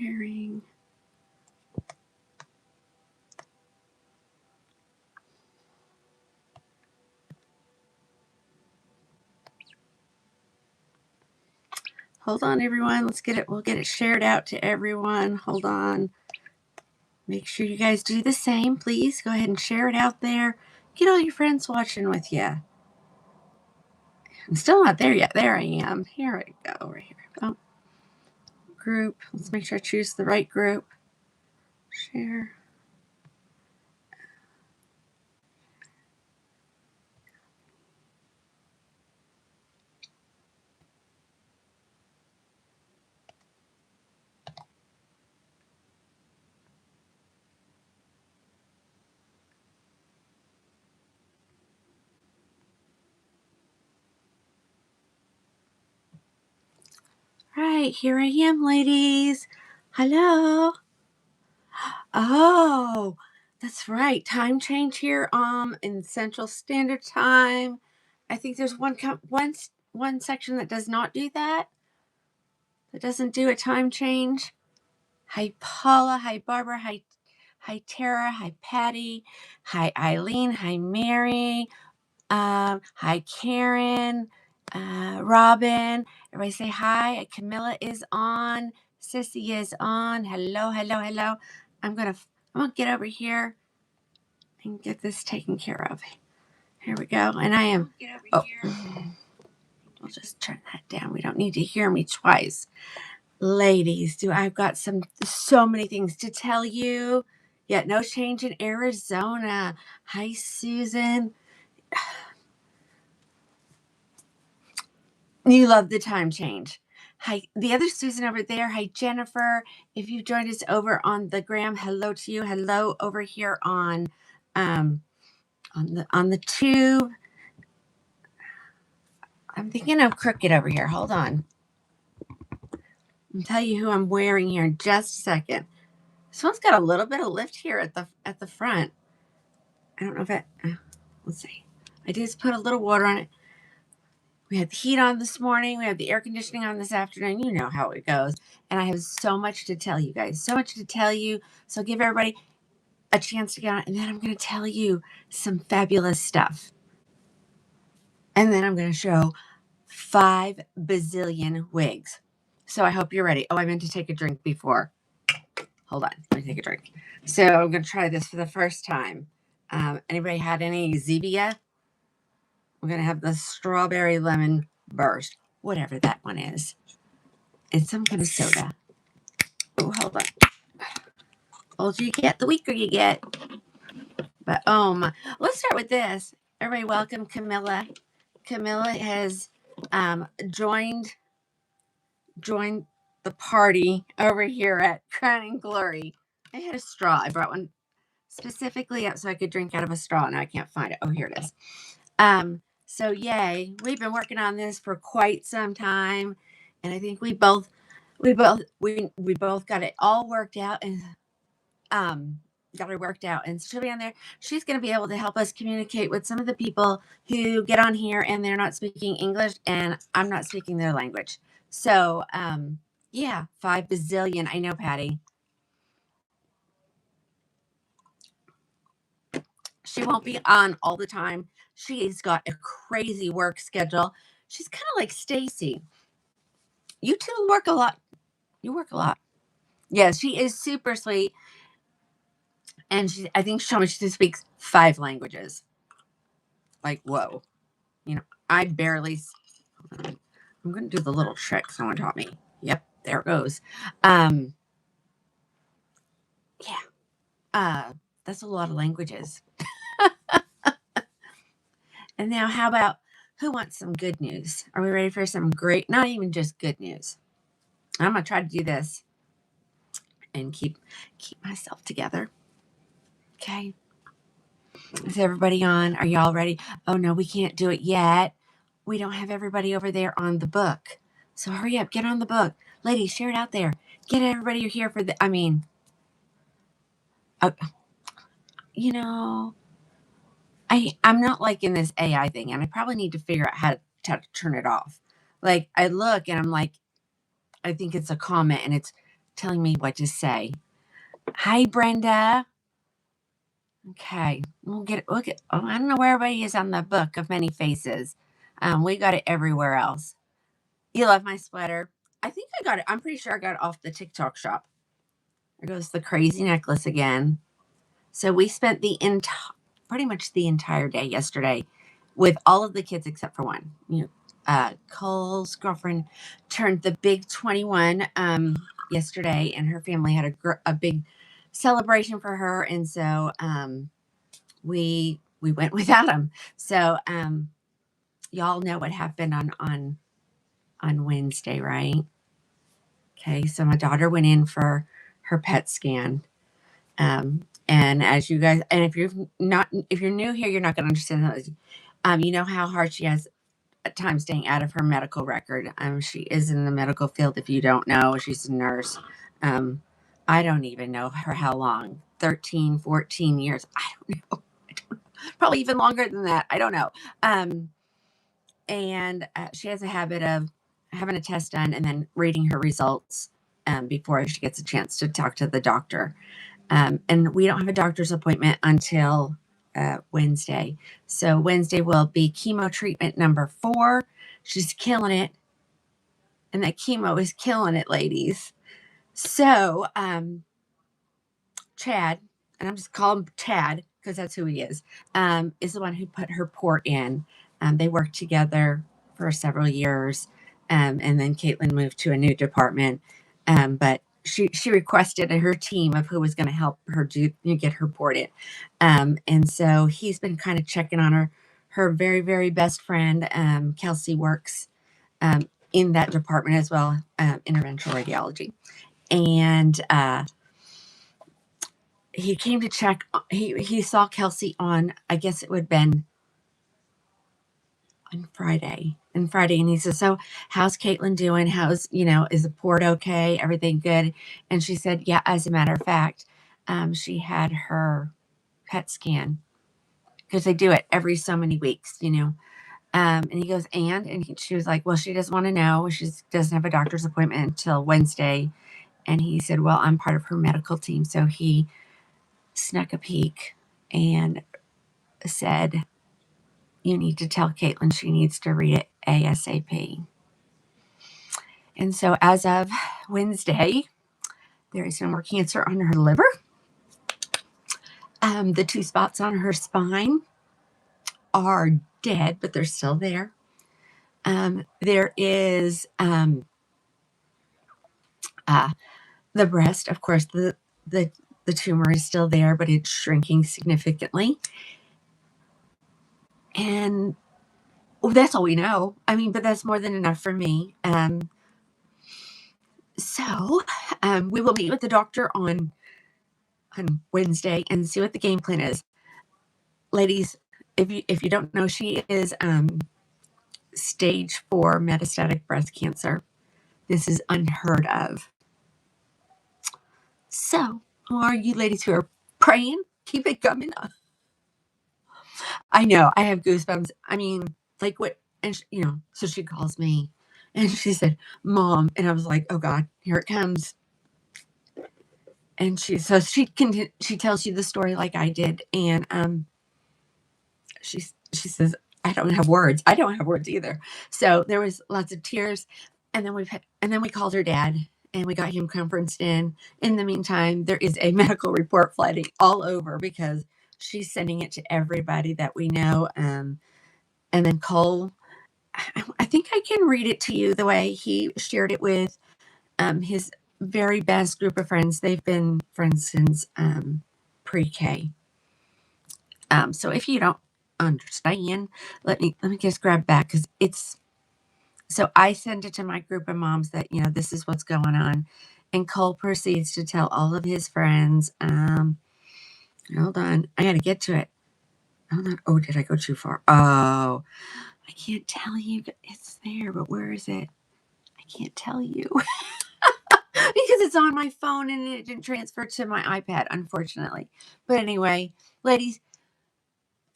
Sharing. Hold on, everyone. Let's get it. We'll get it shared out to everyone. Hold on. Make sure you guys do the same. Please go ahead and share it out there. Get all your friends watching with you. I'm still not there yet. There I am. Here I go. Right here. Oh. Group. Let's make sure I choose the right group. Share. Right, here I am, ladies. Hello. Oh, that's right. Time change here in Central Standard Time. I think there's one section that does not do that. That doesn't do a time change. Hi Paula, hi Barbara, hi Tara, hi Patty, hi Eileen, hi Mary, hi Karen, Robin. Everybody say hi. Camilla is on. Sissy is on. Hello, hello, hello. I'm gonna get over here and get this taken care of. Here we go. And I am. Oh, we'll just turn that down. We don't need to hear me twice. Ladies, I've got so many things to tell you. Yet no change in Arizona. Hi, Susan. You love the time change. Hi, the other Susan over there. Hi, Jennifer. If you joined us over on the gram, hello to you. Hello over here on the tube. I'm thinking I'm crooked over here. Hold on. I'll tell you who I'm wearing here in just a second. This one's got a little bit of lift here at the front. I don't know if it. Let's see. I just put a little water on it. We had the heat on this morning. We have the air conditioning on this afternoon. You know how it goes. And I have so much to tell you guys. So much to tell you. So give everybody a chance to get on. And then I'm going to tell you some fabulous stuff. And then I'm going to show 5 bazillion wigs. So I hope you're ready. Oh, I meant to take a drink before. Hold on. Let me take a drink. So I'm going to try this for the first time. Anybody had any Zevia? We're going to have the strawberry lemon burst, whatever that one is. It's some kind of soda. Oh, hold on. The older you get, the weaker you get. But let's start with this. Everybody, welcome Camilla. Camilla has joined the party over here at Krowning Glory. I had a straw. I brought one specifically up so I could drink out of a straw. Now I can't find it. Oh, here it is. So yay, we've been working on this for quite some time, and I think we both got it all worked out, and and she'll be on there. She's going to be able to help us communicate with some of the people who get on here and they're not speaking English, and I'm not speaking their language. So yeah, 5 bazillion. I know, Patty. She won't be on all the time. She's got a crazy work schedule. She's kind of like Stacy. You two work a lot. You work a lot. Yeah, she is super sweet. And I think she speaks 5 languages. Like, whoa. You know, I barely. I'm going to do the little trick someone taught me. Yep, there it goes. Yeah. That's a lot of languages. And now, how about who wants some good news? Are we ready for some great, not even just good news? I'm going to try to do this and keep myself together. Okay. Is everybody on? Are y'all ready? Oh, no, we can't do it yet. We don't have everybody over there on the book. So hurry up. Get on the book. Ladies, share it out there. Get everybody here for you know, I'm not liking this AI thing, and I probably need to figure out how to turn it off. Like, I look and I'm like, I think it's a comment, and it's telling me what to say. Hi, Brenda. Okay, we'll get. Oh, I don't know where everybody is on the book of many faces. We got it everywhere else. You love my sweater. I think I got it. I'm pretty sure I got it off the TikTok shop. There goes the crazy necklace again. So we spent pretty much the entire day yesterday with all of the kids except for one. Cole's girlfriend turned the big 21 yesterday, and her family had a big celebration for her, and so we went without them. So y'all know what happened on Wednesday, right? Okay, so my daughter went in for her PET scan. And as you guys, and if you're new here, you're not going to understand that. You know how hard she has at times staying out of her medical record. She is in the medical field. If you don't know, she's a nurse. I don't even know her how long, 13, 14 years. I don't know. Probably even longer than that. I don't know. And she has a habit of having a test done and then reading her results before she gets a chance to talk to the doctor. And we don't have a doctor's appointment until Wednesday. So Wednesday will be chemo treatment number 4. She's killing it. And that chemo is killing it, ladies. So Chad, and I'm just calling him Chad because that's who he is the one who put her port in. They worked together for several years. And then Caitlin moved to a new department. But she requested her team of who was going to help her get her port in. And so he's been kind of checking on her. Her very, very best friend, Kelsey, works in that department as well, interventional radiology. And he came to check. He saw Kelsey on, I guess it would have been on Friday. And he said, so how's Caitlin doing? How's, is the port okay? Everything good? And she said, yeah, as a matter of fact, she had her PET scan because they do it every so many weeks, and he goes, she was like, well, she doesn't want to know. She doesn't have a doctor's appointment until Wednesday. And he said, well, I'm part of her medical team. So he snuck a peek and said, you need to tell Caitlin she needs to read it ASAP. And so as of Wednesday, there is no more cancer on her liver. The 2 spots on her spine are dead, but they're still there. There is the breast, of course, the tumor is still there, but it's shrinking significantly. And that's all we know. But that's more than enough for me. So we will meet with the doctor on Wednesday and see what the game plan is. Ladies, if you don't know, she is stage 4 metastatic breast cancer. This is unheard of. So, who are you ladies who are praying? Keep it coming up. I know, I have goosebumps. Like what? And so she calls me and she said, Mom. And I was like, oh God, here it comes. And she tells you the story like I did. And she says, I don't have words. I don't have words either. So there was lots of tears. And then we called her dad and we got him conferenced in. In the meantime, there is a medical report flooding all over because she's sending it to everybody that we know. And then Cole, I think I can read it to you the way he shared it with his very best group of friends. They've been friends since pre-K. So if you don't understand, let me just grab back because it's. So I send it to my group of moms that this is what's going on, and Cole proceeds to tell all of his friends. Hold on, I got to get to it. Hold on. Oh, did I go too far? Oh, I can't tell you. It's there, but where is it? I can't tell you because it's on my phone and it didn't transfer to my iPad, unfortunately. But anyway, ladies,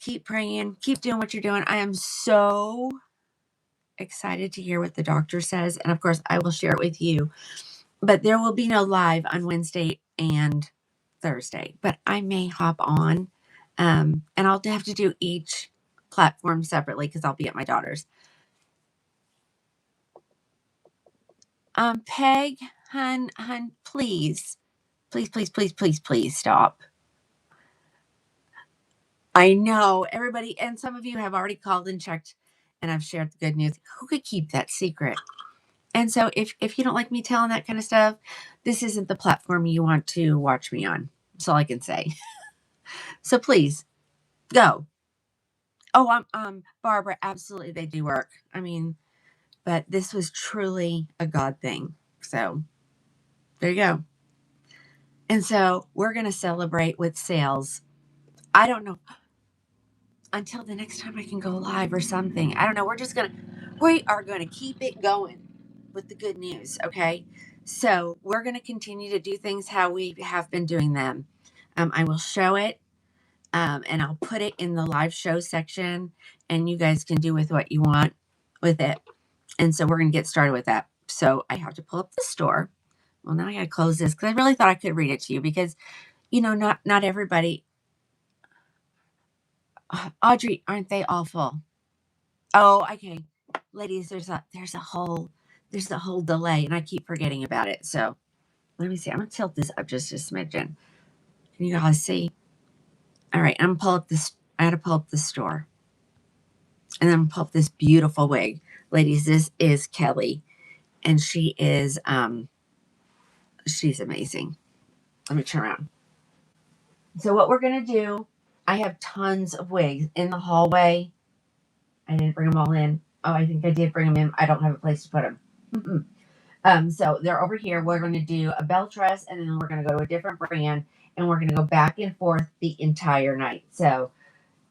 keep praying, keep doing what you're doing. I am so excited to hear what the doctor says, and of course, I will share it with you. But there will be no live on Wednesday and Thursday. But I may hop on. And I'll have to do each platform separately because I'll be at my daughter's. Peg, hun, please. Please stop. I know everybody, and some of you have already called and checked, and I've shared the good news. Who could keep that secret? And so if you don't like me telling that kind of stuff, this isn't the platform you want to watch me on. That's all I can say. So please go. Oh, Barbara, absolutely they do work. I mean, but this was truly a God thing. So there you go. And so we're going to celebrate with sales. I don't know until the next time I can go live or something. I don't know. We are going to keep it going with the good news. Okay. So we're going to continue to do things how we have been doing them. I will show it and I'll put it in the live show section and you guys can do with what you want with it. And so we're going to get started with that. So I have to pull up the store. Well, now I got to close this because I really thought I could read it to you because, you know, not everybody. Audrey, aren't they awful? Oh, okay. Ladies, there's a whole delay and I keep forgetting about it. So let me see. I'm going to tilt this up just a smidgen. Can you guys see? All right. I'm going to pull up this. I got to pull up the store. And then I'm going to pull up this beautiful wig. Ladies, this is Kelly. And she is, she's amazing. Let me turn around. So what we're going to do, I have tons of wigs in the hallway. I didn't bring them all in. Oh, I think I did bring them in. I don't have a place to put them. So they're over here. We're going to do a belt dress, and then we're going to go to a different brand, and we're going to go back and forth the entire night. So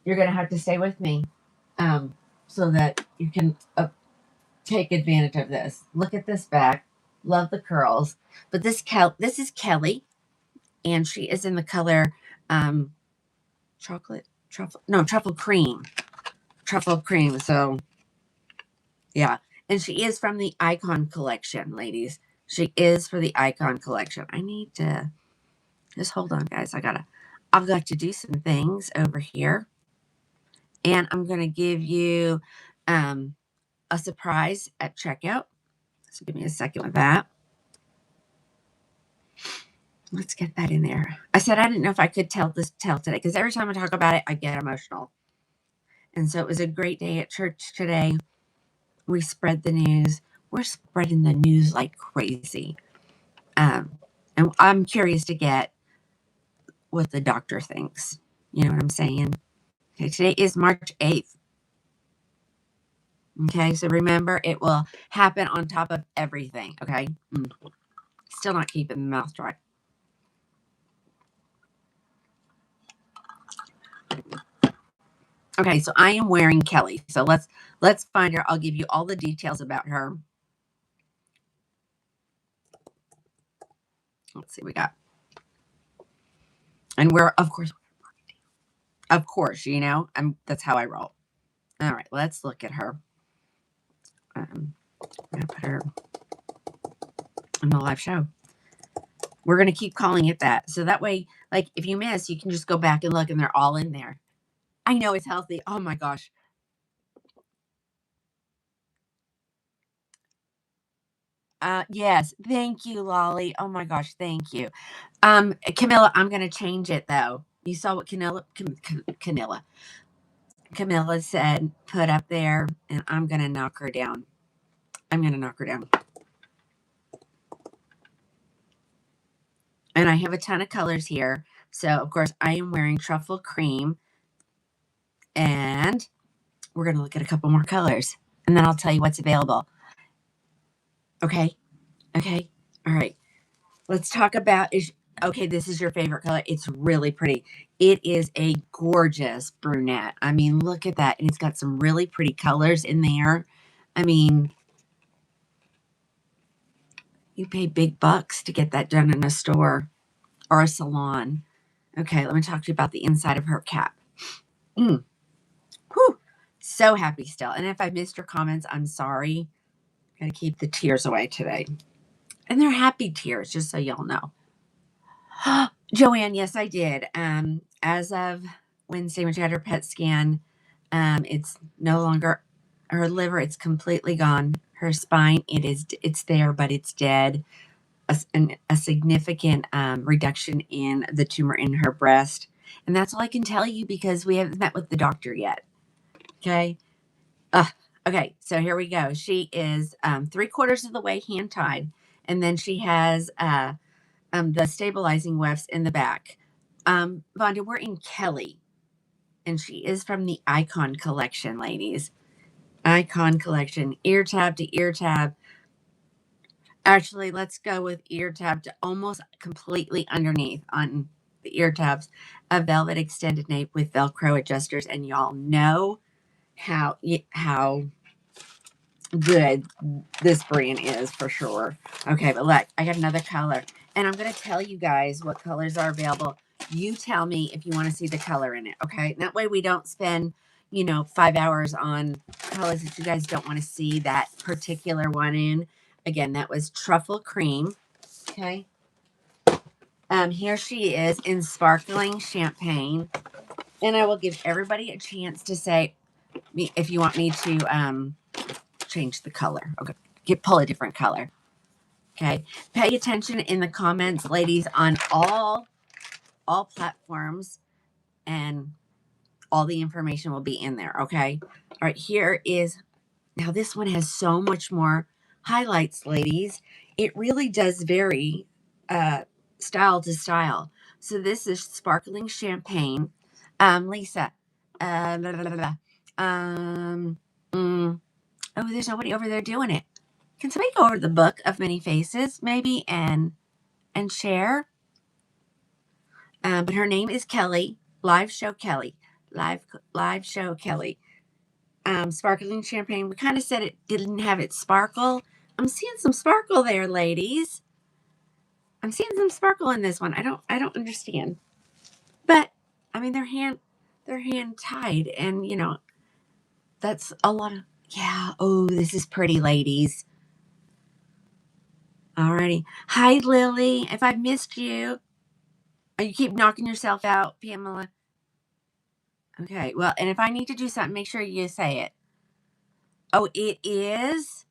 you're going to have to stay with me so that you can take advantage of this. Look at this back. Love the curls. But this is Kelly, and she is in the color truffle cream. So yeah. And she is from the Icon collection, ladies. She is for the Icon collection. I need to just hold on, guys. I've got to do some things over here. And I'm going to give you a surprise at checkout. So give me a second with that. Let's get that in there. I said I didn't know if I could tell today because every time I talk about it, I get emotional. And so it was a great day at church today. We spread the news. We're spreading the news like crazy. And I'm curious to get what the doctor thinks. You know what I'm saying? Okay, today is March 8th. Okay, so remember, it will happen on top of everything. Okay? Still not keeping the mouth dry. Okay, so I am wearing Kelly. So let's find her. I'll give you all the details about her. Let's see what we got. And we're, of course, you know, that's how I roll. All right, let's look at her. I'm going to put her in the live show. We're going to keep calling it that. So that way, like, if you miss, you can just go back and look, and they're all in there. I know it's healthy. Oh, my gosh. Yes. Thank you, Lolly. Oh, my gosh. Thank you. Camilla, I'm going to change it, though. You saw what Camilla said, put up there, and I'm going to knock her down. And I have a ton of colors here. So, of course, I am wearing truffle cream. And we're going to look at a couple more colors. And then I'll tell you what's available. Okay? Okay? All right. Let's talk about... Okay, this is your favorite color. It's really pretty. It is a gorgeous brunette. I mean, look at that. And it's got some really pretty colors in there. I mean... You pay big bucks to get that done in a store or a salon. Okay, let me talk to you about the inside of her cap. Whew. So happy still. And if I missed your comments, I'm sorry. Gotta keep the tears away today. And they're happy tears, just so y'all know. Joanne, yes, I did. As of Wednesday, when she had her PET scan, it's no longer her liver. It's completely gone. Her spine, it's there, but it's dead. A significant reduction in the tumor in her breast, and that's all I can tell you because we haven't met with the doctor yet. Okay. Okay. So here we go. She is 3/4 of the way hand tied, and then she has the stabilizing wefts in the back. Vonda, we're in Kelly, and she is from the Icon Collection, ladies. Icon Collection, ear tab to ear tab. Actually, let's go with ear tab to almost completely underneath on the ear tabs. A velvet extended nape with Velcro adjusters, and y'all know how good this brand is for sure. Okay, but look, I got another color, and I'm going to tell you guys what colors are available. You tell me if you want to see the color in it. Okay, that way we don't spend 5 hours on colors that you guys don't want to see that particular one in. Again, that was truffle cream. Okay, here she is in sparkling champagne, and I will give everybody a chance to say if you want me to change the color. Okay, pull a different color. Okay, pay attention in the comments, ladies, on all platforms, and all the information will be in there. Okay, all right. Here is now. This one has so much more highlights, ladies. It really does vary style to style. So this is sparkling champagne. Lisa. Blah, blah, blah, blah. Um. Oh, there's nobody over there doing it. Can somebody go over the book of many faces, maybe, and share? But her name is Kelly. Live show Kelly. Live show Kelly. Sparkling champagne. We kind of said it didn't have its sparkle. I'm seeing some sparkle there, ladies. I'm seeing some sparkle in this one. I don't understand. But I mean they're hand tied, and that's a lot of yeah. Oh, this is pretty, ladies. Alrighty. Hi, Lily. If I've missed you, oh, you keep knocking yourself out, Pamela. Okay. Well, and if I need to do something, make sure you say it. Oh, it is.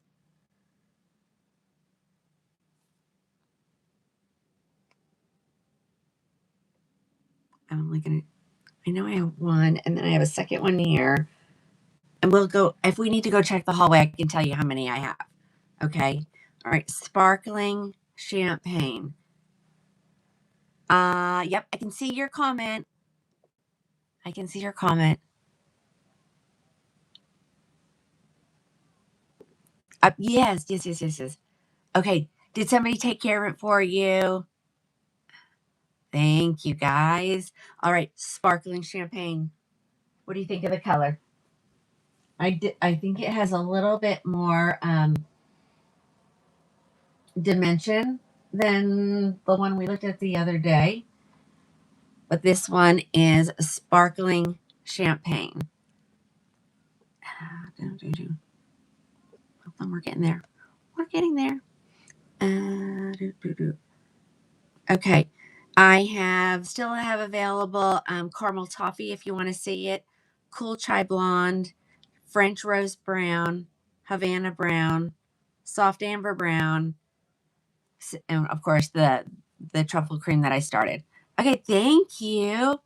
I'm only gonna. I know I have one, and then I have a second one here, and we'll go. If we need to go check the hallway, I can tell you how many I have. Okay. All right. Sparkling champagne. Yep. I can see your comment. I can see your comment. Yes, yes, yes, yes, yes. Okay. Did somebody take care of it for you? Thank you, guys. All right, sparkling champagne. What do you think of the color? I think it has a little bit more dimension than the one we looked at the other day, but this one is sparkling champagne. Hold on, we're getting there. We're getting there. Okay. I still have available caramel toffee if you want to see it, cool chai blonde, French rose brown, Havana brown, soft amber brown, and of course the truffle cream that I started. Okay, thank you.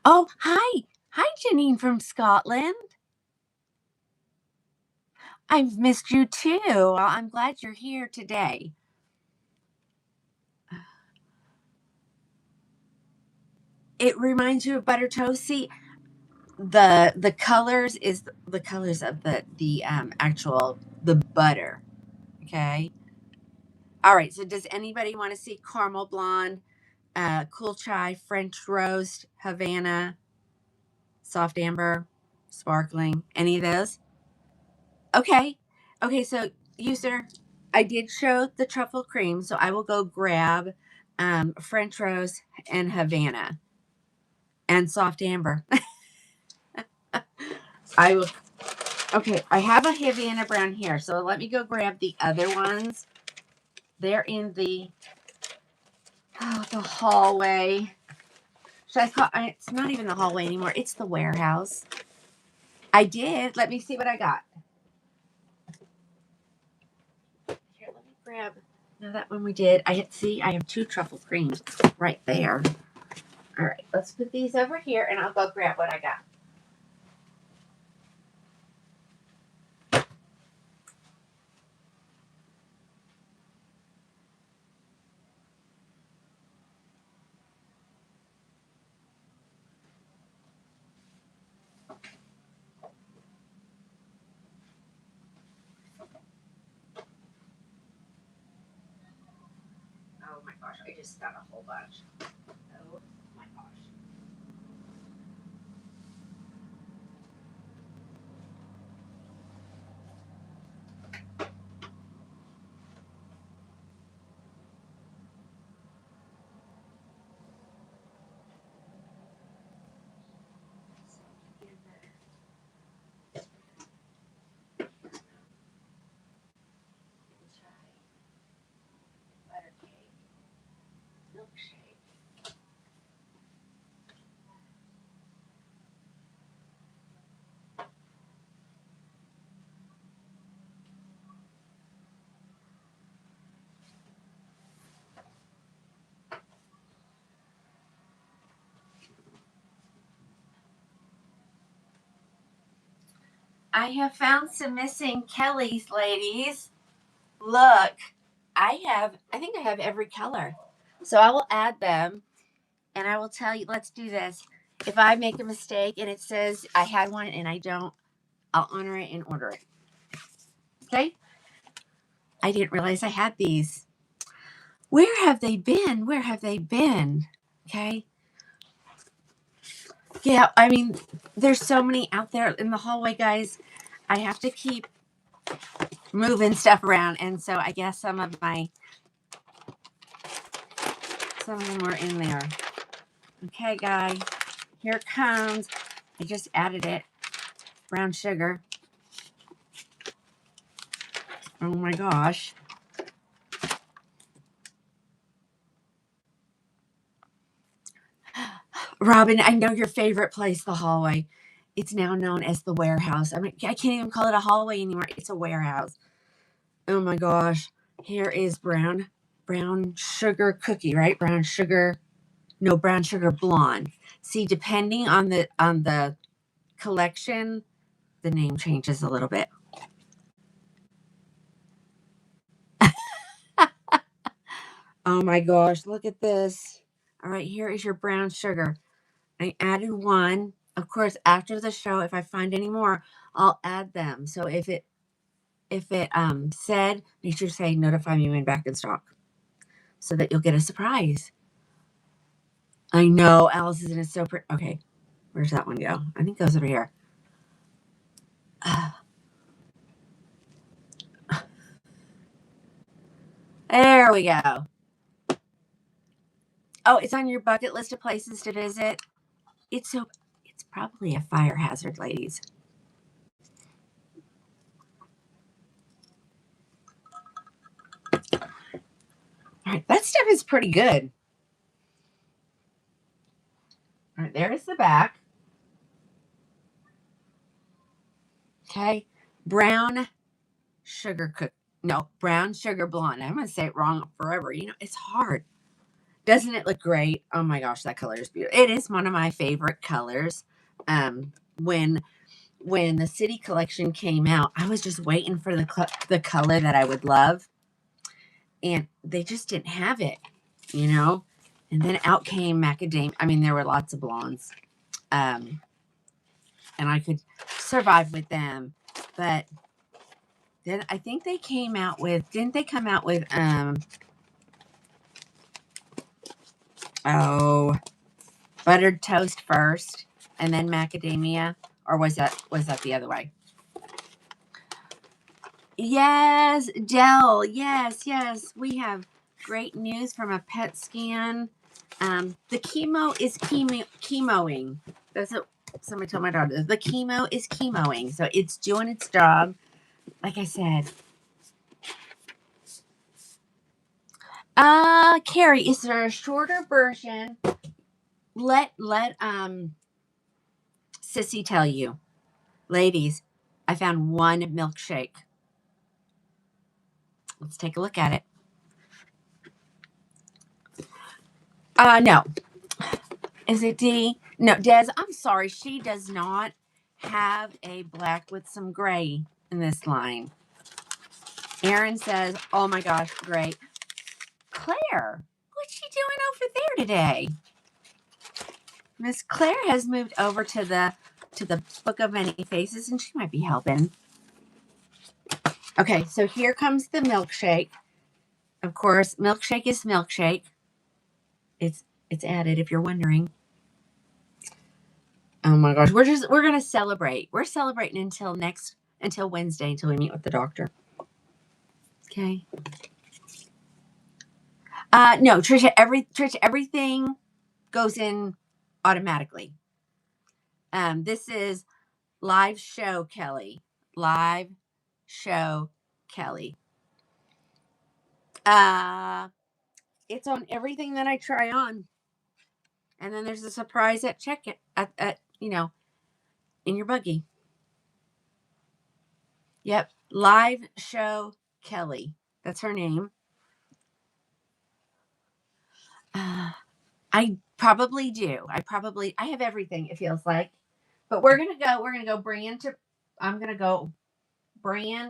Oh, hi. Hi, Janine from Scotland. I've missed you too. Well, I'm glad you're here today. It reminds you of butter toast. See, the colors is the colors of the actual the butter. Okay. All right. So does anybody want to see caramel blonde, cool chai, French roast, Havana, soft amber, sparkling? Any of those? Okay. Okay. So you sir, I did show the truffle cream, so I will go grab French roast and Havana and soft amber. I will. Okay, I have a Havana brown here, so let me go grab the other ones. They're in the hallway. Should I call? It's not even the hallway anymore. It's the warehouse. I did. Let me see what I got. Here, let me grab. No, that one we did. I have 2 truffle creams right there. All right, let's put these over here, and I'll go grab what I got. Oh my gosh, I just got a whole bunch. Oh my gosh. Butter cake, milkshake. I have found some missing Kellys, ladies. Look, I think I have every color. So I will add them and I will tell you, let's do this. If I make a mistake and it says I had one and I don't, I'll honor it and order it. Okay? I didn't realize I had these. Where have they been? Where have they been? Okay. Yeah, I mean, there's so many out there in the hallway, guys. I have to keep moving stuff around. And so I guess some of them were in there. Okay, guys. Here it comes. I just added it. Brown sugar. Oh my gosh. Robin, I know your favorite place, the hallway. It's now known as the warehouse. I mean, I can't even call it a hallway anymore. It's a warehouse. Oh my gosh. Here is brown sugar cookie, right? Brown sugar blonde. See, depending on the collection, the name changes a little bit. Oh my gosh, look at this. All right, here is your brown sugar. I added one. Of course, after the show, if I find any more, I'll add them. So if it said, make sure to say notify me when back in stock so that you'll get a surprise. I know Alice is in it so pretty. Okay, where's that one go? I think it goes over here. There we go. Oh, it's on your bucket list of places to visit. It's probably a fire hazard, ladies. All right, that stuff is pretty good. All right, there's the back. Okay, brown sugar blonde. I'm going to say it wrong forever. You know, it's hard. Doesn't it look great? Oh my gosh, that color is beautiful. It is one of my favorite colors. When the city collection came out, I was just waiting for the color that I would love. And they just didn't have it, you know? And then out came macadamia. I mean, there were lots of blondes. And I could survive with them. But then I think they came out with, didn't they come out with, buttered toast first and then macadamia? Or was that the other way? Yes, Dell. Yes. We have great news from a PET scan. The chemo is chemoing. That's what somebody told my daughter. The chemo is chemoing. So it's doing its job. Like I said, Carrie, is there a shorter version? Let Sissy tell you. Ladies, I found one milkshake. Let's take a look at it. No. Is it D? No, Des, I'm sorry. She does not have a black with some gray in this line. Erin says, oh my gosh, great. Claire, what's she doing over there today? Miss Claire has moved over to the Book of Many Faces, and she might be helping. Okay, so here comes the milkshake. Of course, milkshake is milkshake. It's added if you're wondering. Oh my gosh, we're gonna celebrate. We're celebrating until Wednesday, until we meet with the doctor. Okay. No, Trisha, everything goes in automatically. This is live show Kelly. Live show Kelly. It's on everything that I try on. And then there's a surprise at check-in at in your buggy. Yep. Live show Kelly. That's her name. I probably do. I have everything, it feels like. But we're gonna go brand to I'm gonna go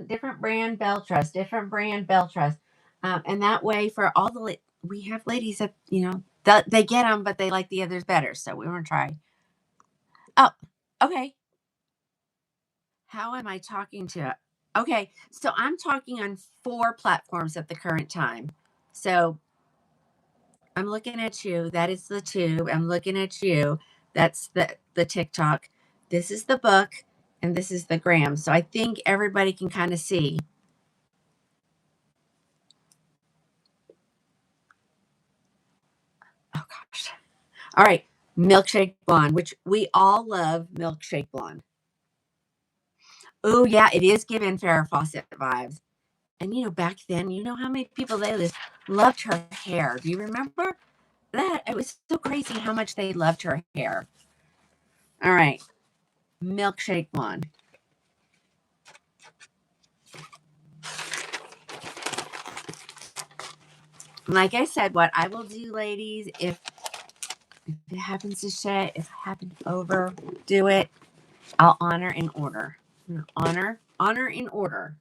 different brand bell trust, and that way for all the we have ladies that they get them, but they like the others better. So we want to try. Oh, okay. How am I talking to? Okay, so I'm talking on 4 platforms at the current time. So I'm looking at you. That is the tube. I'm looking at you. That's the TikTok. This is the book, and this is the gram. So I think everybody can kind of see. Oh gosh. All right, Milkshake Blonde, which we all love Milkshake Blonde. Oh yeah, it is giving Farrah Fawcett vibes. And back then, how many people they loved her hair. Do you remember that? It was so crazy how much they loved her hair. All right, Milkshake Blonde. Like I said, what I will do, ladies, if it happens to say, if I happen to overdo it, I'll honor in order. Honor in order.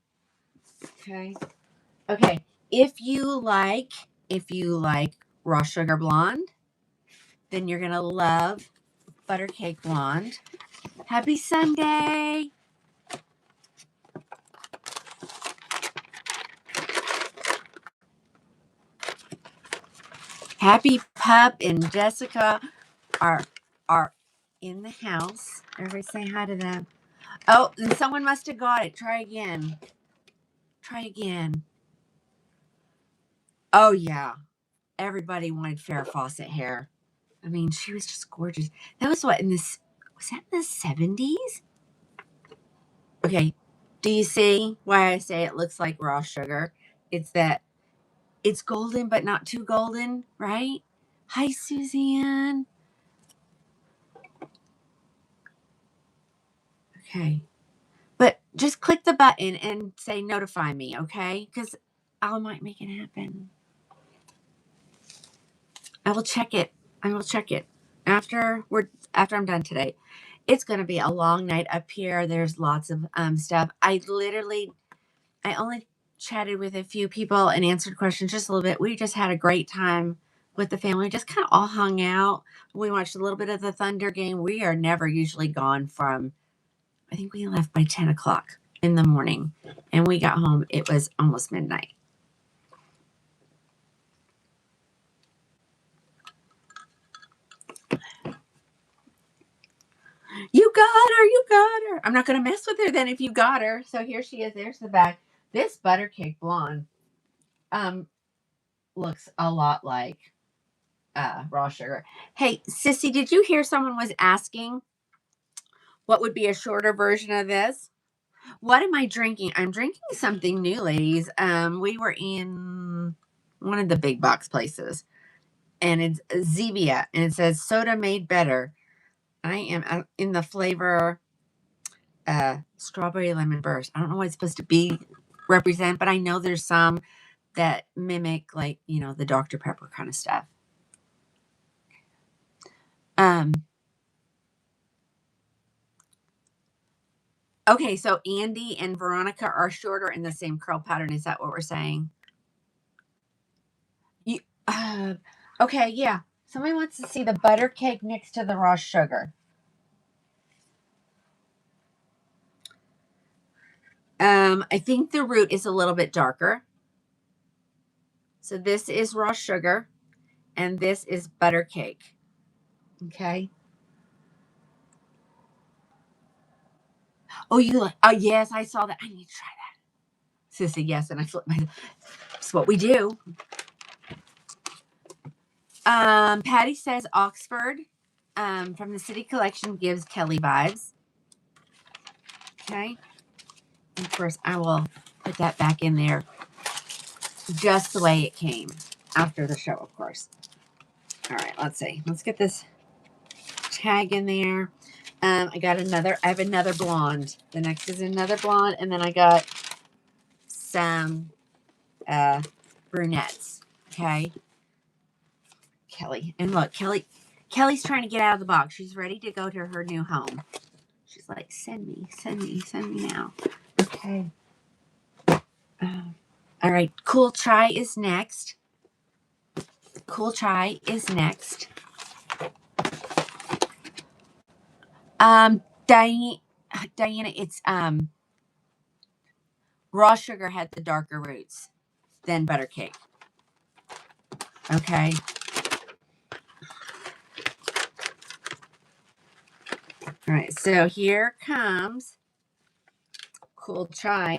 Okay. Okay. If you like raw sugar blonde, then you're gonna love butter cake blonde. Happy Sunday. Happy Pup and Jessica are in the house. Everybody say hi to them. Oh, and someone must have got it. Try again. Oh yeah. Everybody wanted Farrah Fawcett hair. I mean, she was just gorgeous. That was what was that in the 70s? Okay. Do you see why I say it looks like raw sugar? It's that it's golden, but not too golden, right? Hi, Suzanne. Okay. But just click the button and say notify me, okay? Because I might make it happen. I will check it. After I'm done today. It's going to be a long night up here. There's lots of stuff. I only chatted with a few people and answered questions just a little bit. We just had a great time with the family. Just kind of all hung out. We watched a little bit of the Thunder game. We are never usually gone from, I think we left by 10 o'clock in the morning. And we got home. It was almost midnight. You got her. I'm not going to mess with her then if you got her. So here she is. There's the back. This butter cake blonde looks a lot like raw sugar. Hey, Sissy, did you hear someone was asking what would be a shorter version of this? What am I drinking? I'm drinking something new, ladies. We were in one of the big box places. And it's Zevia, and it says soda made better. I am in the flavor strawberry lemon burst. I don't know what it's supposed to be represent, but I know there's some that mimic, like, you know, the Dr. Pepper kind of stuff. Okay, so Andy and Veronica are shorter in the same curl pattern. Is that what we're saying? You, okay, yeah. Somebody wants to see the butter cake next to the raw sugar. I think the root is a little bit darker. So this is raw sugar, and this is butter cake. Okay. Oh, you like? Oh, yes, I saw that. I need to try that. Sissy, yes, and I flipped my. That's what we do. Patty says Oxford, from the City Collection gives Kelly vibes. Okay. And of course, I will put that back in there just the way it came after the show, of course. All right, let's see. Let's get this tag in there. I have another blonde. The next is another blonde, and then I got some brunettes. Okay. Kelly. And look, Kelly's trying to get out of the box. She's ready to go to her new home. She's like, send me now. Okay. All right. Cool Chai is next. Diana, it's raw sugar had the darker roots than butter cake. Okay. All right, so here comes Cool Chai.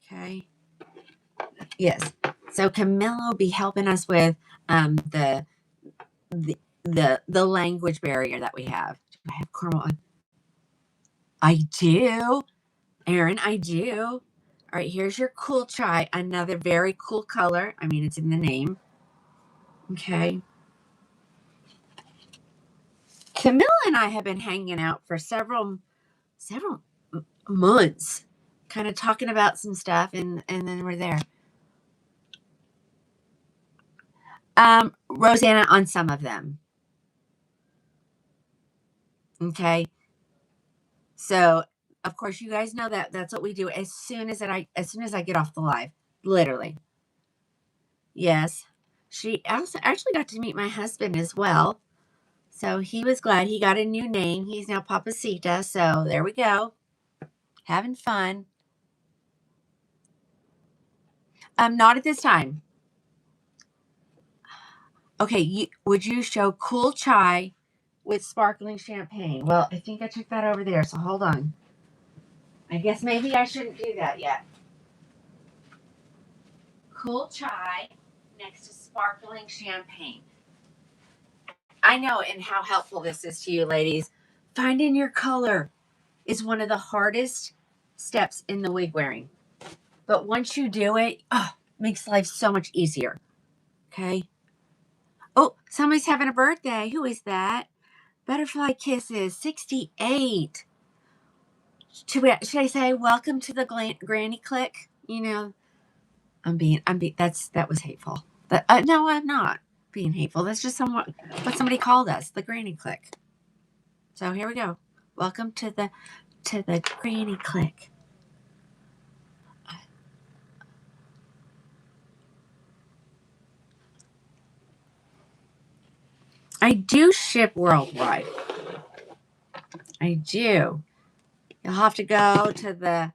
Okay. Yes. So Camilla will be helping us with the language barrier that we have. Do I have caramel on? I do. Erin, I do. All right, here's your Cool Chai, another very cool color. I mean, it's in the name. Okay. Camilla and I have been hanging out for several months, kind of talking about some stuff, and then we're there. Rosanna on some of them. Okay. So of course you guys know that that's what we do as soon as I get off the live. Literally. Yes. She also actually got to meet my husband as well. So he was glad he got a new name. He's now Papacita. So there we go. Having fun. Not at this time. Okay, would you show Cool Chai with sparkling champagne? Well, I think I took that over there, so hold on. I guess maybe I shouldn't do that yet. Cool Chai next to sparkling champagne. I know, and how helpful this is to you, ladies. Finding your color is one of the hardest steps in the wig wearing. But once you do it, makes life so much easier. Okay? Oh, somebody's having a birthday. Who is that? Butterfly Kisses, 68. Should I say welcome to the granny clique? You know, that was hateful. No, I'm not being hateful. That's just what somebody called us, the granny clique. So here we go. Welcome to the granny clique. I do ship worldwide. I do. You'll have to go to the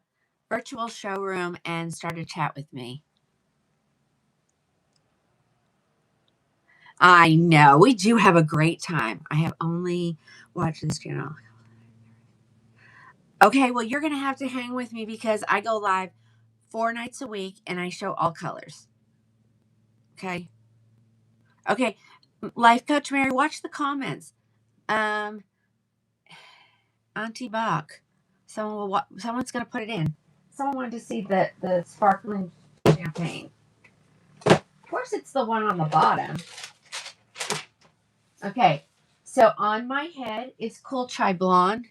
virtual showroom and start a chat with me. I know. We do have a great time. I have only watched this channel. Okay, well, you're going to have to hang with me because I go live 4 nights a week and I show all colors. Okay. Okay. Life Coach Mary, watch the comments. Auntie Bach. Someone's going to put it in. Someone wanted to see the sparkling Champagne. Of course, it's the one on the bottom. Okay, so on my head is Cool Chai Blonde.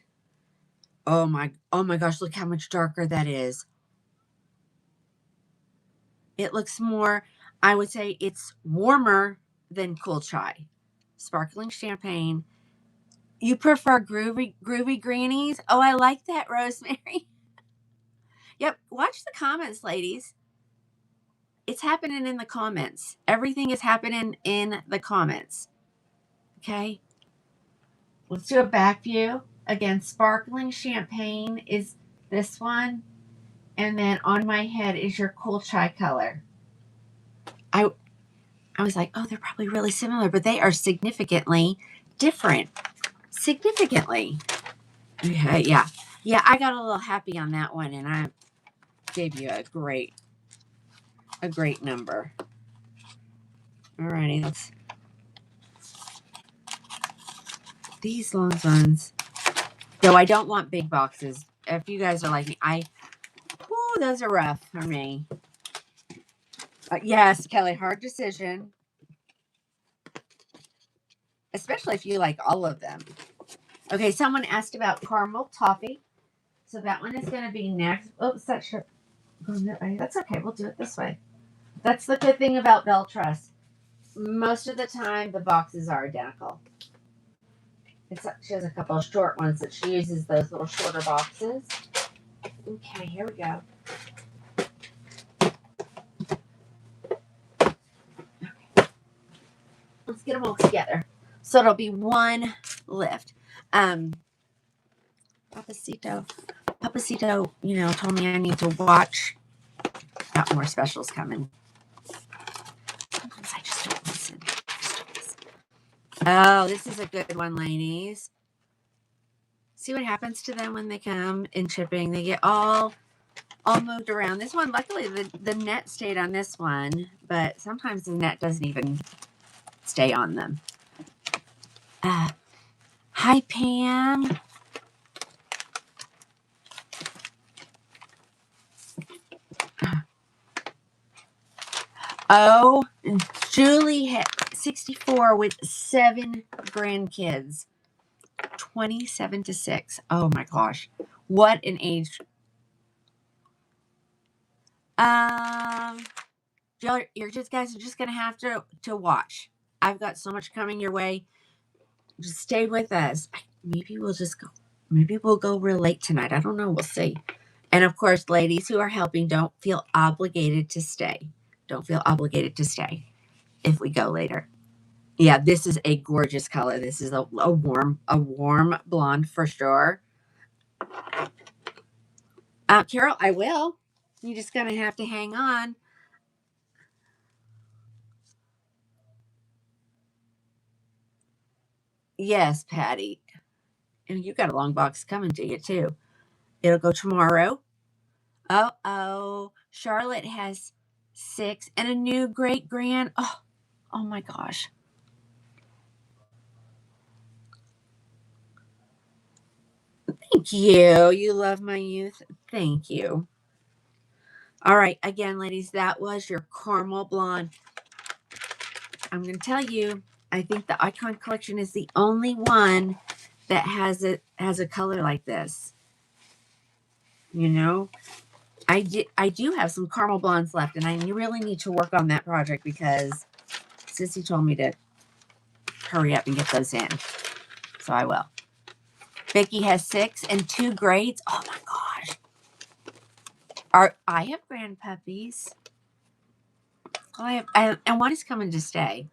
Oh my gosh, look how much darker that is. It looks more, I would say it's warmer than Cool Chai. Sparkling Champagne. You prefer groovy greenies? Oh, I like that, Rosemary. Yep, watch the comments, ladies. It's happening in the comments. Everything is happening in the comments. Okay. Let's do a back view. Again, Sparkling Champagne is this one. And then on my head is your Cool Chai color. I was like, oh, they're probably really similar, but they are significantly different. Significantly. Okay, yeah. Yeah, I got a little happy on that one, and I gave you a great number. Alrighty, let's. These long ones. Though I don't want big boxes. If you guys are like me, those are rough for me. Yes, Kelly, hard decision. Especially if you like all of them. Okay, someone asked about caramel toffee. So that one is going to be next. Oops, that should go that way. That's okay. We'll do it this way. That's the good thing about Belle Trust. Most of the time, the boxes are identical. She has a couple of short ones that she uses those little shorter boxes. Okay, here we go. Okay. Let's get them all together. So it'll be one lift. Papacito, told me I need to watch. Got more specials coming. Sometimes I just don't listen. Oh, this is a good one, ladies. See what happens to them when they come in shipping. They get all moved around. This one, luckily, the net stayed on this one, but sometimes the net doesn't even stay on them. Hi, Pam. Oh, Julie had 64 with 7 grandkids. 27 to 6. Oh my gosh. What an age. You guys are just gonna have to watch. I've got so much coming your way. Just stay with us. Maybe we'll go real late tonight. I don't know. We'll see. And of course, ladies who are helping, don't feel obligated to stay. Don't feel obligated to stay if we go later. Yeah, this is a gorgeous color. This is a warm blonde for sure. Carol, I will. You're just going to have to hang on. Yes, Patty. And you got a long box coming to you, too. It'll go tomorrow. Oh, Charlotte has 6 and a new great grand. Oh my gosh. Thank you. You love my youth. Thank you. All right. Again, ladies, that was your caramel blonde. I'm going to tell you, I think the Icon Collection is the only one that has a color like this. You know, I do have some caramel blondes left, and I really need to work on that project because Sissy told me to hurry up and get those in. So I will. Vicky has 6 and 2 grades. Oh my gosh. I have grand puppies. And one is coming to stay.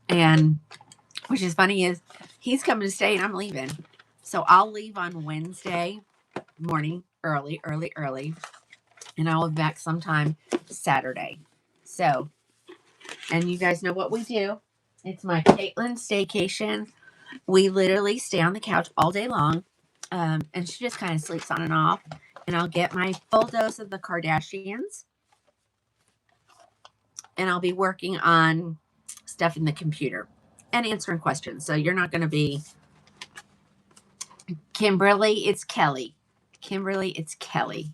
And which is funny is he's coming to stay and I'm leaving. So I'll leave on Wednesday morning, early. And I will be back sometime Saturday. So, and you guys know what we do. It's my Caitlin staycation. We literally stay on the couch all day long. And she just kind of sleeps on and off. And I'll get my full dose of the Kardashians. And I'll be working on stuff in the computer and answering questions. So you're not going to be Kimberly. It's Kelly. Kimberly, it's Kelly.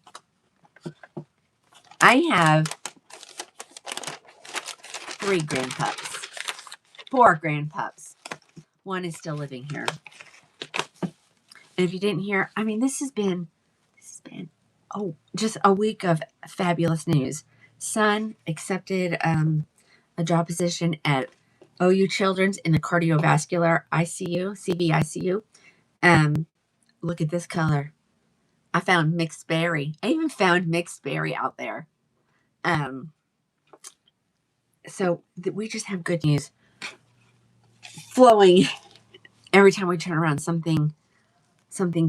I have 3 grandpups. 4 grandpups. One is still living here. And if you didn't hear, I mean, this has been just a week of fabulous news. Son accepted a job position at OU Children's in the cardiovascular ICU, CVICU. Look at this color. I found mixed berry. I even found mixed berry out there. So we just have good news flowing every time we turn around. Something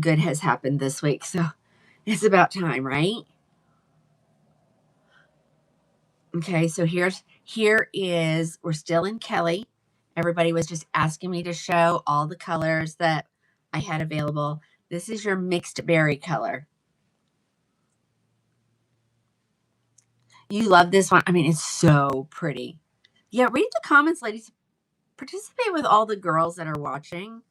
good has happened this week. So it's about time, right? Okay, so here is, we're still in Kelly. Everybody was just asking me to show all the colors that I had available. This is your mixed berry color. You love this one. I mean, it's so pretty. Yeah, read the comments, ladies. Participate with all the girls that are watching.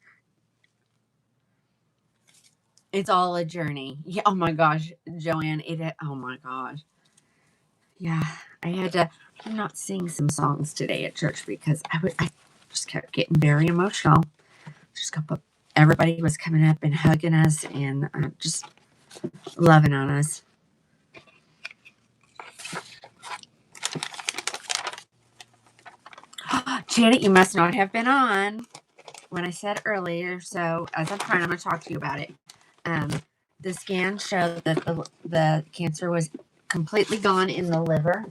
It's all a journey. Yeah. Oh my gosh, Joanne. Oh my gosh. Yeah, I had to not sing some songs today at church because I just kept getting very emotional. Everybody was coming up and hugging us and just loving on us. Janet, you must not have been on when I said earlier. So as I'm trying, I'm going to talk to you about it. The scan showed that the cancer was completely gone in the liver.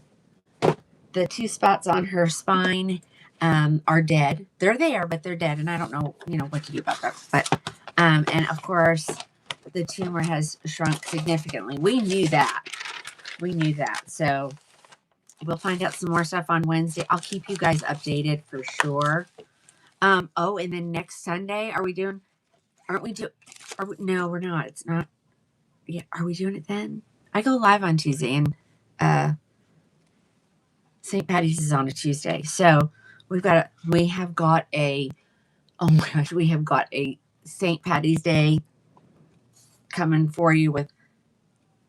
The 2 spots on her spine are dead. They're there, but they're dead, and I don't know, what to do about that. But and of course, the tumor has shrunk significantly. We knew that. So we'll find out some more stuff on Wednesday. I'll keep you guys updated for sure. Oh, and then next Sunday, no, we're not. It's not. Yeah, are we doing it then? I go live on Tuesday, and St. Patty's is on a Tuesday. So we have got a St. Patty's Day coming for you with,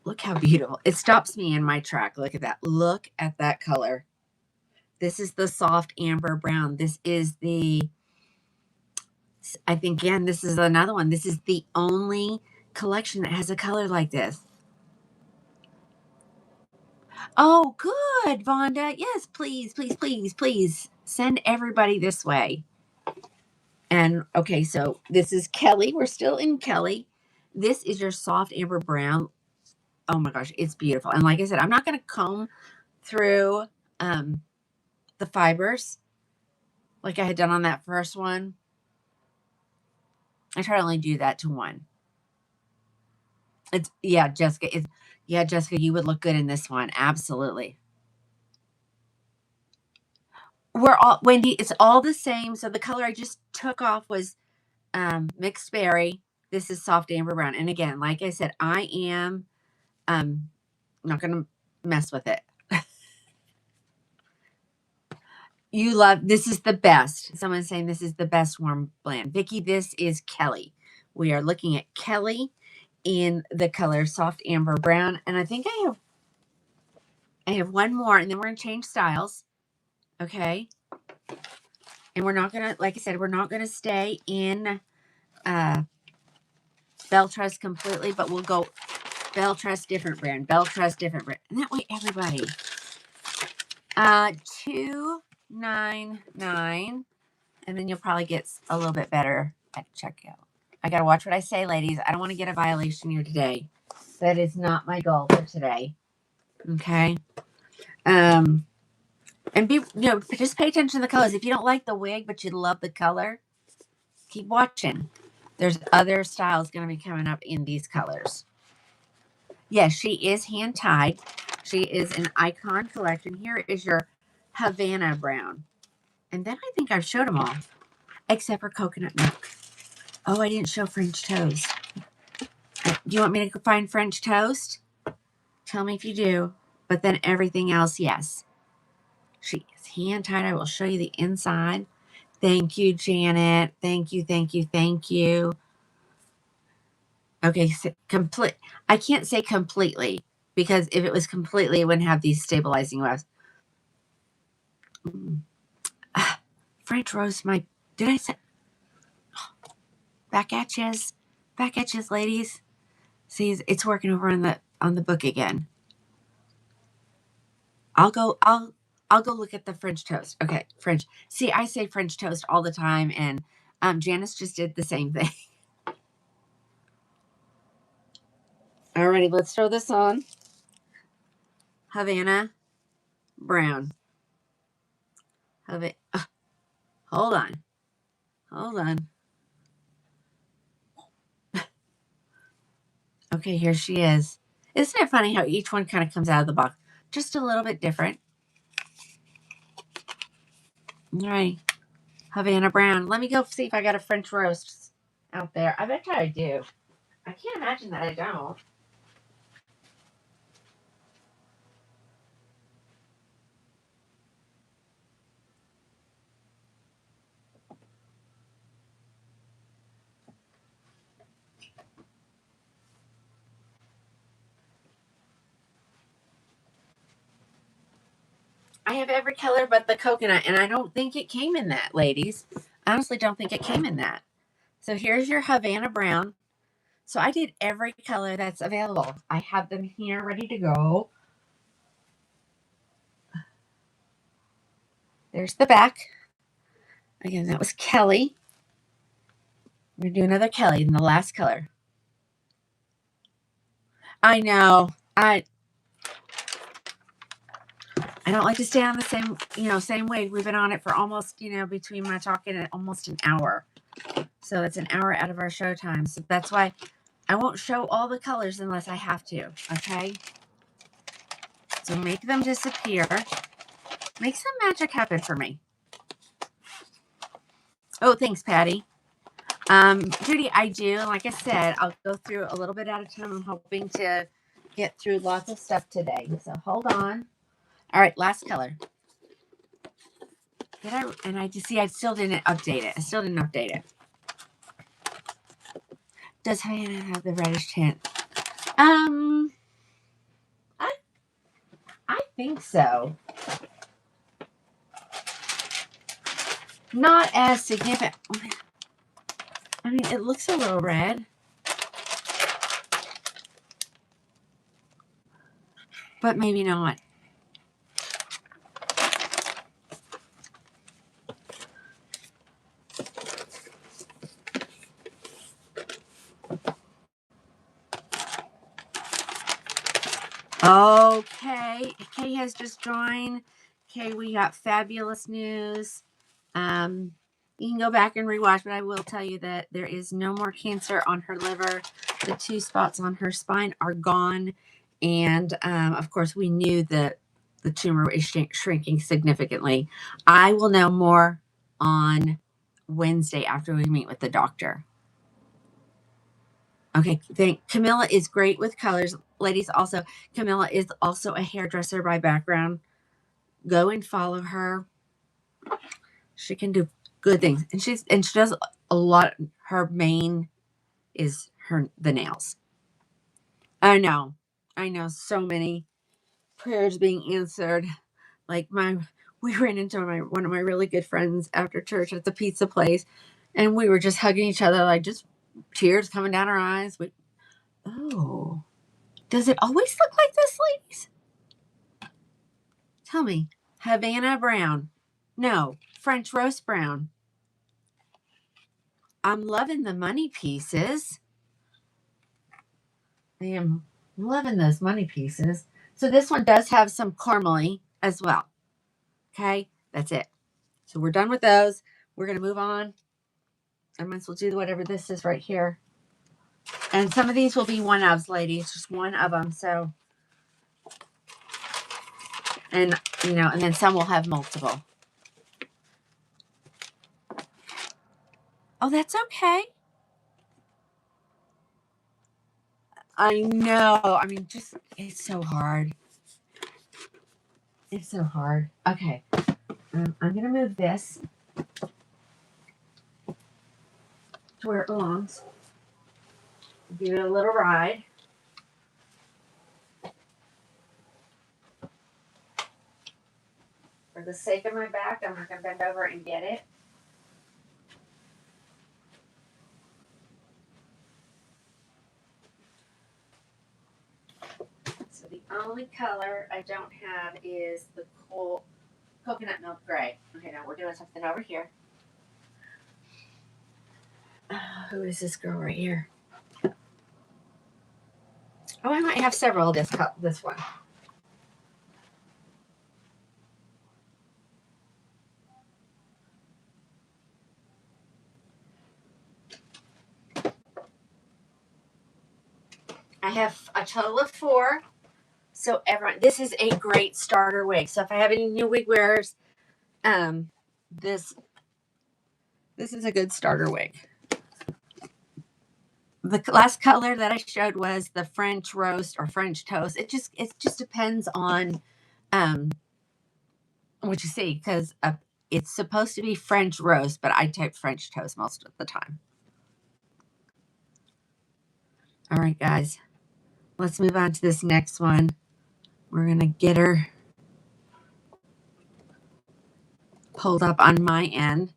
look how beautiful. It stops me in my track. Look at that. Look at that color. This is the soft amber brown. This is I think, again, this is another one. This is the only collection that has a color like this. Oh, good, Vonda. Yes, please, please, please, please send everybody this way. And okay, so this is Kelly. We're still in Kelly. This is your soft amber brown. Oh my gosh, it's beautiful. And like I said, I'm not going to comb through the fibers like I had done on that first one. I try to only do that to one. Jessica, you would look good in this one. Absolutely. Wendy, it's all the same. So the color I just took off was mixed berry. This is soft amber brown. And again, like I said, I am not going to mess with it. This is the best. Someone's saying this is the best warm blend. Vicki, this is Kelly. We are looking at Kelly in the color soft amber brown. And I think I have one more, and then we're going to change styles. Okay. And we're not going to, like I said, we're not going to stay in Bell Trust completely, but we'll go Bell Trust different brand. Bell Trust different brand. And that way everybody. $2.99, and then you'll probably get a little bit better at checkout. I gotta watch what I say, ladies. I don't want to get a violation here today. That is not my goal for today. Okay. And just pay attention to the colors. If you don't like the wig, but you love the color, keep watching. There's other styles going to be coming up in these colors. Yes, she is hand tied. She is an icon collection. Here is your Havana brown. And then I think I've showed them all, except for coconut milk. Oh, I didn't show French toast. Do you want me to find French toast? Tell me if you do. But then everything else, yes. She is hand tied. I will show you the inside. Thank you, Janet. Thank you, thank you, thank you. Okay, so complete. I can't say completely because if it was completely, it wouldn't have these stabilizing webs. French roast my. Did I say? Back at yous, ladies. See, it's working over on the book again. I'll go. I'll go look at the French toast. Okay, French. See, I say French toast all the time, and Janice just did the same thing. Alrighty, let's throw this on. Havana brown. Hold on. Hold on. Okay, here she is. Isn't it funny how each one kind of comes out of the box just a little bit different? All right, Havana brown. Let me go see if I got a French roast out there. I bet I do. I can't imagine that I don't. I have every color but the coconut, and I don't think it came in that, ladies. I honestly don't think it came in that. So here's your Havana brown. So I did every color that's available. I have them here ready to go. There's the back. Again, that was Kelly. We're going to do another Kelly in the last color. I know. I don't like to stay on the same way. We've been on it for almost, between my talking and almost an hour. So it's an hour out of our show time. So that's why I won't show all the colors unless I have to. Okay. So make them disappear. Make some magic happen for me. Oh, thanks, Patty. Judy, I do. Like I said, I'll go through a little bit at a time. I'm hoping to get through lots of stuff today. So hold on. All right, last color. I just see I still didn't update it. Does Hannah have the reddish tint? I think so. Not as significant. I mean, it looks a little red. But maybe not. Okay. Kay has just joined. Okay, we got fabulous news. You can go back and rewatch, but I will tell you that there is no more cancer on her liver. The 2 spots on her spine are gone. And of course, we knew that the tumor is shrinking significantly. I will know more on Wednesday after we meet with the doctor. Okay, Camilla is great with colors. Ladies, also, Camilla is also a hairdresser by background. Go and follow her. She can do good things. And she does a lot. Her main is the nails. I know so many prayers being answered. Like we ran into one of my really good friends after church at the pizza place, and we were just hugging each other, like just tears coming down our eyes. Oh, does it always look like this, ladies? Tell me, Havana brown? No, French roast brown. I'm loving the money pieces. I am loving those money pieces. So this one does have some caramely as well. Okay, that's it. So we're done with those. We're going to move on. I might as well do whatever this is right here. And some of these will be one-ofs, ladies. Just one of them. So, and then some will have multiple. Oh, that's okay. I know. I mean, it's so hard. It's so hard. Okay. I'm going to move this to where it belongs. Give it a little ride. For the sake of my back, I'm not going to bend over and get it. So the only color I don't have is the coconut milk gray. Okay, now we're doing something over here. Who is this girl right here? Oh, I might have several of this one. I have a total of 4. So everyone, this is a great starter wig. So if I have any new wig wearers, this is a good starter wig. The last color that I showed was the French roast or French toast. It just depends on what you see, because it's supposed to be French roast, but I type French toast most of the time. All right, guys, let's move on to this next one. We're gonna get her pulled up on my end.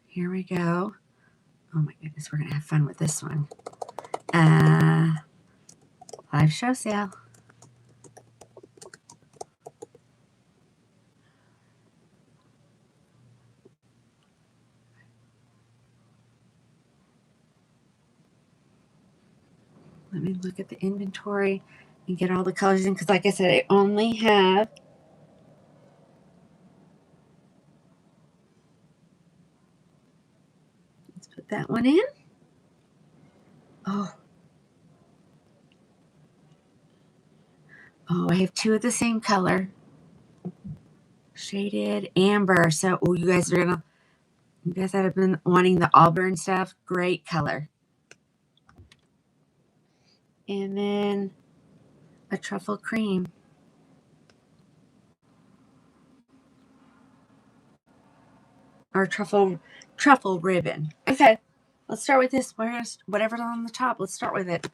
Here we go. Oh my goodness, we're gonna have fun with this one. Live show sale. Let me look at the inventory and get all the colors in, because like I said, I only have let's put that one in. Oh, I have 2 of the same color. Shaded amber. So, you guys that have been wanting the Auburn stuff, great color. And then a truffle cream. Or truffle ribbon. Okay, let's start with this. Whatever's on the top, let's start with it.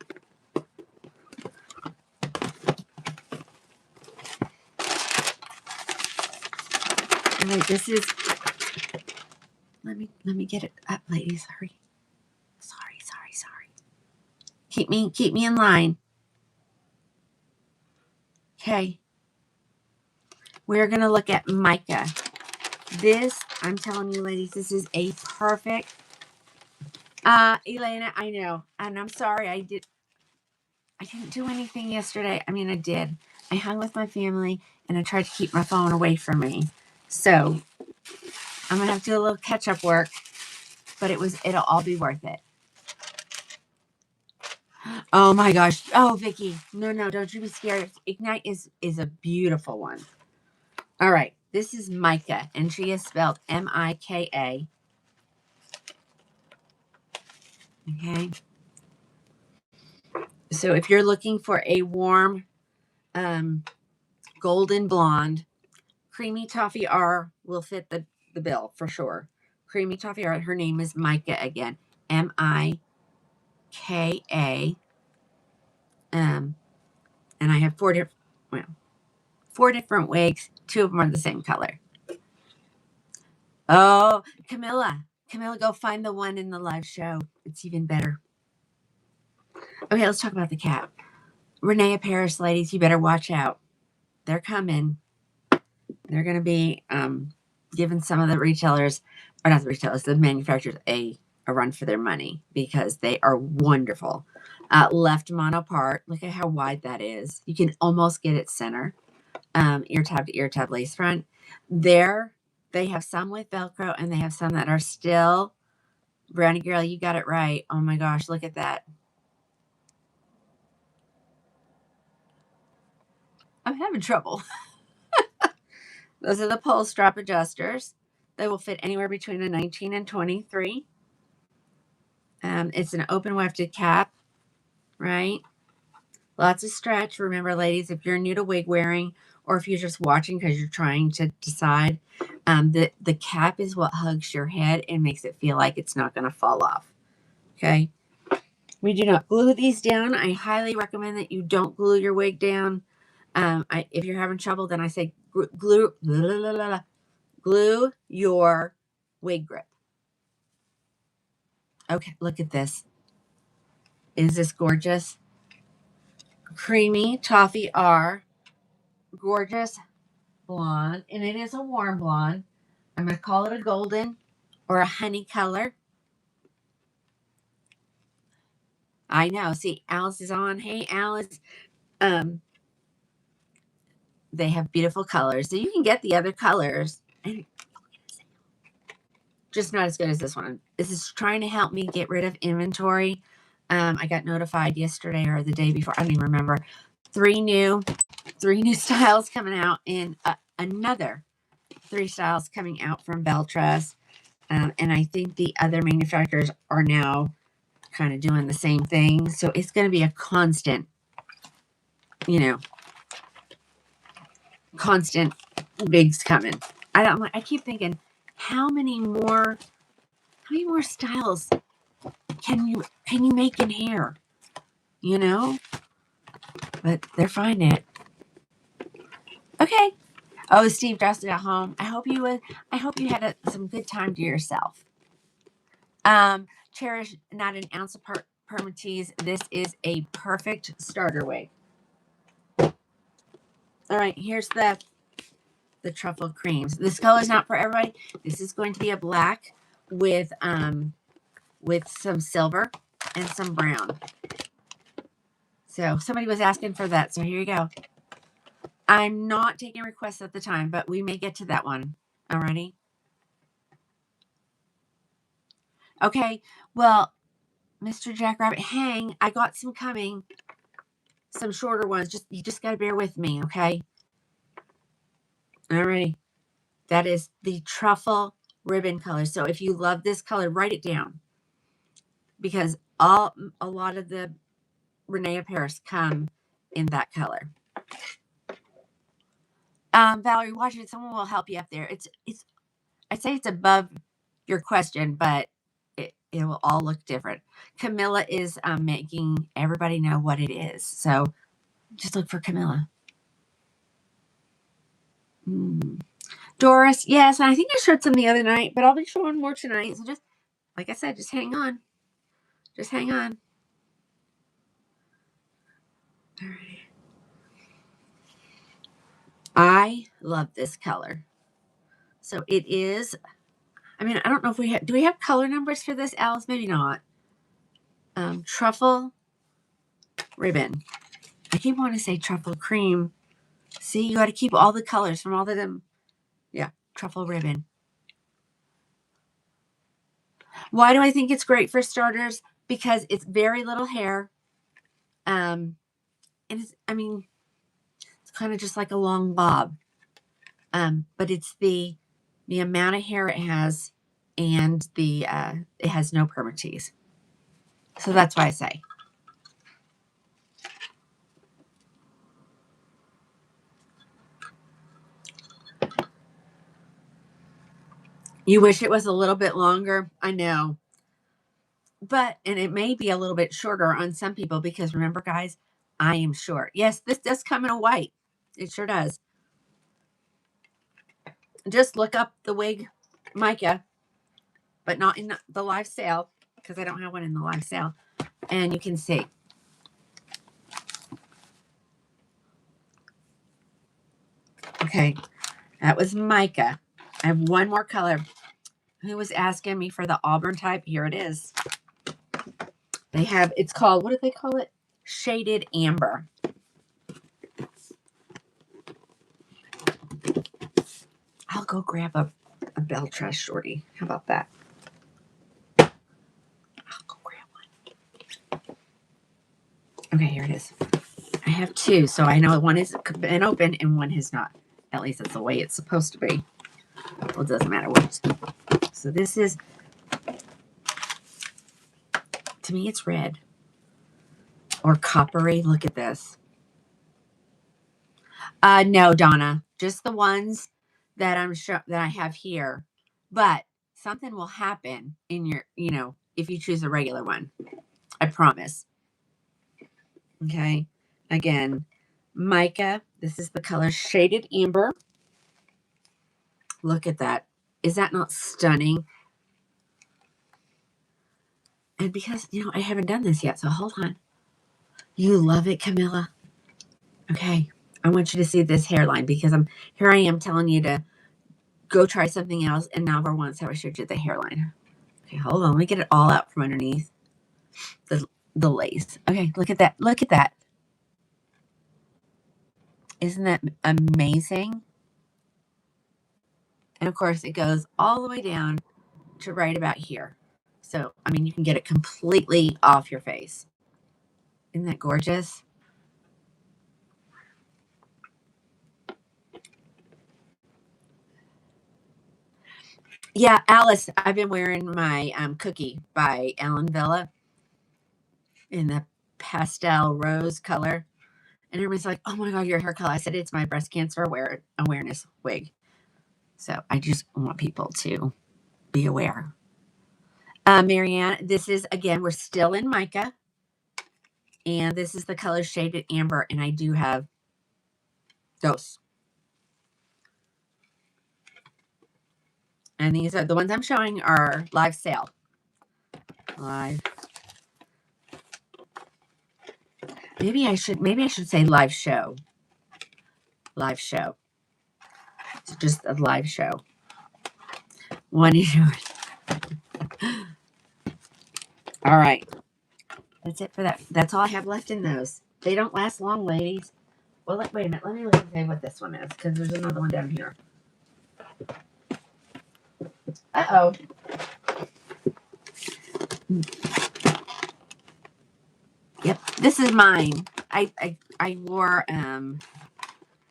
All right, this is. Let me get it up, ladies. Hurry. Sorry. Keep me in line. Okay. We're gonna look at Micah. This, I'm telling you, ladies, this is a perfect. Elena, I know, and I'm sorry, I didn't do anything yesterday. I mean, I did. I hung with my family, and I tried to keep my phone away from me. So I'm gonna have to do a little catch-up work, but it'll all be worth it. Oh my gosh. Oh, Vicky. No, don't you be scared. Ignite is a beautiful one. All right. This is Micah, and she is spelled Mika. Okay. So if you're looking for a warm golden blonde, Creamy Toffee R will fit the bill for sure. Creamy Toffee R. Her name is Micah again. Mika. And I have 4 different wigs. 2 of them are the same color. Oh, Camilla, go find the one in the live show. It's even better. Okay, let's talk about the cap. Renee Paris, ladies, you better watch out. They're coming. They're going to be giving some of the retailers, or not the retailers, the manufacturers, a run for their money, because they are wonderful. Left monopart. Look at how wide that is. You can almost get it center. Ear tab to ear tab lace front. They have some with Velcro, and they have some that are still. Brownie girl, you got it right. Oh my gosh, look at that. I'm having trouble. Those are the pull strap adjusters. They will fit anywhere between a 19 and 23. It's an open wefted cap, right? Lots of stretch. Remember, ladies, if you're new to wig wearing, or if you're just watching because you're trying to decide, the cap is what hugs your head and makes it feel like it's not going to fall off. Okay. We do not glue these down. I highly recommend that you don't glue your wig down. If you're having trouble, then I say glue your wig grip. Okay, look at this. Is this gorgeous? Creamy Toffee R. Gorgeous blonde. And it is a warm blonde. I'm going to call it a golden or a honey color. I know. See, Alice is on. Hey, Alice. They have beautiful colors. So you can get the other colors. And just not as good as this one. This is trying to help me get rid of inventory. I got notified yesterday or the day before. I don't even remember. Three new styles coming out, and another 3 styles coming out from Beltress. And I think the other manufacturers are now kind of doing the same thing. So it's going to be a constant, constant wigs coming. I keep thinking, how many more styles can you make in hair? But they're finding it. Okay. Oh, Steve just got home. I hope you had some good time to yourself. Cherish not an ounce of permatease. This is a perfect starter wig. All right, here's the truffle creams. This color is not for everybody. This is going to be a black with some silver and some brown. So somebody was asking for that. So here you go. I'm not taking requests at the time, but we may get to that one. Alrighty. Okay. Well, Mr. Jackrabbit, hang. I got some coming. Some shorter ones. You just gotta bear with me, okay? Alrighty. That is the truffle ribbon color. So if you love this color, write it down. Because a lot of the Renee Paris come in that color. Valerie, watch it. Someone will help you up there. I'd say it's above your question, but it will all look different. Camilla is making everybody know what it is. So just look for Camilla. Doris, yes, and I think I showed some the other night, but I'll be showing more tonight. So just, like I said, just hang on. Just hang on. All right. I love this color. So it is, I don't know if do we have color numbers for this, Alice? Maybe not. Truffle ribbon. I keep wanting to say truffle cream. See, you got to keep all the colors from all of them. Yeah, truffle ribbon. Why do I think it's great for starters? Because it's very little hair. And it's kind of just like a long bob. But it's the amount of hair it has, and it has no permatease. So that's why I say. You wish it was a little bit longer. I know. And it may be a little bit shorter on some people because remember, guys, I am short. Yes, this does come in a white. It sure does. Just look up the wig Micah, but not in the live sale because I don't have one in the live sale. And you can see. Okay, that was Micah. I have one more color. Who was asking me for the Auburn type? Here it is. It's called, what do they call it? Shaded Amber. I'll go grab a Beltress shorty. How about that? I'll go grab one. Okay, here it is. I have two, so I know one has been open and one has not. At least that's the way it's supposed to be. Well, it doesn't matter what. So this is, to me, it's red or coppery. Look at this. No, Donna, just the ones that that I have here. But something will happen in your, if you choose a regular one. I promise. Okay. Again, Micah. This is the color Shaded Amber. Look at that. Is that not stunning? And because, I haven't done this yet, so hold on. You love it, Camilla. Okay. I want you to see this hairline because I am telling you to go try something else. And now for once, I showed you the hairline. Okay, hold on. Let me get it all out from underneath the lace. Okay, look at that. Look at that. Isn't that amazing? And of course, it goes all the way down to right about here. So, you can get it completely off your face. Isn't that gorgeous? Yeah, Alice, I've been wearing my Cookie by Ellen Villa in the pastel rose color. And everybody's like, oh my God, your hair color. I said, it's my breast cancer awareness wig. So I just want people to be aware. Marianne, this is, again, we're still in Micah. And this is the color Shaded Amber. And I do have those. And these are the ones I'm showing are live sale. Live. Maybe I should say live show. Live show. It's just a live show. One is all right. That's it for that. That's all I have left in those. They don't last long, ladies. Well, wait a minute. Let me look and see what this one is because there's another one down here. Uh-oh. Yep, this is mine. I wore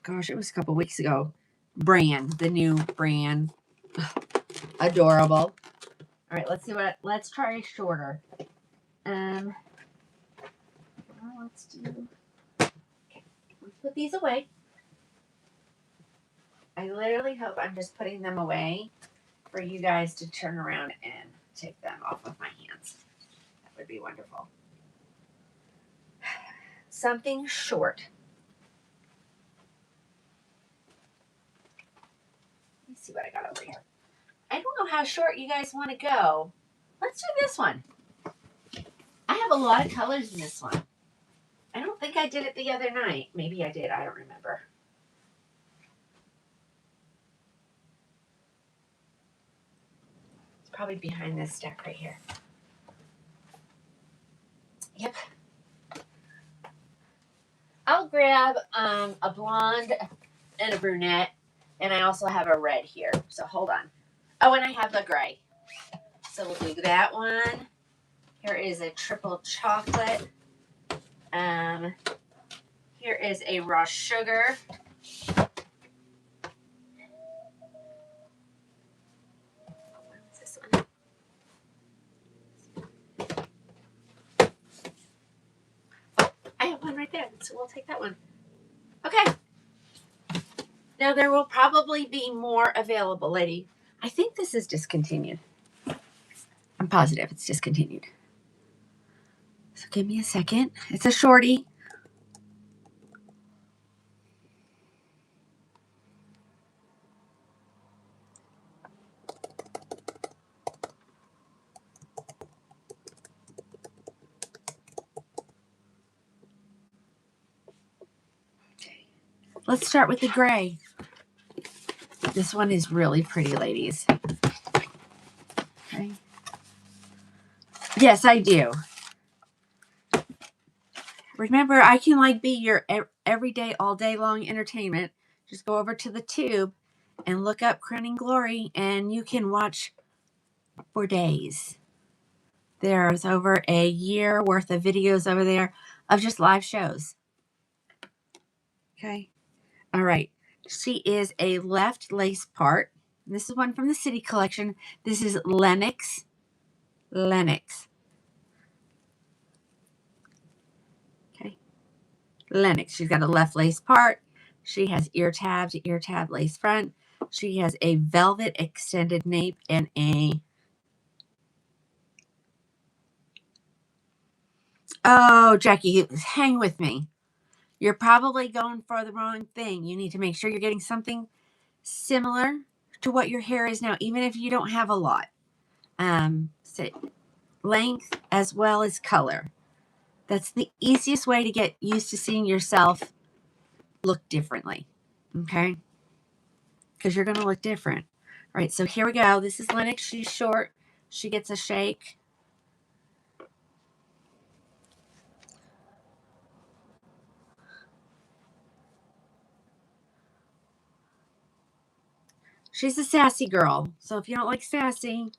gosh, it was a couple weeks ago. The new brand. Adorable. All right, let's try shorter. Let's put these away. I literally hope I'm just putting them away for you guys to turn around and take them off of my hands. That would be wonderful. Something short. Let me see what I got over here. I don't know how short you guys want to go. Let's do this one. I have a lot of colors in this one. I don't think I did it the other night. Maybe I did. I don't remember. It's probably behind this stack right here. Yep. I'll grab a blonde and a brunette, and I also have a red here. So hold on. Oh, and I have the gray. So we'll do that one. Here is a triple chocolate. Here is a raw sugar. What's this one? Oh, I have one right there, so we'll take that one. Okay. Now there will probably be more available, lady. I think this is discontinued. I'm positive it's discontinued. So give me a second. It's a shorty. Okay. Let's start with the gray. This one is really pretty, ladies. Okay. Yes, I do. Remember, I can be your everyday, all day long entertainment. Just go over to the tube and look up Crowning Glory, and you can watch for days. There's over a year worth of videos over there of just live shows. Okay. All right. She is a left lace part. This is one from the City Collection. This is Lennox. Lennox. Okay. Lennox. She's got a left lace part. She has ear tab to ear tab lace front. She has a velvet extended nape and a... Oh, Jackie, hang with me. You're probably going for the wrong thing. You need to make sure you're getting something similar to what your hair is now, even if you don't have a lot. So length as well as color. That's the easiest way to get used to seeing yourself look differently. Okay? Because you're going to look different. All right, so here we go. This is Lennox. She's short. She gets a shake. She's a sassy girl. So if you don't like sassy,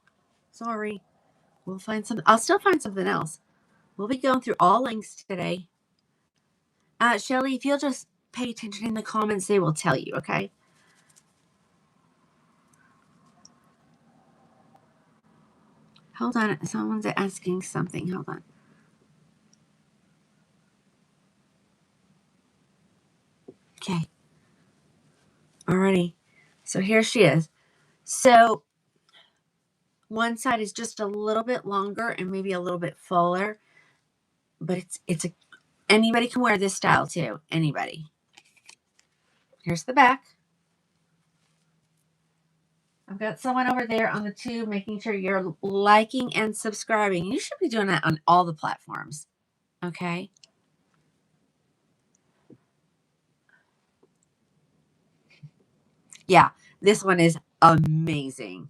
sorry. We'll find some. I'll still find something else. We'll be going through all lengths today. Shelly, if you'll just pay attention in the comments, they will tell you, okay? Hold on. Someone's asking something. Hold on. Okay. Alrighty. So here she is. So one side is just a little bit longer and maybe a little bit fuller, but anybody can wear this style too. Anybody. Here's the back. I've got someone over there on the tube making sure you're liking and subscribing. You should be doing that on all the platforms. Okay. Yeah, this one is amazing.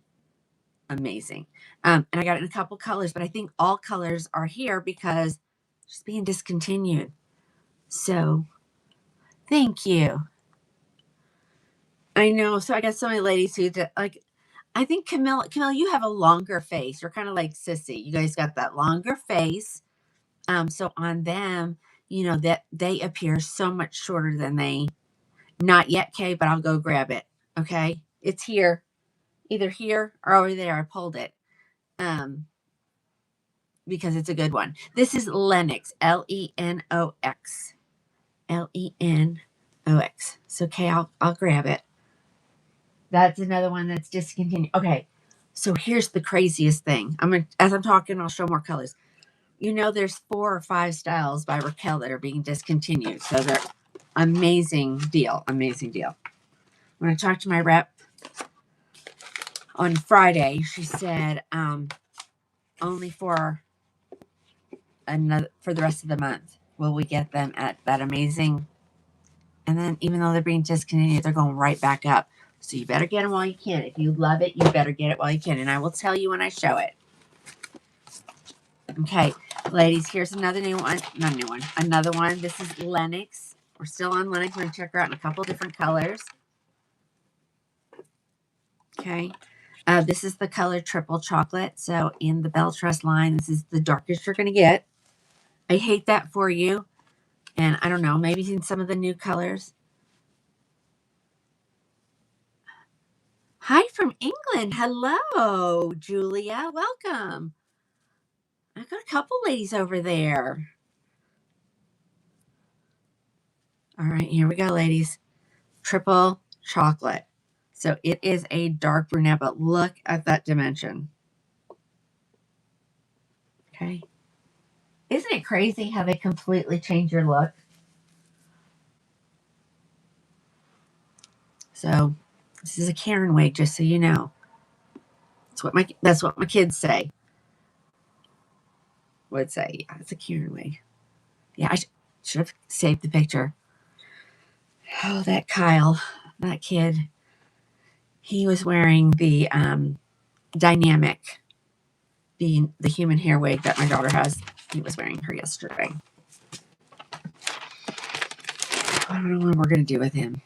Amazing. And I got it in a couple colors, but I think all colors are here because it's being discontinued. So thank you. I know. So I got so many ladies who like, I think Camille, you have a longer face. You're kind of like Sissy. You guys got that longer face. So on them, you know, that they appear so much shorter than they, not yet, Kay, but I'll go grab it. Okay. It's here, either here or over there. I pulled it. Because it's a good one. This is Lennox, Lenox. Lenox. So, okay, I'll grab it. That's another one that's discontinued. Okay, so here's the craziest thing. As I'm talking, I'll show more colors. You know, there's 4 or 5 styles by Raquel that are being discontinued. So they're amazing deal. Amazing deal. When I talked to my rep on Friday, she said only for the rest of the month will we get them at that amazing. And then even though they're being discontinued, they're going right back up. So you better get them while you can. If you love it, you better get it while you can. And I will tell you when I show it. Okay, ladies, here's another new one. Not a new one. Another one. This is Lennox. We're still on Lennox. We're going to check her out in a couple different colors. Okay. This is the color Triple Chocolate. So in the Belle Trust line, this is the darkest you're going to get. I hate that for you. And I don't know, maybe in some of the new colors. Hi from England. Hello, Julia. Welcome. I've got a couple ladies over there. All right, here we go, ladies. Triple Chocolate. So it is a dark brunette, but look at that dimension. Okay. Isn't it crazy how they completely change your look? So this is a Karen wig, just so you know. That's what my kids say. Would say, yeah, it's a Karen wig. Yeah, I should have saved the picture. Oh, that Kyle, that kid. He was wearing the dynamic, the human hair wig that my daughter has. He was wearing her yesterday. I don't know what we're going to do with him.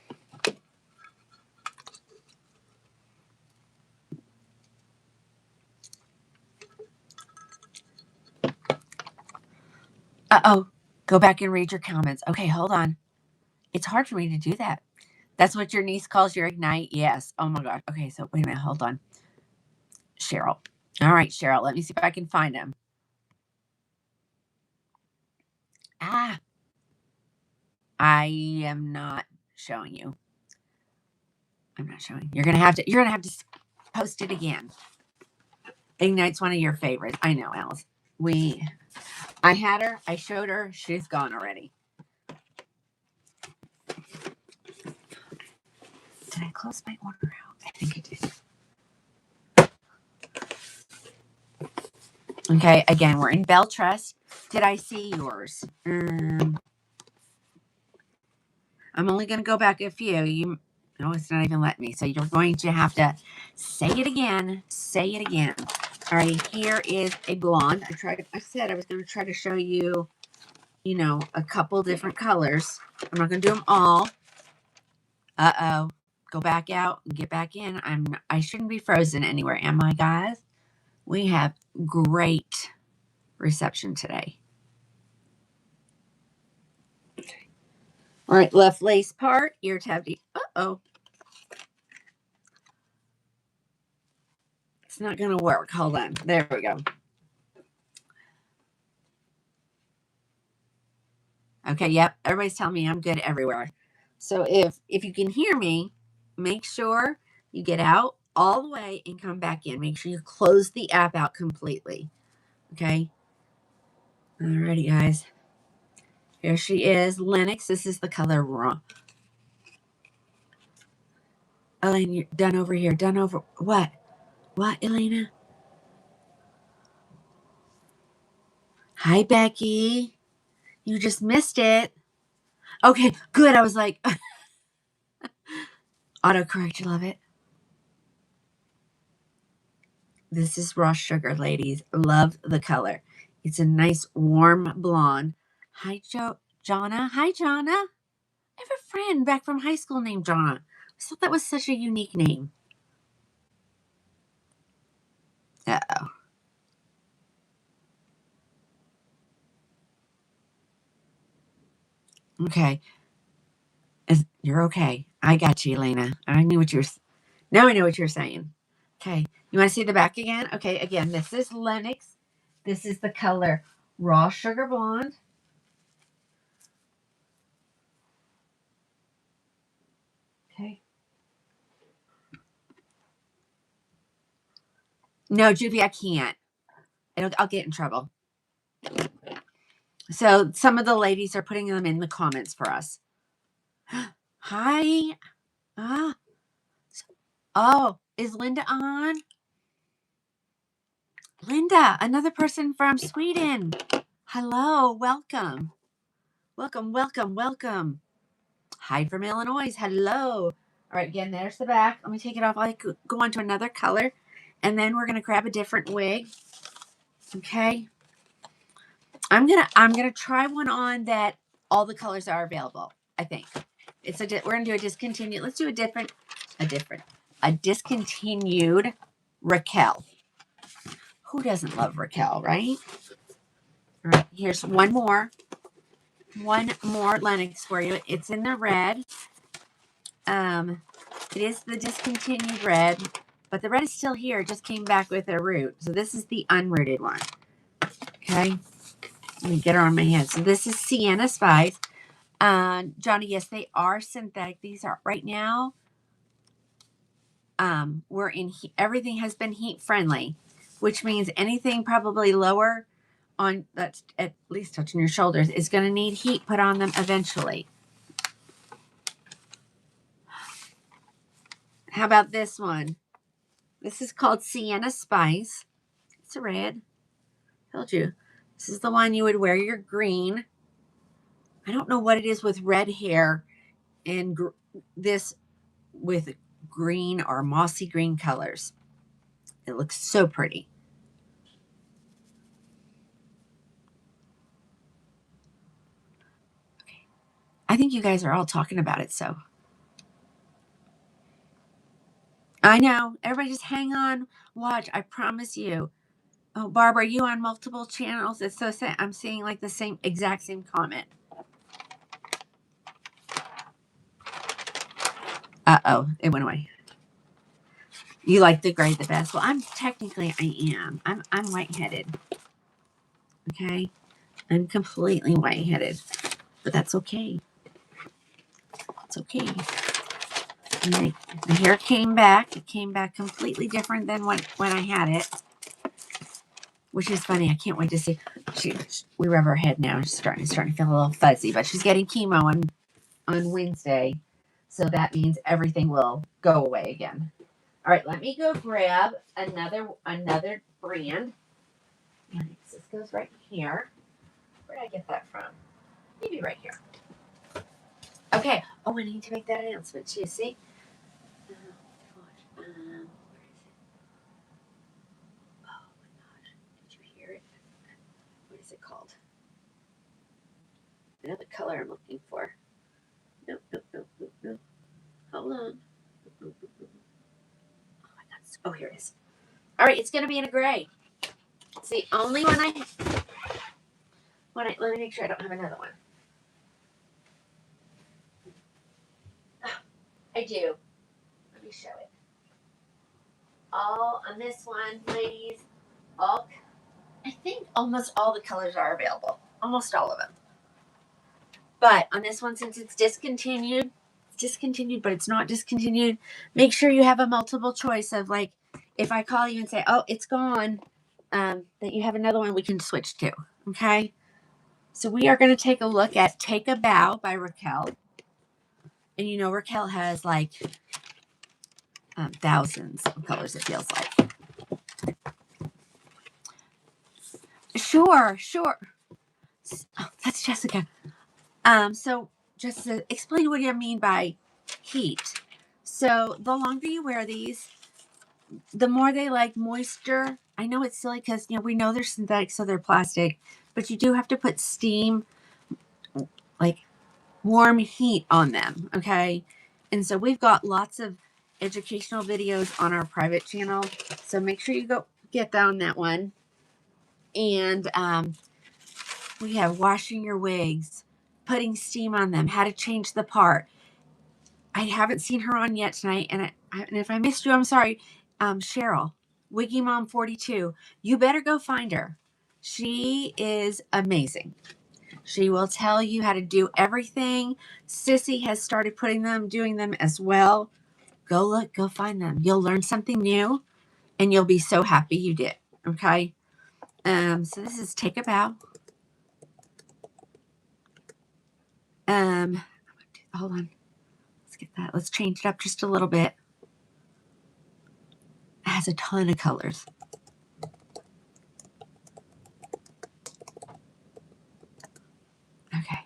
Uh-oh. Go back and read your comments. Okay, hold on. It's hard for me to do that. That's what your niece calls your Ignite? Yes. Oh, my God. Okay, so wait a minute. Hold on. Cheryl. All right, Cheryl. Let me see if I can find him. Ah. I am not showing you. I'm not showing. You're gonna have to post it again. Ignite's one of your favorites. I know, Alice. I had her. I showed her. She's gone already. Did I close my order out? I think I did. Okay, again, we're in Bell Trust. Did I see yours? I'm only going to go back a few. No, it's not even letting me. So you're going to have to say it again. Say it again. All right, here is a blonde. I said I was going to try to show you, a couple different colors. I'm not going to do them all. Uh-oh. Go back out and get back in. I shouldn't be frozen anywhere, am I, guys? We have great reception today. Okay. All right, left lace part, ear tab D. Uh-oh. It's not going to work. Hold on. There we go. Okay, yep. Everybody's telling me I'm good everywhere. So if you can hear me, make sure you get out all the way and come back in. Make sure you close the app out completely. Okay? Alrighty, guys. Here she is, Lennox. This is the color raw. Elaine, you're done over here. Done over. What? What, Elena? Hi, Becky. You just missed it. Okay, good. I was like, autocorrect. You love it. This is raw sugar, ladies. Love the color. It's a nice warm blonde. Hi, Jonna. Hi, Jonna. I have a friend back from high school named Jonna. I thought that was such a unique name. Uh-oh. Okay. You're okay. I got you, Elena. I knew what you were. Now I know what you're saying. Okay. You want to see the back again? Okay. Again, this is Lennox. This is the color Raw Sugar Blonde. Okay. No, Juvie, I can't. I'll get in trouble. So some of the ladies are putting them in the comments for us. Hi. Oh, is Linda on? Linda, another person from Sweden. Hello, welcome. Welcome, welcome, welcome. Hi from Illinois. Hello. All right, again, there's the back. Let me take it off. I'll go on to another color, and then we're gonna grab a different wig. Okay. I'm gonna try one on that all the colors are available. I think we're gonna do a discontinued. Let's do a discontinued Raquel. Who doesn't love Raquel, right? All right, here's one more Lennox for you. It's in the red. It is the discontinued red, but the red is still here. It just came back with a root. So this is the unrooted one. Okay. Let me get her on my head. So this is Sienna Spice. Johnny, yes, they are synthetic. These are right now. We're in everything has been heat friendly, which means anything probably lower on that's at least touching your shoulders is going to need heat put on them eventually. How about this one? This is called Sienna Spice. It's a red. Told you. This is the one you would wear your green. I don't know what it is with red hair and this with green or mossy green colors. It looks so pretty. Okay. I think you guys are all talking about it, so. I know. Everybody just hang on. Watch. I promise you. Oh, Barbara, are you on multiple channels? It's so sad. I'm seeing like the exact same comment. Uh-oh. It went away. You like the gray the best. Well, I am. I'm white-headed. Okay? I'm completely white-headed. But that's okay. It's okay. And the hair came back. It came back completely different than when I had it, which is funny. I can't wait to see. We rub her head now. She's starting to feel a little fuzzy, but she's getting chemo on Wednesday, so that means everything will go away again. All right, let me go grab another brand. This goes right here. Where did I get that from? Maybe right here. Okay. Oh, I need to make that announcement too. See? Where is it? Oh my gosh! Did you hear it? What is it called? I know the color I'm looking for. Nope. Hold on. Oh my God! Oh, here it is. All right, it's gonna be in a gray. See, only when I let me make sure I don't have another one. Oh, I do. Let me show it. All on this one, ladies. I think almost all the colors are available. Almost all of them. But on this one, since it's discontinued, but it's not discontinued, make sure you have a multiple choice of, like, if I call you and say, oh, it's gone, that you have another one we can switch to. Okay? So we are going to take a look at Take a Bow by Raquel. And you know Raquel has like thousands of colors, it feels like. Sure. Oh, that's Jessica. So just to explain what I mean by heat. So the longer you wear these, the more they like moisture. I know it's silly because, we know they're synthetic, so they're plastic, but you do have to put steam, like warm heat on them. Okay. And so we've got lots of educational videos on our private channel. So make sure you go get down that one. And we have washing your wigs, putting steam on them, how to change the part. I haven't seen her on yet tonight, and if I missed you, I'm sorry. Cheryl, Wiggy Mom 42. You better go find her. She is amazing. She will tell you how to do everything. Sissy has started doing them as well. Go find them. You'll learn something new, and you'll be so happy you did. Okay. So this is Take a Bow. Hold on. Let's get that. Let's change it up just a little bit. It has a ton of colors. Okay.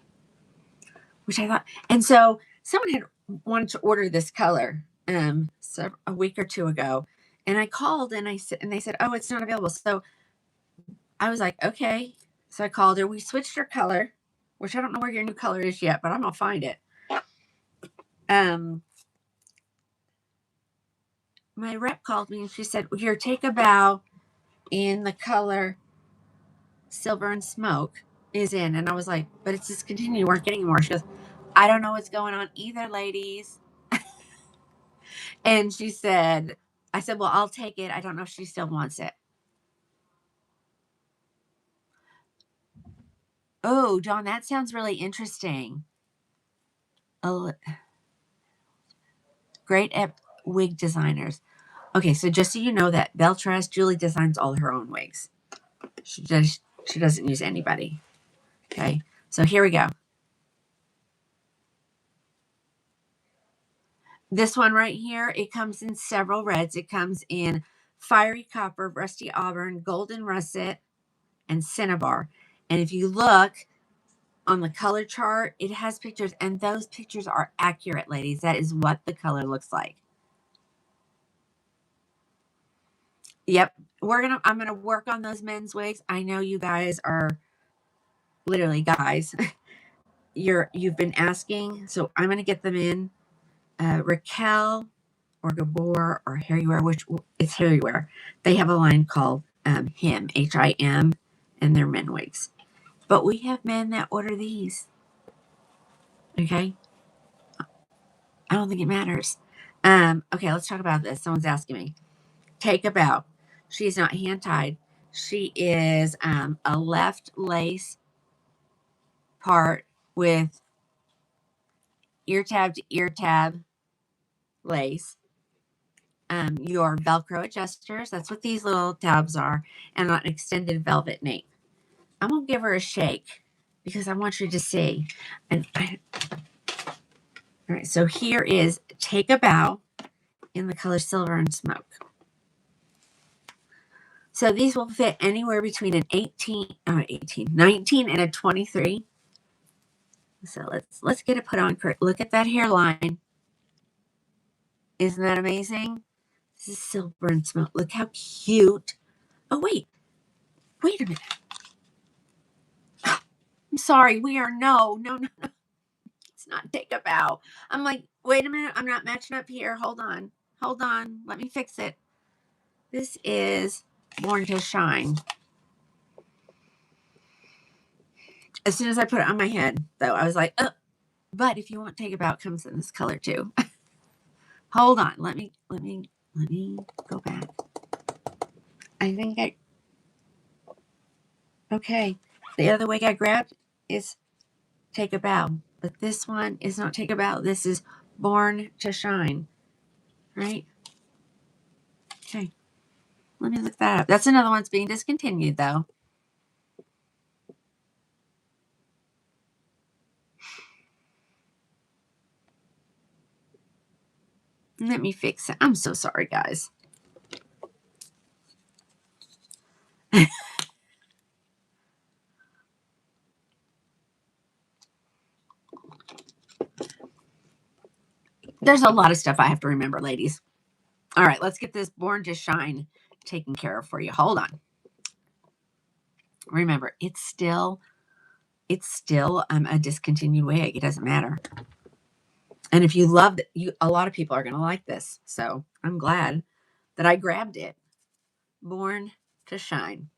Which I thought, and so someone had wanted to order this color so a week or two ago, and I called and they said, oh, it's not available. So I was like, okay. So I called her. We switched her color, which I don't know where your new color is yet, but I'm gonna find it. My rep called me and she said, here, Take a Bow in the color Silver and Smoke is in. And I was like, but it's discontinued. You weren't getting more. She goes, I don't know what's going on either, ladies. And she said, I said, well, I'll take it. I don't know if she still wants it. Oh, Dawn, that sounds really interesting. Oh, great at wig designers. Okay, so just so you know that Beltress, Julie designs all her own wigs. She doesn't use anybody. Okay, so here we go. This one right here, it comes in several reds. It comes in Fiery Copper, Rusty Auburn, Golden Russet, and Cinnabar. And if you look on the color chart, it has pictures, and those pictures are accurate, ladies. That is what the color looks like. Yep. I'm gonna work on those men's wigs. I know you guys are literally guys. You've been asking, so I'm gonna get them in. Raquel or Gabor or Harryware, which it's Harryware. They have a line called Him, HIM, and they're men wigs. But we have men that order these. Okay. I don't think it matters. Okay, let's talk about this. Someone's asking me. Take a Bow. She's not hand tied. She is a left lace part with ear tab to ear tab lace. Your Velcro adjusters. That's what these little tabs are. And an extended velvet nape. I'm going to give her a shake because I want you to see. All right, so here is Take a Bow in the color Silver and Smoke. So these will fit anywhere between an 19 and a 23. So let's get it put on. Look at that hairline. Isn't that amazing? This is Silver and Smoke. Look how cute. Oh, wait a minute. I'm sorry. We are no. It's not Take a Bow. I'm like, wait a minute. I'm not matching up here. Hold on. Let me fix it. This is Born to Shine. As soon as I put it on my head, though, I was like, oh. But if you want Take a Bow, it comes in this color too. Hold on. Let me go back. I think okay. The other wig I grabbed is Take a Bow. But this one is not Take a Bow. This is Born to Shine. Right? Okay. Let me look that up. That's another one that's being discontinued, though. Let me fix it. I'm so sorry, guys. There's a lot of stuff I have to remember, ladies. All right, let's get this Born to Shine taken care of for you. Hold on. Remember, it's still a discontinued wig. It doesn't matter. And if you love it, a lot of people are going to like this. So I'm glad that I grabbed it. Born to Shine.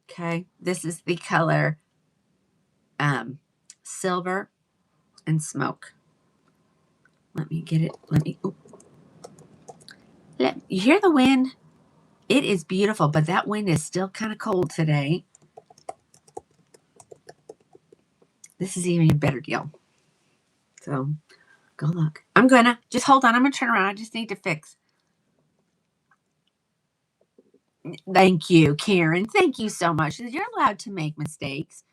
Okay, this is the color Silver and Smoke. Let me get it. You hear the wind? It is beautiful, but that wind is still kind of cold today. This is even a better deal. So go look. I'm gonna just hold on. I'm gonna turn around. I just need to fix. Thank you, Karen. Thank you so much. You're allowed to make mistakes.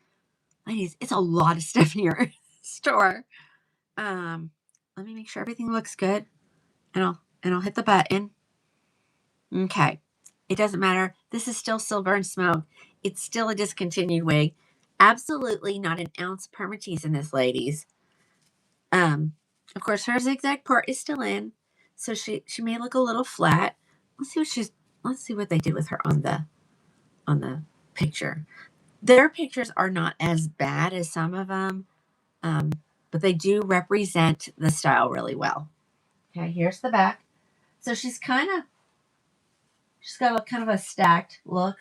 Ladies, it's a lot of stuff in your store. Let me make sure everything looks good. And I'll hit the button. Okay. It doesn't matter. This is still Silver and Smoke. It's still a discontinued wig. Absolutely not an ounce permatease in this, ladies. Of course, her zigzag part is still in, so she may look a little flat. Let's see what they did with her on the picture. Their pictures are not as bad as some of them, but they do represent the style really well. Okay, here's the back. So she's got a kind of a stacked look.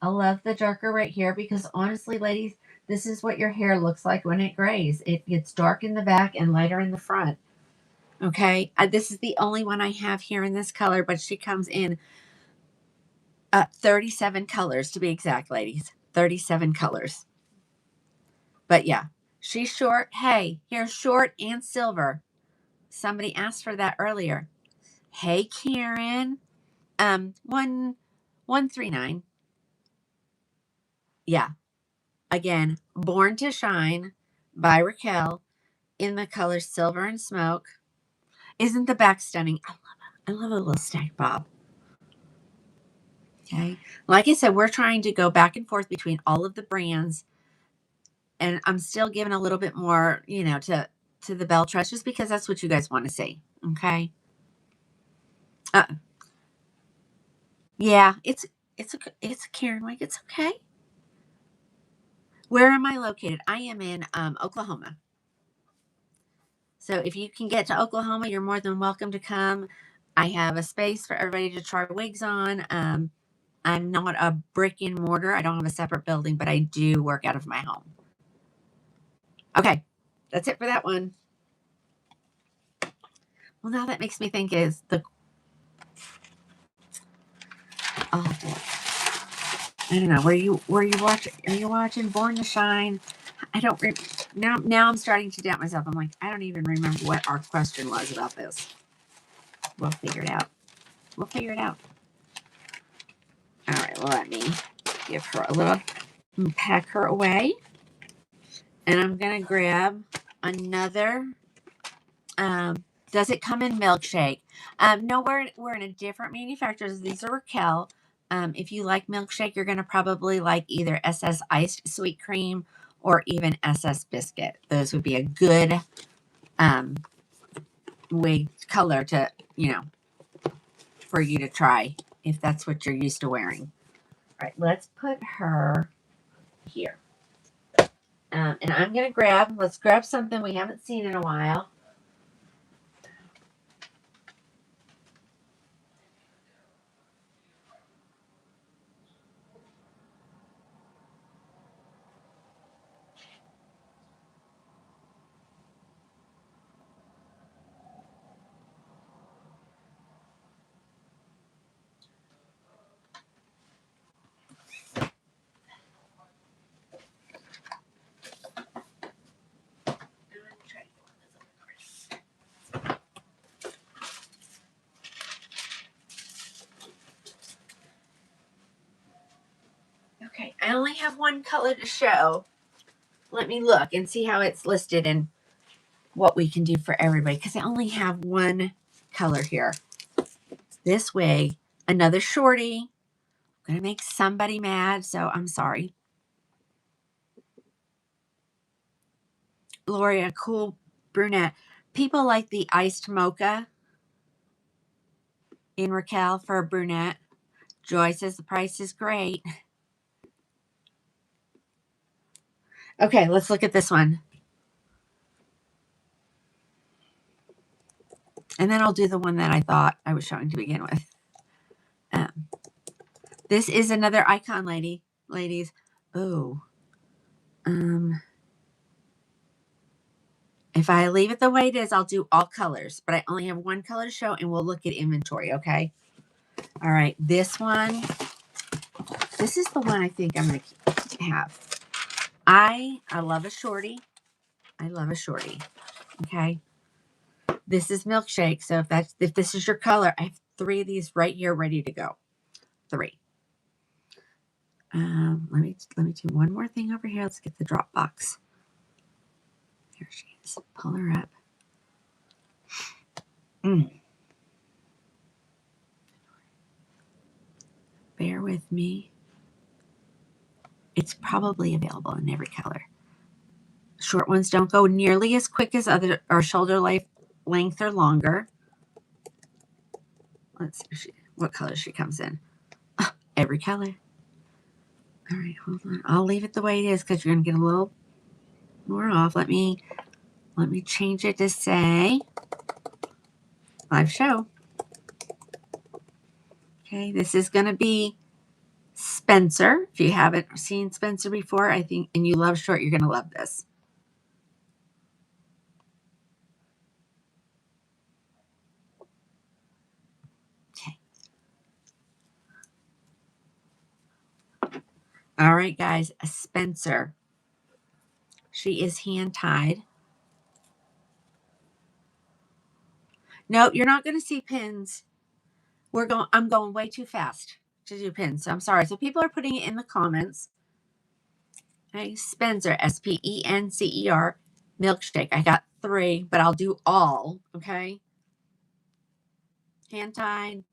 I love the darker right here because honestly, ladies, this is what your hair looks like when it grays. It gets dark in the back and lighter in the front. Okay, this is the only one I have here in this color, but she comes in 37 colors to be exact, ladies. 37 colors. But yeah, she's short. Hey, here's short and silver. Somebody asked for that earlier. Hey, Karen. 139. Yeah. Again, Born to Shine by Raquel in the color Silver and Smoke. Isn't the back stunning? I love it. I love a little stack bob. Okay. Like I said, we're trying to go back and forth between all of the brands. And I'm still giving a little bit more, to the bell truss just because that's what you guys want to see. Okay. Yeah, it's a Karen wig. It's okay. Where am I located? I am in Oklahoma. So if you can get to Oklahoma, you're more than welcome to come. I have a space for everybody to try wigs on. I'm not a brick and mortar. I don't have a separate building, but I do work out of my home. Okay, that's it for that one. Well, now that makes me think is the... Oh, I don't know. Were you watching? Are you watching Born to Shine? I don't now I'm starting to doubt myself. I'm like, I don't even remember what our question was about this. We'll figure it out. We'll figure it out. All right, well, let me give her a little and pack her away. And I'm going to grab another. Does it come in milkshake? No, we're in a different manufacturer. These are Raquel. If you like milkshake, you're going to probably like either SS Iced Sweet Cream or even SS Biscuit. Those would be a good wig color to, for you to try if that's what you're used to wearing. All right, let's put her here. And I'm going to let's grab something we haven't seen in a while. Okay, I only have one color to show. Let me look and see how it's listed and what we can do for everybody, because I only have one color here. This wig, another shorty. I'm going to make somebody mad, so I'm sorry. Gloria, cool brunette. People like the iced mocha in Raquel for a brunette. Joy says the price is great. Okay, let's look at this one. And then I'll do the one that I thought I was showing to begin with. This is another icon ladies. Oh. If I leave it the way it is, I'll do all colors. But I only have one color to show, and we'll look at inventory, okay? All right, this one. This is the one I think I'm going to have. I love a shorty. I love a shorty. Okay. This is milkshake. So if this is your color, I have 3 of these right here ready to go. 3. Let me do one more thing over here. Let's get the drop box. There she is. Pull her up. Bear with me. It's probably available in every color. Short ones don't go nearly as quick as other or shoulder length or longer. Let's see what color she comes in. Oh, every color. All right, hold on. I'll leave it the way it is because you're going to get a little more off. Let me change it to say live show. Okay, this is going to be Spencer. If you haven't seen Spencer before, I think, and you love short, you're going to love this. Okay. All right, guys, Spencer. She is hand tied. No, you're not going to see pins. I'm going way too fast to do pins. So I'm sorry. So people are putting it in the comments. Okay, Spencer, Spencer, milkshake. I got 3, but I'll do all. Okay. Hand tied,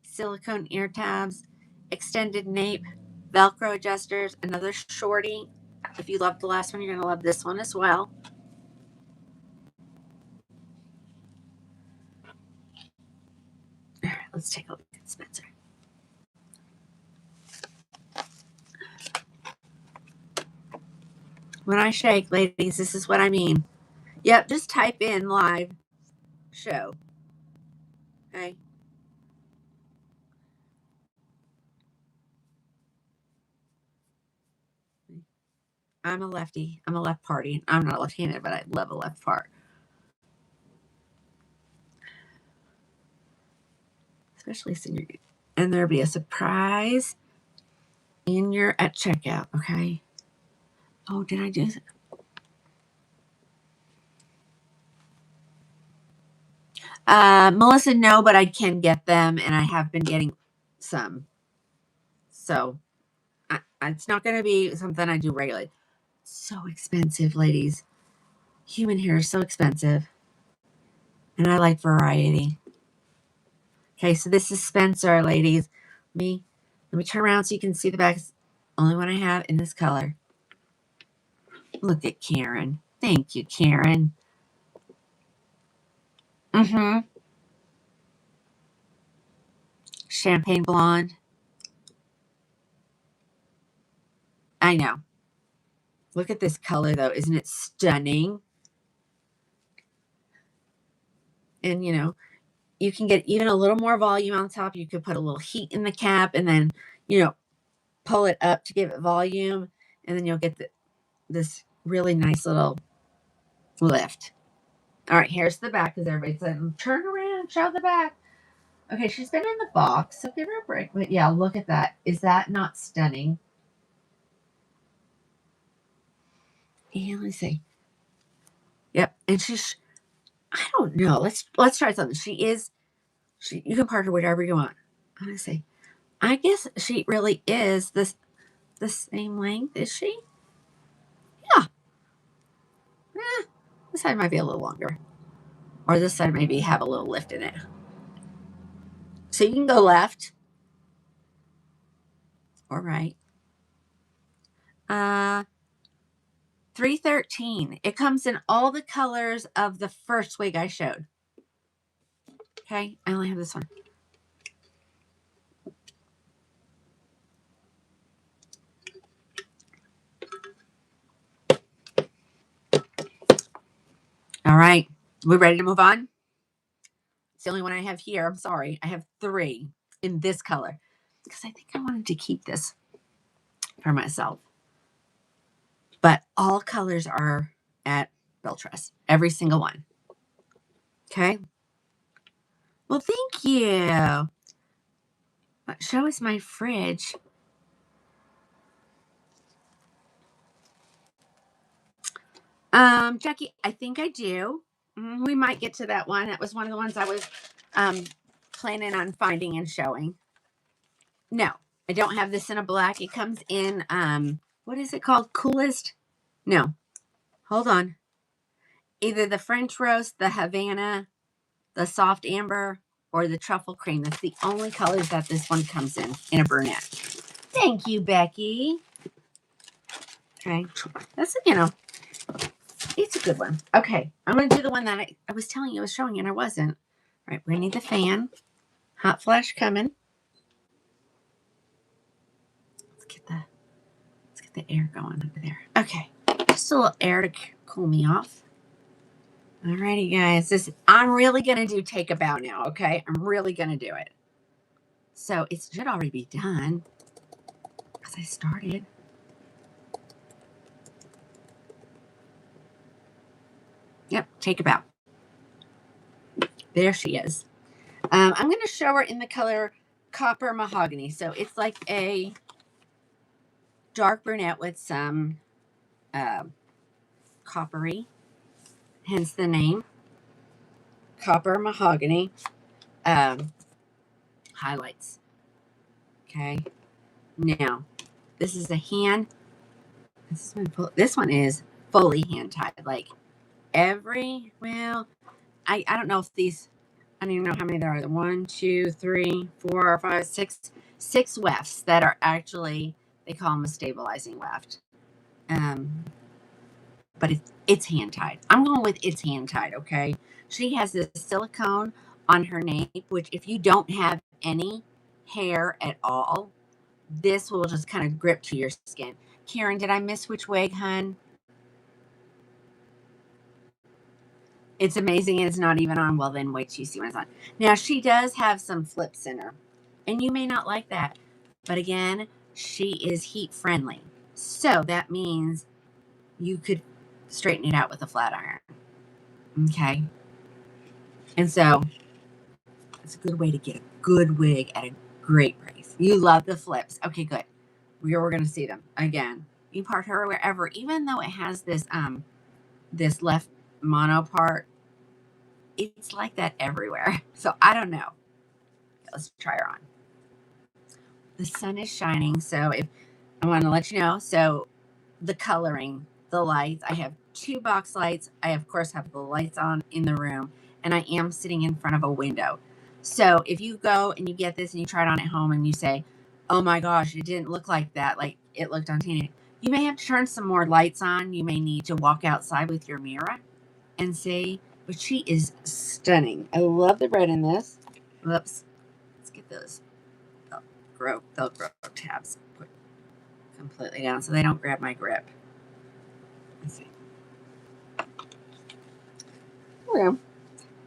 silicone ear tabs, extended nape, Velcro adjusters, another shorty. If you loved the last one, you're going to love this one as well. All right, let's take a look at Spencer. When I shake, ladies, this is what I mean. Yep, just type in live show. Okay. I'm a lefty. I'm a left party. I'm not left-handed, but I love a left part. Especially senior. And there'll be a surprise at checkout, okay? Oh, did I do that? Melissa, no, but I can get them, and I have been getting some. So it's not going to be something I do regularly. So expensive, ladies. Human hair is so expensive. And I like variety. Okay, so this is Spencer, ladies. Let me turn around so you can see the back. It's the only one I have in this color. Look at Karen. Thank you, Karen. Mm-hmm. Champagne blonde. I know. Look at this color, though. Isn't it stunning? And, you know, you can get even a little more volume on top. You could put a little heat in the cap and then, you know, pull it up to give it volume. And then you'll get this really nice little lift. All right, here's the back because everybody said, turn around, show the back. Okay, she's been in the box, so give her a break. But yeah, look at that. Is that not stunning? And let's see. Yep, and I don't know. Let's try something. You can part her whatever you want. I'm gonna say, I guess she really is the same length, is she? Yeah. This side might be a little longer. Or this side maybe have a little lift in it. So you can go left or right. 313. It comes in all the colors of the first wig I showed. Okay, I only have this one. All right, we ready to move on? It's the only one I have here. I'm sorry. I have 3 in this color because I think I wanted to keep this for myself. But all colors are at Beltress. Every single one. Okay. Well, thank you. Show us my fridge. Jackie, I think I do. We might get to that one. That was one of the ones I was planning on finding and showing. No, I don't have this in a black. It comes in what is it called? Coolest? No. Hold on. Either the French roast, the Havana, the soft amber, or the truffle cream. That's the only colors that this one comes in a brunette. Thank you, Becky. Okay. That's, it's a good one. Okay. I'm going to do the one that I was telling you I was showing you and I wasn't. All right. We need the fan. Hot flash coming. Let's get the air going over there. Okay. Just a little air to cool me off. Alrighty, guys. I'm really going to do take a bow now, okay? I'm really going to do it. So it should already be done because I started. Yep, take a bow. There she is. I'm going to show her in the color Copper Mahogany. So it's like a dark brunette with some coppery, hence the name. Copper Mahogany highlights. Okay. Now, this is a hand. This one is fully hand tied. Like I don't know if these, I don't even know how many there are. 1, 2, 3, 4, 5, 6, 6 wefts that are actually, they call them a stabilizing weft. But it's hand tied. I'm going with it's hand tied, okay? She has this silicone on her nape, which if you don't have any hair at all, this will just kind of grip to your skin. Karen, did I miss which wig, hun? It's amazing and it's not even on. Well, then wait till you see when it's on. Now, she does have some flips in her, and you may not like that. But again, she is heat friendly. So that means you could straighten it out with a flat iron. Okay. And so it's a good way to get a good wig at a great price. You love the flips. Okay, good. We're going to see them again. You part her wherever, even though it has this left mono part, it's like that everywhere. So I don't know. Let's try her on. The sun is shining, so if I want to let you know, so the coloring, the lights, I have 2 box lights. I of course have the lights on in the room, and I am sitting in front of a window. So if you go and you get this and you try it on at home and you say, oh my gosh, it didn't look like that, like it looked on TV, you may have to turn some more lights on. You may need to walk outside with your mirror and see, but she is stunning. I love the red in this. Whoops. Let's get those Velcro tabs put completely down so they don't grab my grip. Let's see. There we go.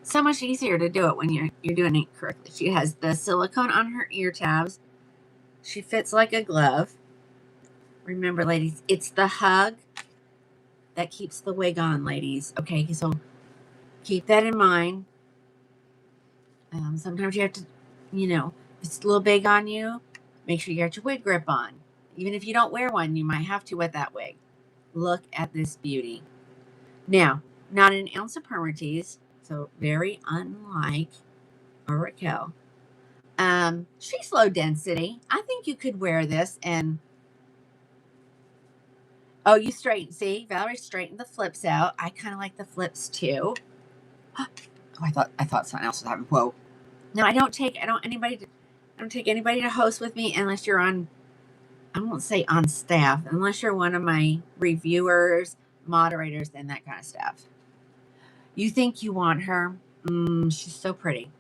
So much easier to do it when you're doing it correctly. She has the silicone on her ear tabs. She fits like a glove. Remember, ladies, it's the hug that keeps the wig on, ladies. Okay, so keep that in mind. Sometimes you have to, if it's a little big on you, make sure you got your wig grip on. Even if you don't wear one, you might have to with that wig. Look at this beauty. Now, not an ounce of permatease, so very unlike a Raquel. She's low density. I think you could wear this and you straighten. See, Valerie straightened the flips out. I kind of like the flips too. Oh, I thought something else was happening. Whoa. No, I don't take anybody to host with me unless you're on, I won't say on staff, unless you're one of my reviewers, moderators, and that kind of stuff. You think you want her? She's so pretty.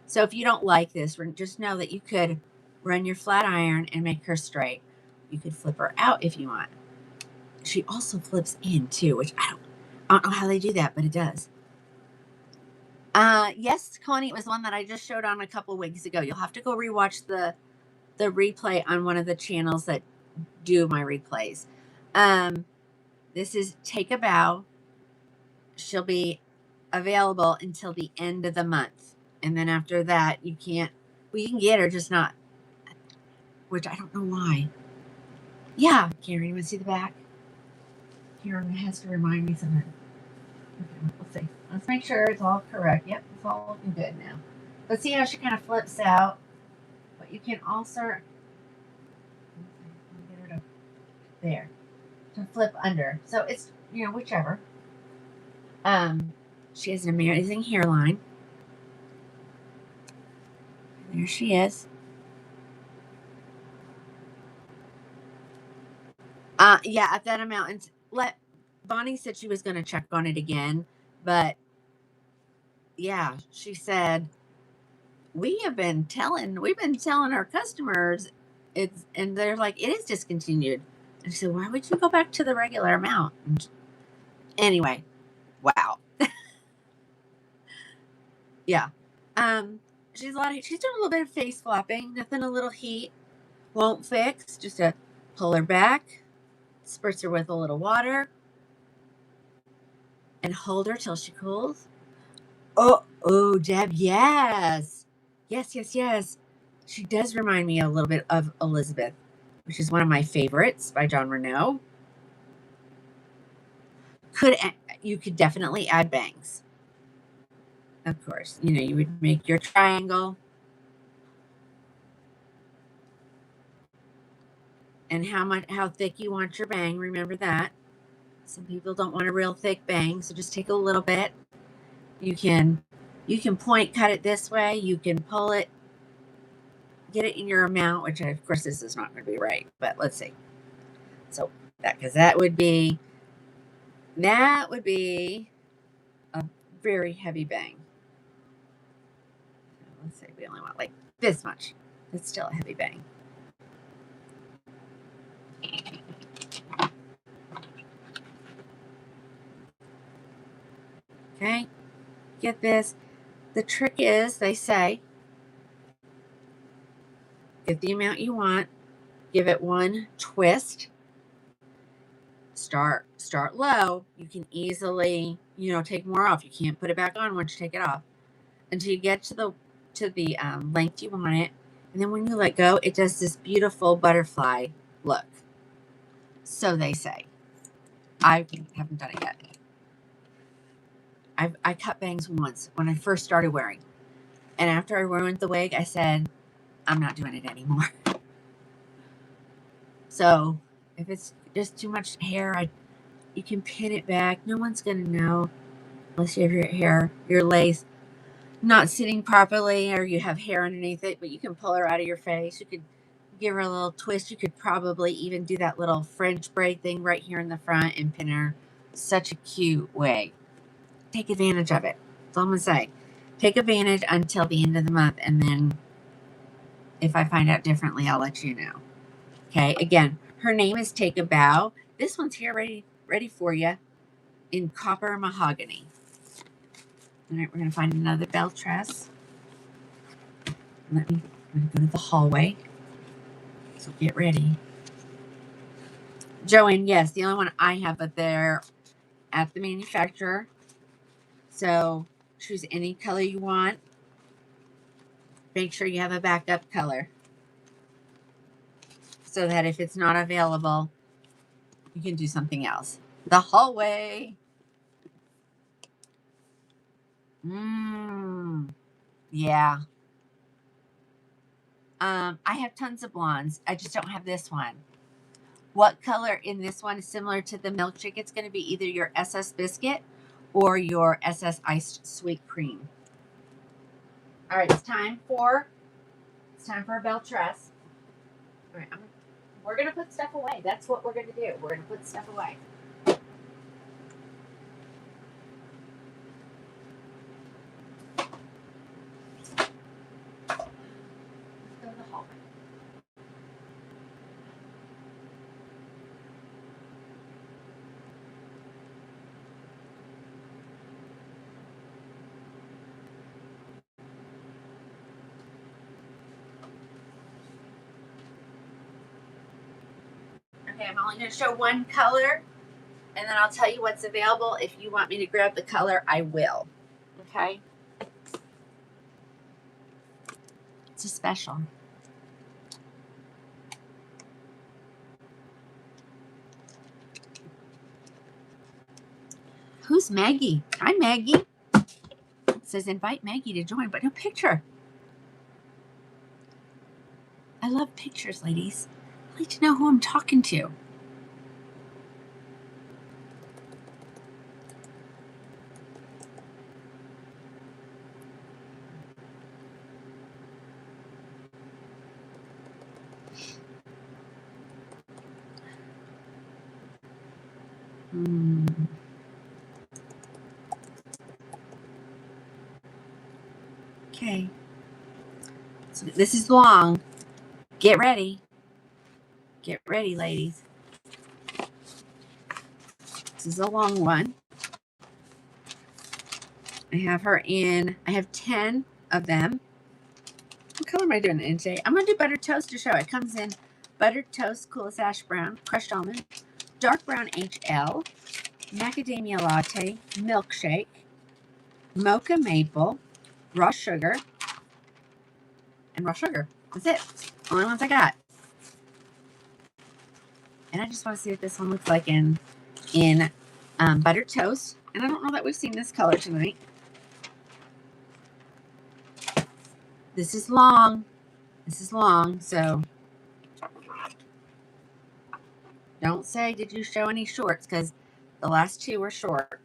So if you don't like this, just know that you could run your flat iron and make her straight. You could flip her out if you want. She also flips in too, which I don't know how they do that, but it does. Yes, Connie, it was one that I just showed on a couple weeks ago. You'll have to go rewatch the replay on one of the channels that do my replays. This is Take a Bow. She'll be available until the end of the month. And then after that, you can get her, just not, which I don't know why. Yeah, Karen, you want to see the back? Karen has to remind me something. Okay, let's see. Let's make sure it's all correct. Yep, it's all looking good now. But see how she kind of flips out? But you can also get her to there to flip under. So it's whichever. She has an amazing hairline. There she is. Yeah, at that amount. And Bonnie said she was going to check on it again, but yeah, she said we've been telling our customers and they're like, it is discontinued. And she said, why would you go back to the regular amount? And anyway, wow. Yeah. She's doing a little bit of face flopping, nothing a little heat won't fix. Just to pull her back, spritz her with a little water, and hold her till she cools. Oh, Deb, yes. Yes. She does remind me a little bit of Elizabeth, which is one of my favorites by John Renaud. You could definitely add bangs. Of course, you would make your triangle. And how thick you want your bang, remember that. Some people don't want a real thick bang, so just take a little bit. You can point cut it this way. You can pull it, get it in your amount, which of course this is not going to be right, but let's see. So that would be a very heavy bang. Let's say we only want like this much. It's still a heavy bang. Okay, get this. The trick is, they say, get the amount you want, give it one twist, start low. You can easily, take more off. You can't put it back on once you take it off until you get to the length you want it. And then when you let go, it does this beautiful butterfly look. So they say. I haven't done it yet. I cut bangs once when I first started wearing. And after I ruined the wig, I said, I'm not doing it anymore. So if it's just too much hair, you can pin it back. No one's going to know unless you have your lace not sitting properly or you have hair underneath it, but you can pull her out of your face. You could give her a little twist. You could probably even do that little French braid thing right here in the front and pin her. Such a cute wig. Take advantage of it. That's all I'm going to say. Take advantage until the end of the month, and then if I find out differently, I'll let you know. Okay, again, her name is Take a Bow. This one's here ready for you in copper mahogany. All right, we're going to find another bell tress. I'm going to go to the hallway. So get ready. Joanne, yes, the only one I have, but they're at the manufacturer. So choose any color you want. Make sure you have a backup color so that if it's not available, you can do something else. The hallway. Yeah. I have tons of blondes. I just don't have this one. What color in this one is similar to the milkshake? It's going to be either your SS Biscuit or your SS Iced Sweet Cream. All right, it's time for a bell tress. All right, we're going to put stuff away. That's what we're going to do. We're going to put stuff away. Let's go to the hallway. Okay, I'm only going to show one color, and then I'll tell you what's available. If you want me to grab the color, I will. Okay? It's a special. Who's Maggie? Hi, Maggie. It says invite Maggie to join, but no picture. I love pictures, ladies. I like to know who I'm talking to. Okay. So this is long. Get ready. Get ready, ladies. This is a long one. I have 10 of them. What color am I doing it today? I'm going to do buttered toast to show. It comes in buttered toast, coolest ash brown, crushed almond, dark brown HL, macadamia latte, milkshake, mocha maple, raw sugar, and raw sugar. That's it. Only ones I got. And I just want to see what this one looks like in buttered toast. And I don't know that we've seen this color tonight. This is long. So don't say, did you show any shorts? Because the last two were short.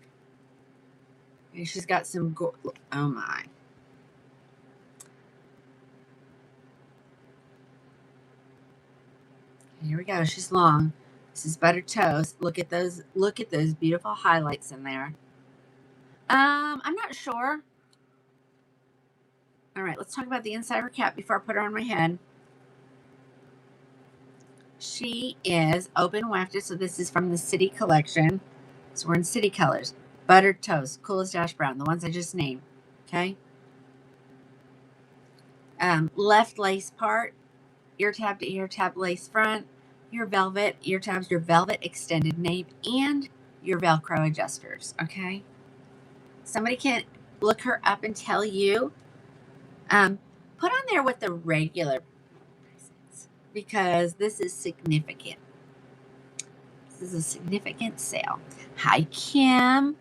And she's got some, oh my. Here we go. She's long. This is buttered toast. Look at those beautiful highlights in there. I'm not sure. All right, let's talk about the inside of her cap before I put her on my head. She is open wefted, so this is from the City collection. So we're in City colors. Buttered toast, coolest ash brown, the ones I just named. Okay. Left lace part, ear tab to ear tab lace front, your velvet ear tabs, your velvet extended nape, and your Velcro adjusters. Okay. Somebody can look her up and tell you. Put on there what the regular price is, because this is significant. This is a significant sale. Hi, Kim.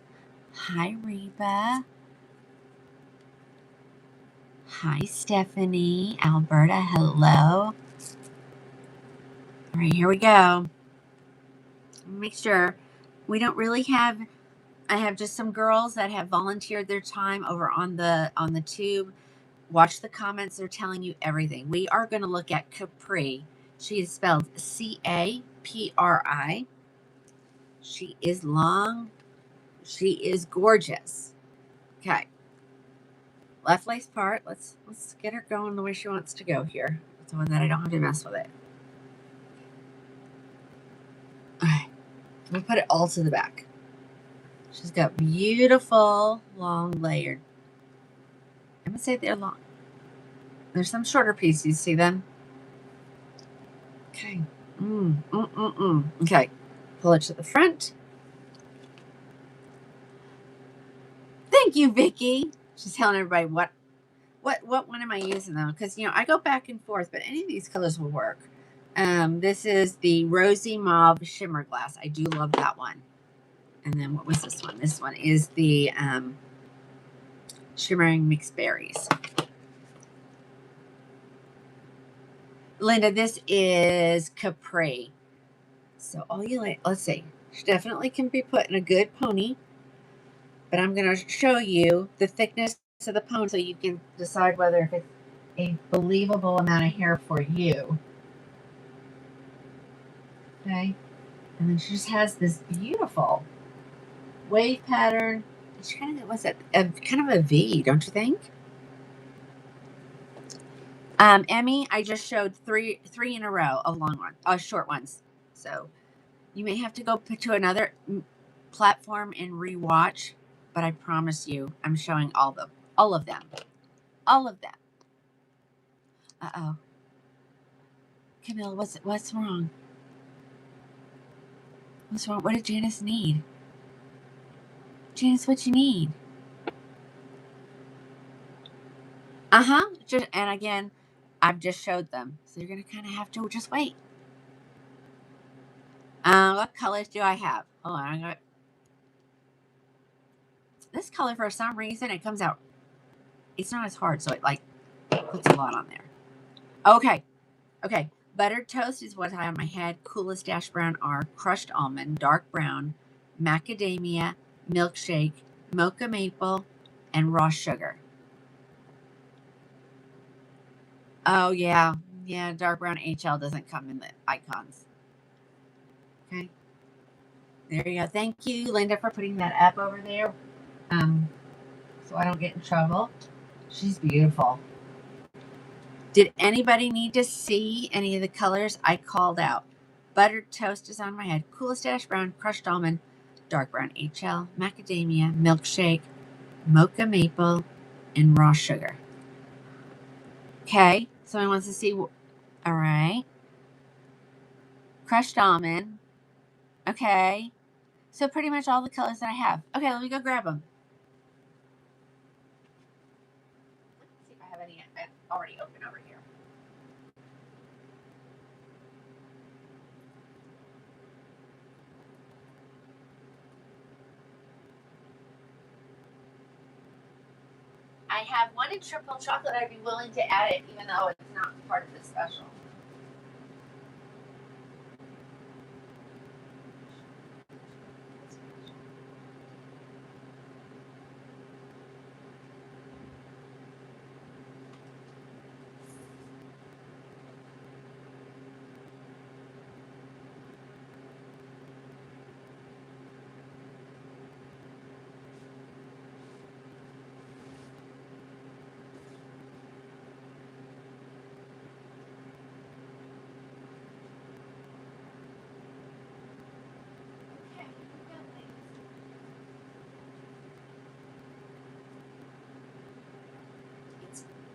Hi, Reba. Hi, Stephanie. Alberta, hello. All right, here we go. Make sure we don't really have, I have just some girls that have volunteered their time over on the tube. Watch the comments. They're telling you everything. We are going to look at Capri. She is spelled Capri. She is long. She is gorgeous. Okay. Left lace part. Let's get her going the way she wants to go here, so that I don't have to mess with it. Okay. We'll put it all to the back. She's got beautiful long layered. I'm gonna say they're long. There's some shorter pieces. You see them? Okay. Okay. Pull it to the front. Thank you, Vicky. She's telling everybody what one am I using though? Because I go back and forth, but any of these colors will work. This is the Rosy Mauve Shimmer Glass. I do love that one. And then what was this one? This one is the Shimmering Mixed Berries. Linda, this is Capri. So all you like, let's see. She definitely can be put in a good pony, but I'm going to show you the thickness of the pony so you can decide whether if it's a believable amount of hair for you. Okay. And then she just has this beautiful wave pattern. She kind of, what's that? Kind of a V, don't you think? Emmy, I just showed three in a row of long ones, short ones. So you may have to go to another platform and rewatch, but I promise you, I'm showing all of them. All of them. Uh-oh. Camille, what's wrong? What's wrong? What did Janice need? Janice, what you need? Uh-huh. And again, I've just showed them. So you're going to kind of have to just wait. What colors do I have? Hold on. This color, for some reason, it comes out. It's not as hard, so it puts a lot on there. Okay. Buttered toast is what I have on my head. Coolest dash brown are crushed almond, dark brown, macadamia, milkshake, mocha maple, and raw sugar. Oh, yeah. Yeah, dark brown HL doesn't come in the icons. Okay. There you go. Thank you, Linda, for putting that up over there. So I don't get in trouble. She's beautiful. Did anybody need to see any of the colors I called out? Buttered toast is on my head. Coolest dash brown, crushed almond, dark brown HL, macadamia, milkshake, mocha maple, and raw sugar. Okay, someone wants to see. All right. Crushed almond. Okay. So pretty much all the colors that I have. Okay, let me go grab them. Let's see if I have any already open over here. I have one in triple chocolate. I'd be willing to add it even though it's not part of the special.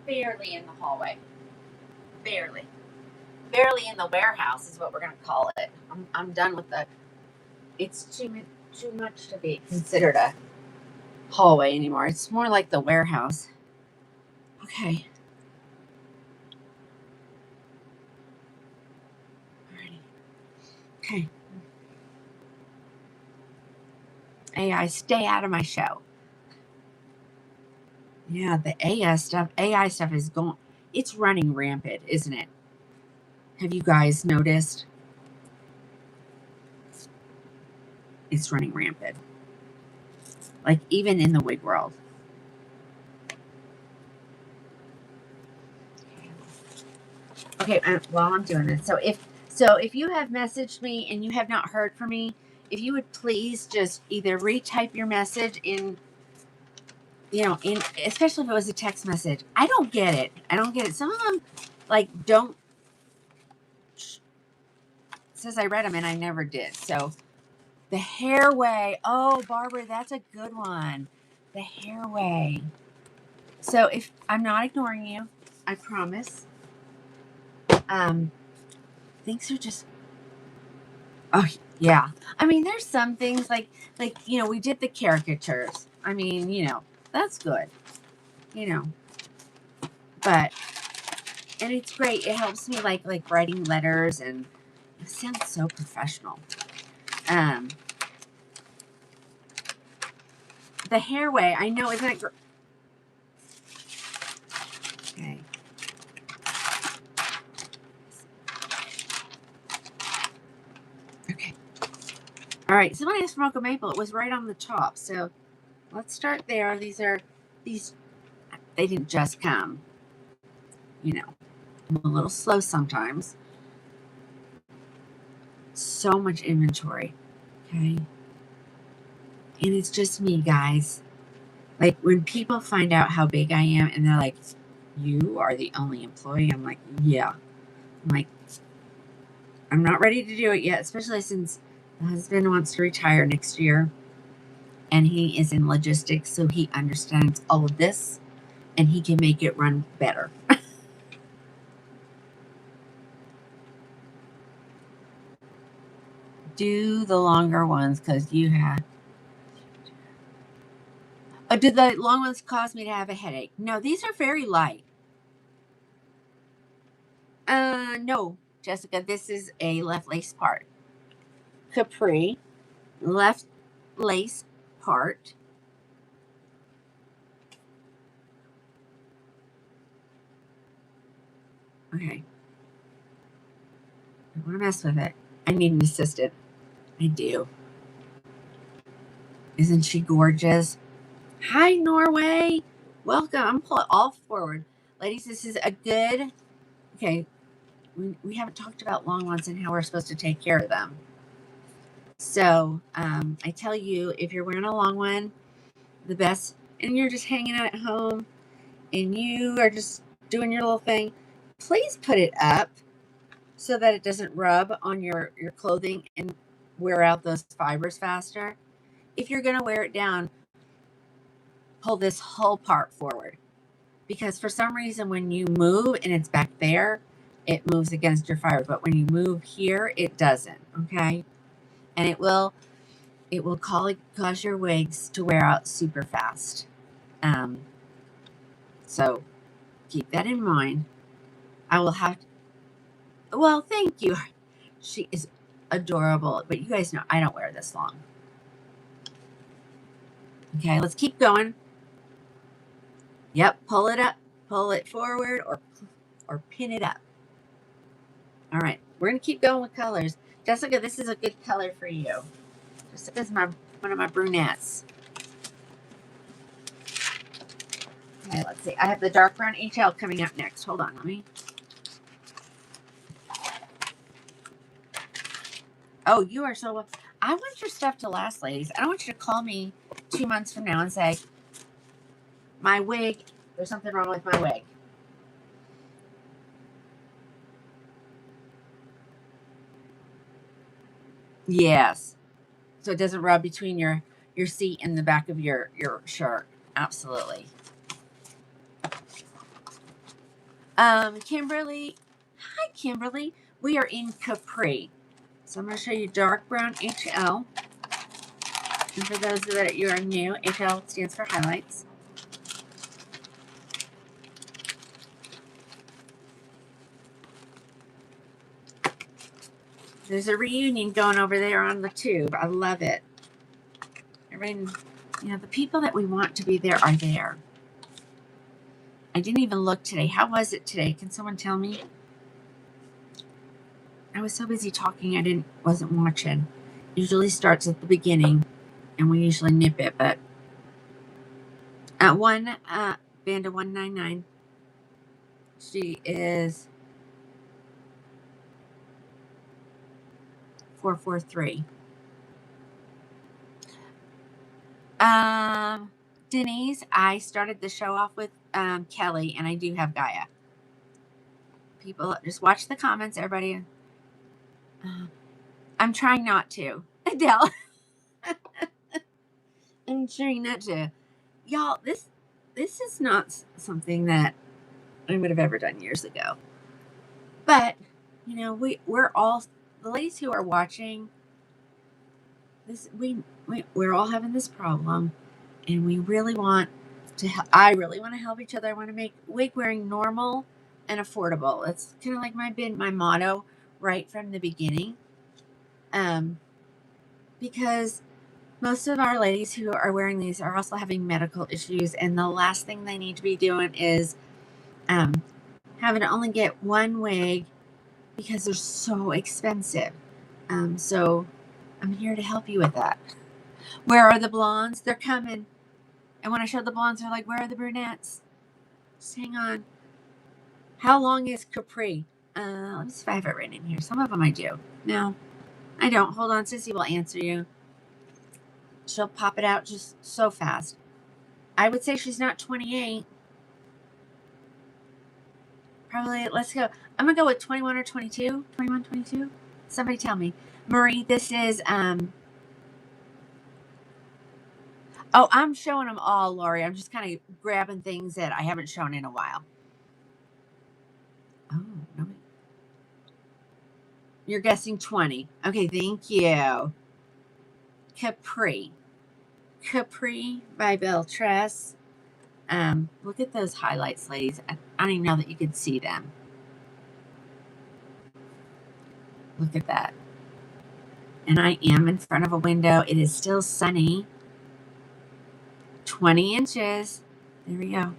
Barely in the hallway. Barely in the warehouse is what we're going to call it. I'm done with the. It's too much to be considered a hallway anymore. It's more like the warehouse. Okay. Alrighty. Okay. AI, stay out of my show. Yeah, the AI stuff is going, it's running rampant, isn't it? Have you guys noticed? It's running rampant. Like even in the wig world. Okay, while I'm doing this, so if you have messaged me and you have not heard from me, if you would please just either retype your message in, in, especially if it was a text message. I don't get it. Some of them like don't, says I read them and I never did. So the hair way. Oh, Barbara, that's a good one. The hair way. So if I'm not ignoring you, I promise. Things are just, oh yeah. I mean, there's some things like we did the caricatures. I mean, that's good. You know, but and it's great. It helps me like writing letters, and it sounds so professional. The hair way. I know, isn't it? Okay. Okay. All right. Somebody asked for Milky Maple. It was right on the top. So let's start there. These. They didn't just come. I'm a little slow sometimes. So much inventory. Okay. And it's just me, guys. Like when people find out how big I am and they're like, you are the only employee. I'm like, yeah. I'm like, I'm not ready to do it yet, especially since my husband wants to retire next year and he is in logistics. So he understands all of this and he can make it run better. Do the longer ones because you have. Oh, do the long ones cause me to have a headache? No, these are very light. No, Jessica, this is a left lace part. Capri, left lace part. Okay. I don't want to mess with it. I need an assistant. I do. Isn't she gorgeous? Hi, Norway. Welcome. I'm pulling all forward. Ladies, this is a good. Okay. We haven't talked about long ones and how we're supposed to take care of them. So I tell you, if you're wearing a long one, the best, and you're just hanging out at home and you are just doing your little thing, please put it up so that it doesn't rub on your clothing and wear out those fibers faster. If you're going to wear it down, pull this whole part forward, because for some reason when you move and it's back there, it moves against your fiber, but when you move here, it doesn't. Okay. And it will cause your wigs to wear out super fast. So keep that in mind. I will have to, well, thank you. She is adorable, but you guys know I don't wear this long. Okay, let's keep going. Yep, pull it up, pull it forward, or pin it up. All right, we're gonna keep going with colors. Jessica, this is a good color for you. Jessica's one of my brunettes. Okay, let's see. I have the dark brown HL coming up next. Hold on, let me. Oh, you are so. I want your stuff to last, ladies. I don't want you to call me 2 months from now and say, my wig, there's something wrong with my wig. Yes. So it doesn't rub between your seat and the back of your shirt. Absolutely. Kimberly. Hi, Kimberly. We are in Capri. So I'm going to show you dark brown HL. And for those that you are new, HL stands for highlights. There's a reunion going over there on the tube. I love it. everybody, the people that we want to be there are there. I didn't even look today. How was it today? Can someone tell me? I was so busy talking, I wasn't watching. Usually starts at the beginning, and we usually nip it. But at one, Banda 199, she is 443. Denise, I started the show off with Kelly, and I do have Gaia. People, just watch the comments, everybody. I'm trying not to. Adele. I'm trying not to. Y'all, this is not something that I would have ever done years ago. But, we're all, the ladies who are watching this, we're all having this problem, and we really want to, I really want to help each other. I want to make wig wearing normal and affordable. It's kind of like my motto right from the beginning. Because most of our ladies who are wearing these are also having medical issues, and the last thing they need to be doing is having to only get one wig because they're so expensive. So I'm here to help you with that. Where are the blondes? They're coming. And when I showed the blondes, they're like, where are the brunettes? Just hang on. How long is Capri? Let me see if I have it written in here. Some of them I do. No, I don't. Hold on. Sissy will answer you. She'll pop it out just so fast. I would say she's not 28. Probably, let's go. I'm going to go with 21 or 22. 21, 22. Somebody tell me. Marie, this is, oh, I'm showing them all, Lori. I'm just kind of grabbing things that I haven't shown in a while. Oh, no. You're guessing 20. Okay, thank you. Capri by Beltress. Look at those highlights, ladies. I don't even know that you could see them. Look at that. And I am in front of a window. It is still sunny. 20 inches. There we go.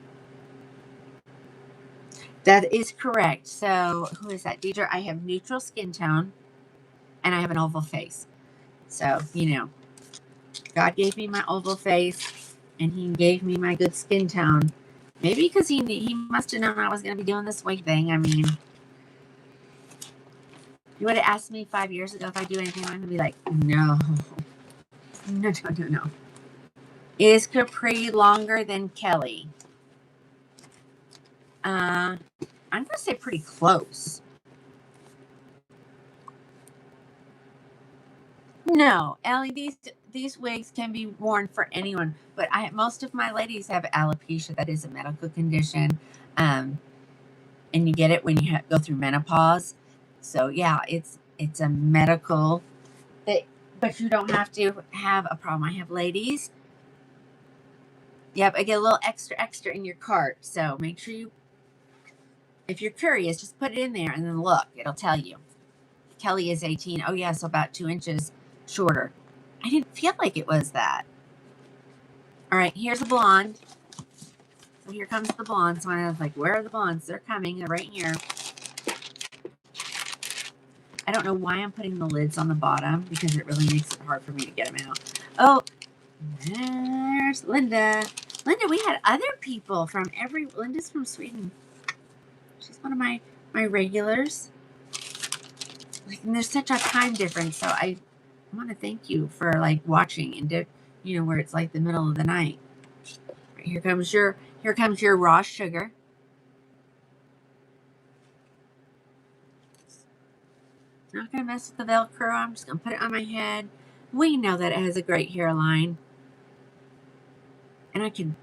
That is correct. So who is that? Deidre, I have neutral skin tone and I have an oval face. So, God gave me my oval face and he gave me my good skin tone. Maybe because he must have known I was going to be doing this wig thing. I mean, you would have asked me 5 years ago if I do anything, I'm going to be like, no. No. Is Capri longer than Kelly? I'm going to say pretty close. No, Ellie, these wigs can be worn for anyone, but most of my ladies have alopecia. That is a medical condition, and you get it when you go through menopause. So yeah, it's a medical thing, but you don't have to have a problem. I have ladies. Yep, I get a little extra in your cart. So make sure if you're curious, just put it in there and then look. It'll tell you. Kelly is 18. Oh yeah, so about 2 inches shorter. I didn't feel like it was that. All right, here's a blonde. So here comes the blondes. So I was like, where are the blondes? They're coming. They're right here. I don't know why I'm putting the lids on the bottom because it really makes it hard for me to get them out. Oh, there's Linda. Linda, we had other people from Linda's from Sweden. She's one of my regulars. And there's such a time difference. So I want to thank you for watching and where it's like the middle of the night. Right, here comes your raw sugar. Not gonna mess with the Velcro. I'm just gonna put it on my head. We know that it has a great hairline, and I can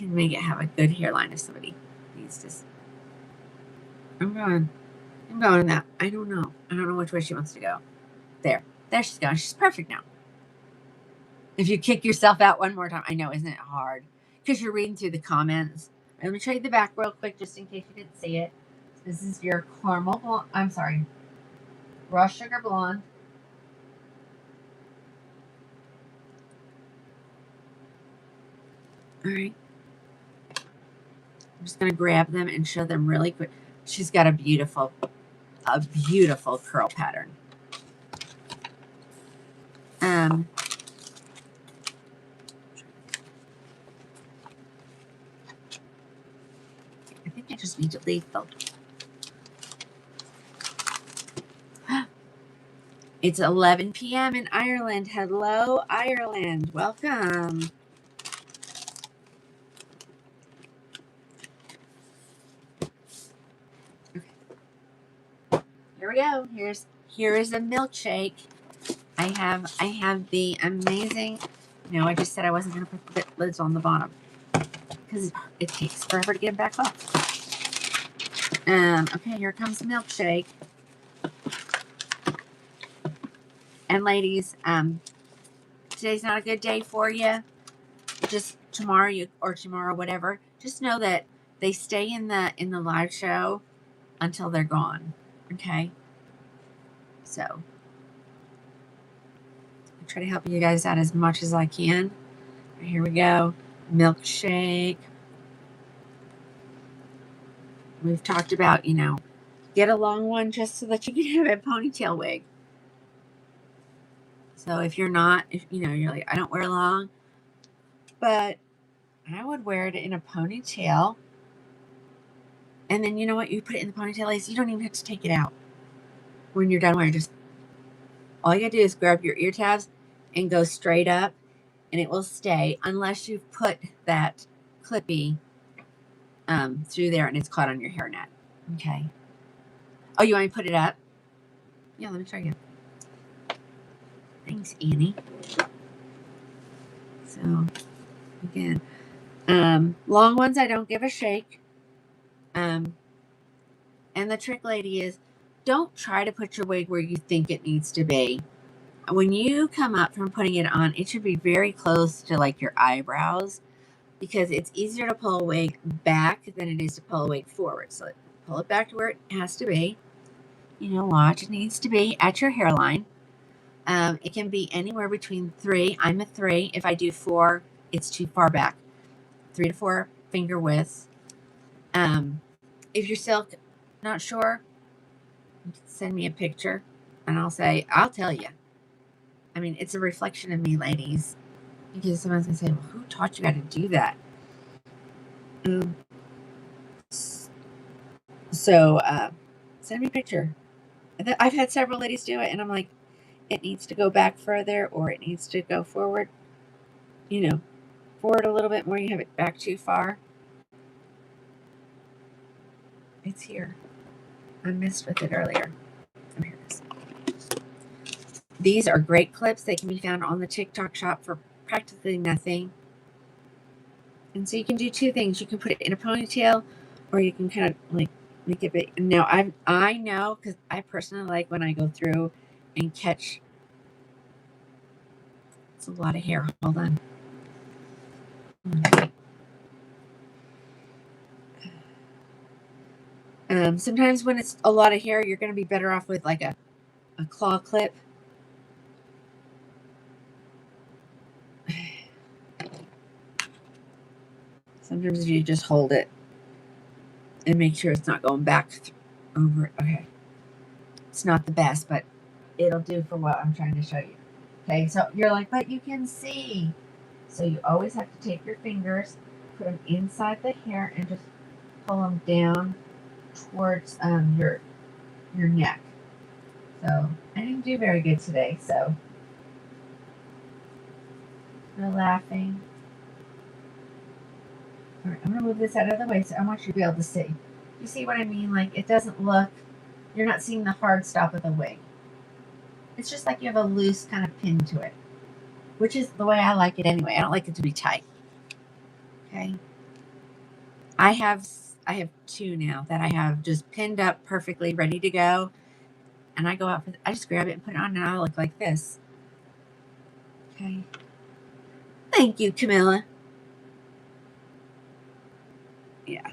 make it have a good hairline if somebody needs to. I'm going that. I don't know which way she wants to go. There she's going. She's perfect now. If you kick yourself out one more time, I know, isn't it hard? Because you're reading through the comments. Let me show you the back real quick, just in case you didn't see it. This is your caramel blonde. I'm sorry, raw sugar blonde. All right. I'm just going to grab them and show them really quick. She's got a beautiful curl pattern. I think I just need to leave the... It's 11 p.m. in Ireland. Hello, Ireland. Welcome. Okay. Here we go. Here is a milkshake. I have the amazing... No, I just said I wasn't going to put the lids on the bottom because it takes forever to get them back off. Okay, here comes the milkshake. And ladies, today's not a good day for you. Just tomorrow whatever. Just know that they stay in the live show until they're gone. Okay. So I try to help you guys out as much as I can. Here we go. Milkshake. We've talked about, get a long one just so that you can have a ponytail wig. So if you're not, you're like, I don't wear long, but I would wear it in a ponytail. And then you know what? You put it in the ponytail lace. You don't even have to take it out when you're done wearing. Just all you gotta do is grab your ear tabs and go straight up, and it will stay unless you've put that clippy through there and it's caught on your hairnet. Okay. Oh, you want me to put it up? Yeah, let me try again. Thanks, Annie. So again, long ones I don't give a shake. And the trick, lady, is don't try to put your wig where you think it needs to be. When you come up from putting it on, it should be very close to like your eyebrows, because it's easier to pull a wig back than it is to pull a wig forward. So pull it back to where it has to be. Watch, it needs to be at your hairline. It can be anywhere between 3. I'm a 3. If I do 4, it's too far back. 3 to 4 finger widths. If you're still not sure, send me a picture and I'll tell you. I mean, it's a reflection of me, ladies. Because someone's going to say, well, who taught you how to do that? So, send me a picture. I've had several ladies do it, and I'm like, it needs to go back further, or it needs to go forward. Forward a little bit more. You have it back too far. It's here. I messed with it earlier. Oh, here it is. These are great clips. They can be found on the TikTok shop for practically nothing. And so you can do 2 things. You can put it in a ponytail, or you can kind of like make it big. Now, I know, because I personally like when I go through and catch. It's a lot of hair. Hold on. Sometimes when it's a lot of hair, you're going to be better off with like a claw clip. Sometimes if you just hold it and make sure it's not going back over it. Okay. It's not the best, but it'll do for what I'm trying to show you. Okay, so you're like, but you can see. So you always have to take your fingers, put them inside the hair, and just pull them down towards your neck. So I didn't do very good today, so no laughing. All right, I'm going to move this out of the way so I want you to be able to see. You see what I mean? Like, it doesn't look, you're not seeing the hard stop of the wig. It's just like you have a loose kind of pin to it, which is the way I like it anyway. I don't like it to be tight. Okay. I have 2 now that I have just pinned up perfectly, ready to go. And I go out I just grab it and put it on, and I look like this. Okay. Thank you, Camilla. Yeah.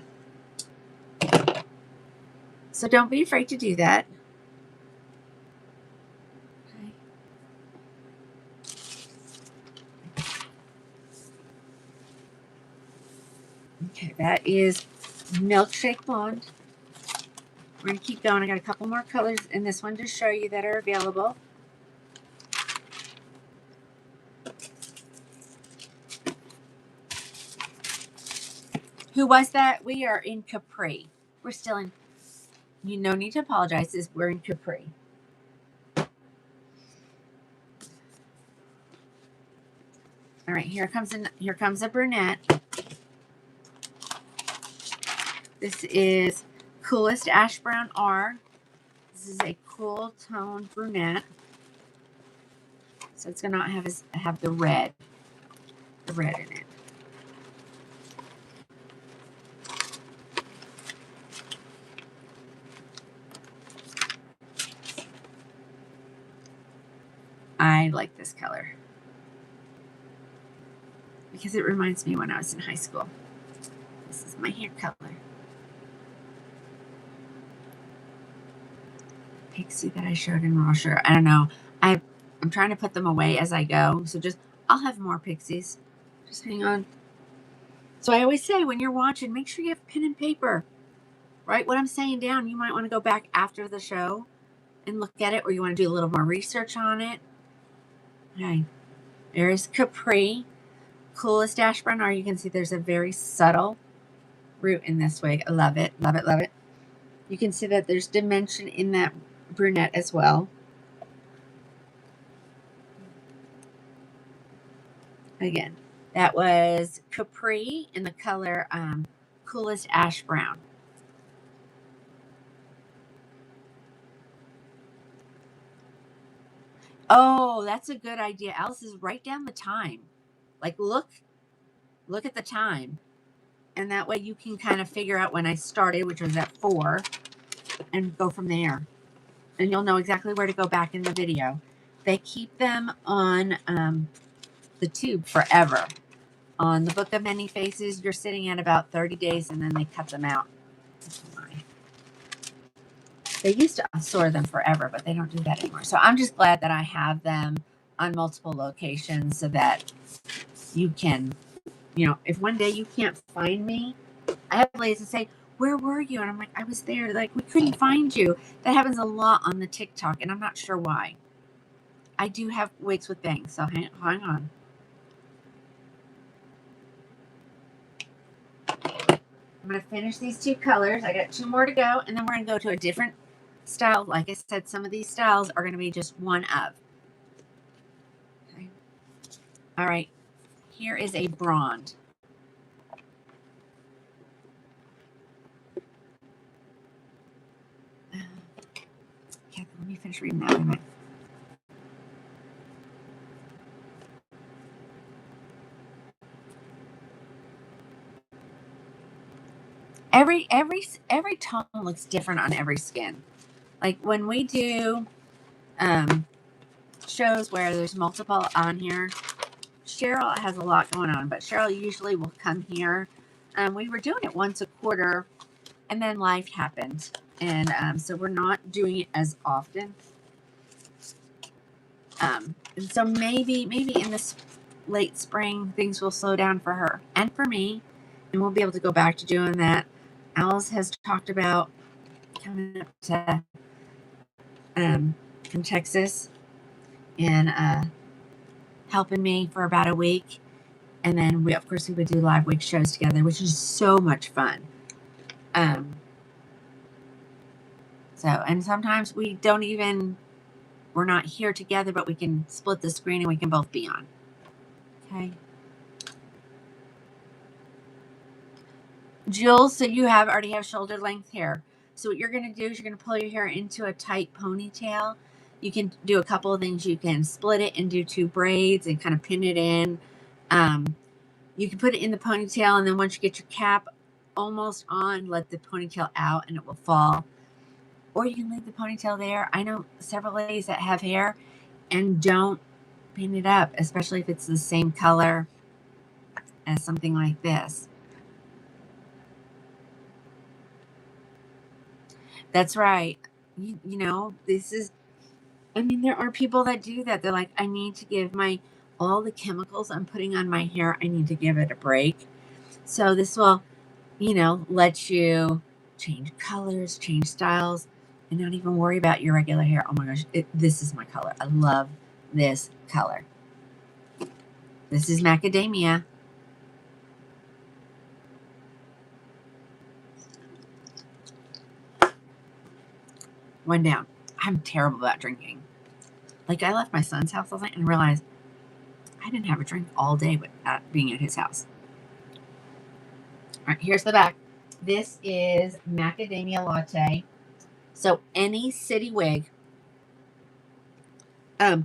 So don't be afraid to do that. Okay. Okay, that is Milkshake Blonde. We're going to keep going. I got a couple more colors in this one to show you that are available. Who was that? We are in Capri. We're still in, you no need to apologize, we're in Capri. All right, here comes a brunette. This is Coolest Ash Brown R. This is a cool tone brunette. So it's gonna have the red in it. I like this color because it reminds me when I was in high school. This is my hair color. Pixie that I showed in Rocher. I don't know. I'm trying to put them away as I go. So I'll have more pixies. Just hang on. So I always say when you're watching, make sure you have pen and paper. Write what I'm saying down. You might want to go back after the show and look at it, or you want to do a little more research on it. Okay. There's Capri. Coolest Ash Brown R. You can see there's a very subtle root in this wig. I love it. Love it. Love it. You can see that there's dimension in that brunette as well. Again, that was Capri in the color Coolest Ash Brown. Oh, that's a good idea. Alice, is write down the time. Like look at the time. And that way you can kind of figure out when I started, which was at 4, and go from there. And you'll know exactly where to go back in the video. They keep them on the tube forever. On the Book of Many Faces, you're sitting at about 30 days, and then they cut them out. They used to store them forever, but they don't do that anymore. So I'm just glad that I have them on multiple locations so that you can, if one day you can't find me, I have ladies that say, where were you? And I'm like, I was there. Like, we couldn't find you. That happens a lot on the TikTok, and I'm not sure why. I do have wigs with bangs, so hang on. I'm going to finish these 2 colors. I got 2 more to go, and then we're going to go to a different style. Like I said, some of these styles are going to be just one of. Okay. All right. Here is a blonde. Okay, let me finish reading that in a minute. Every tone looks different on every skin. Like when we do shows where there's multiple on here, Cheryl has a lot going on, but Cheryl usually will come here. We were doing it once a quarter, and then life happened, and so we're not doing it as often. And so maybe in this late spring things will slow down for her and for me, and we'll be able to go back to doing that. Alice has talked about coming up to from Texas and helping me for about a week, and then we would do live wig shows together, which is so much fun. And sometimes we're not here together, but we can split the screen and we can both be on. Okay. Jules, so you already have shoulder length hair. So what you're going to do is you're going to pull your hair into a tight ponytail. You can do a couple of things. You can split it and do 2 braids and kind of pin it in. You can put it in the ponytail, and then once you get your cap almost on, let the ponytail out and it will fall. Or you can leave the ponytail there. I know several ladies that have hair and don't pin it up, especially if it's the same color as something like this. That's right. There are people that do that. They're like, I need to give all the chemicals I'm putting on my hair, I need to give it a break. So this will you know, lets you change colors, change styles, and not even worry about your regular hair. Oh my gosh, this is my color. I love this color. This is macadamia. One down. I'm terrible about drinking. Like, I left my son's house last night and realized I didn't have a drink all day being at his house. All right, here's the back. This is macadamia latte. So any city wig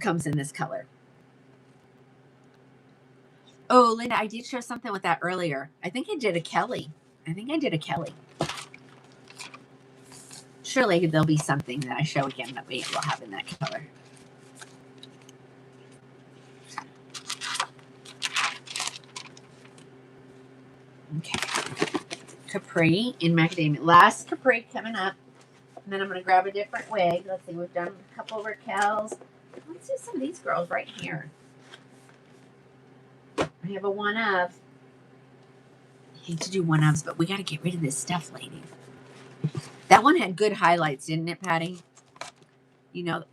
comes in this color. Oh, Linda, I did show something with that earlier. I think I did a Kelly. Surely there'll be something that I show again that we will have in that color. Okay. Capri in macadamia. Last Capri coming up. And then I'm going to grab a different wig. Let's see, we've done a couple of Raquel's. Let's do some of these girls right here. I have a one of. I hate to do one ofs, but we got to get rid of this stuff, lady. That one had good highlights, didn't it, Patty? You know.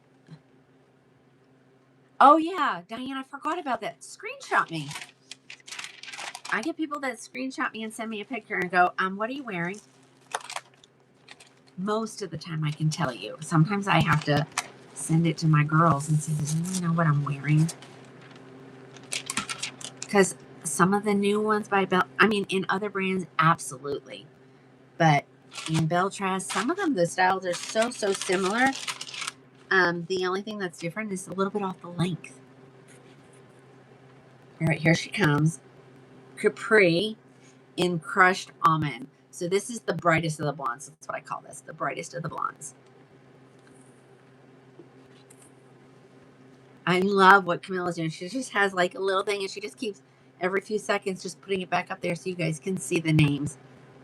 Oh, yeah. Diane, I forgot about that. Screenshot me. I get people that screenshot me and send me a picture and go, what are you wearing? Most of the time I can tell you. Sometimes I have to send it to my girls and say, does anyone know what I'm wearing? Because some of the new ones by Bell, I mean, in other brands, absolutely. But in Beltras, some of them, the styles are so similar. The only thing that's different is a little bit off the length. All right, here she comes. Capri in crushed almond. So this is the brightest of the blondes. That's what I call this, the brightest of the blondes. I love what Camilla's doing. She just has like a little thing and she just keeps every few seconds just putting it back up there so you guys can see the names.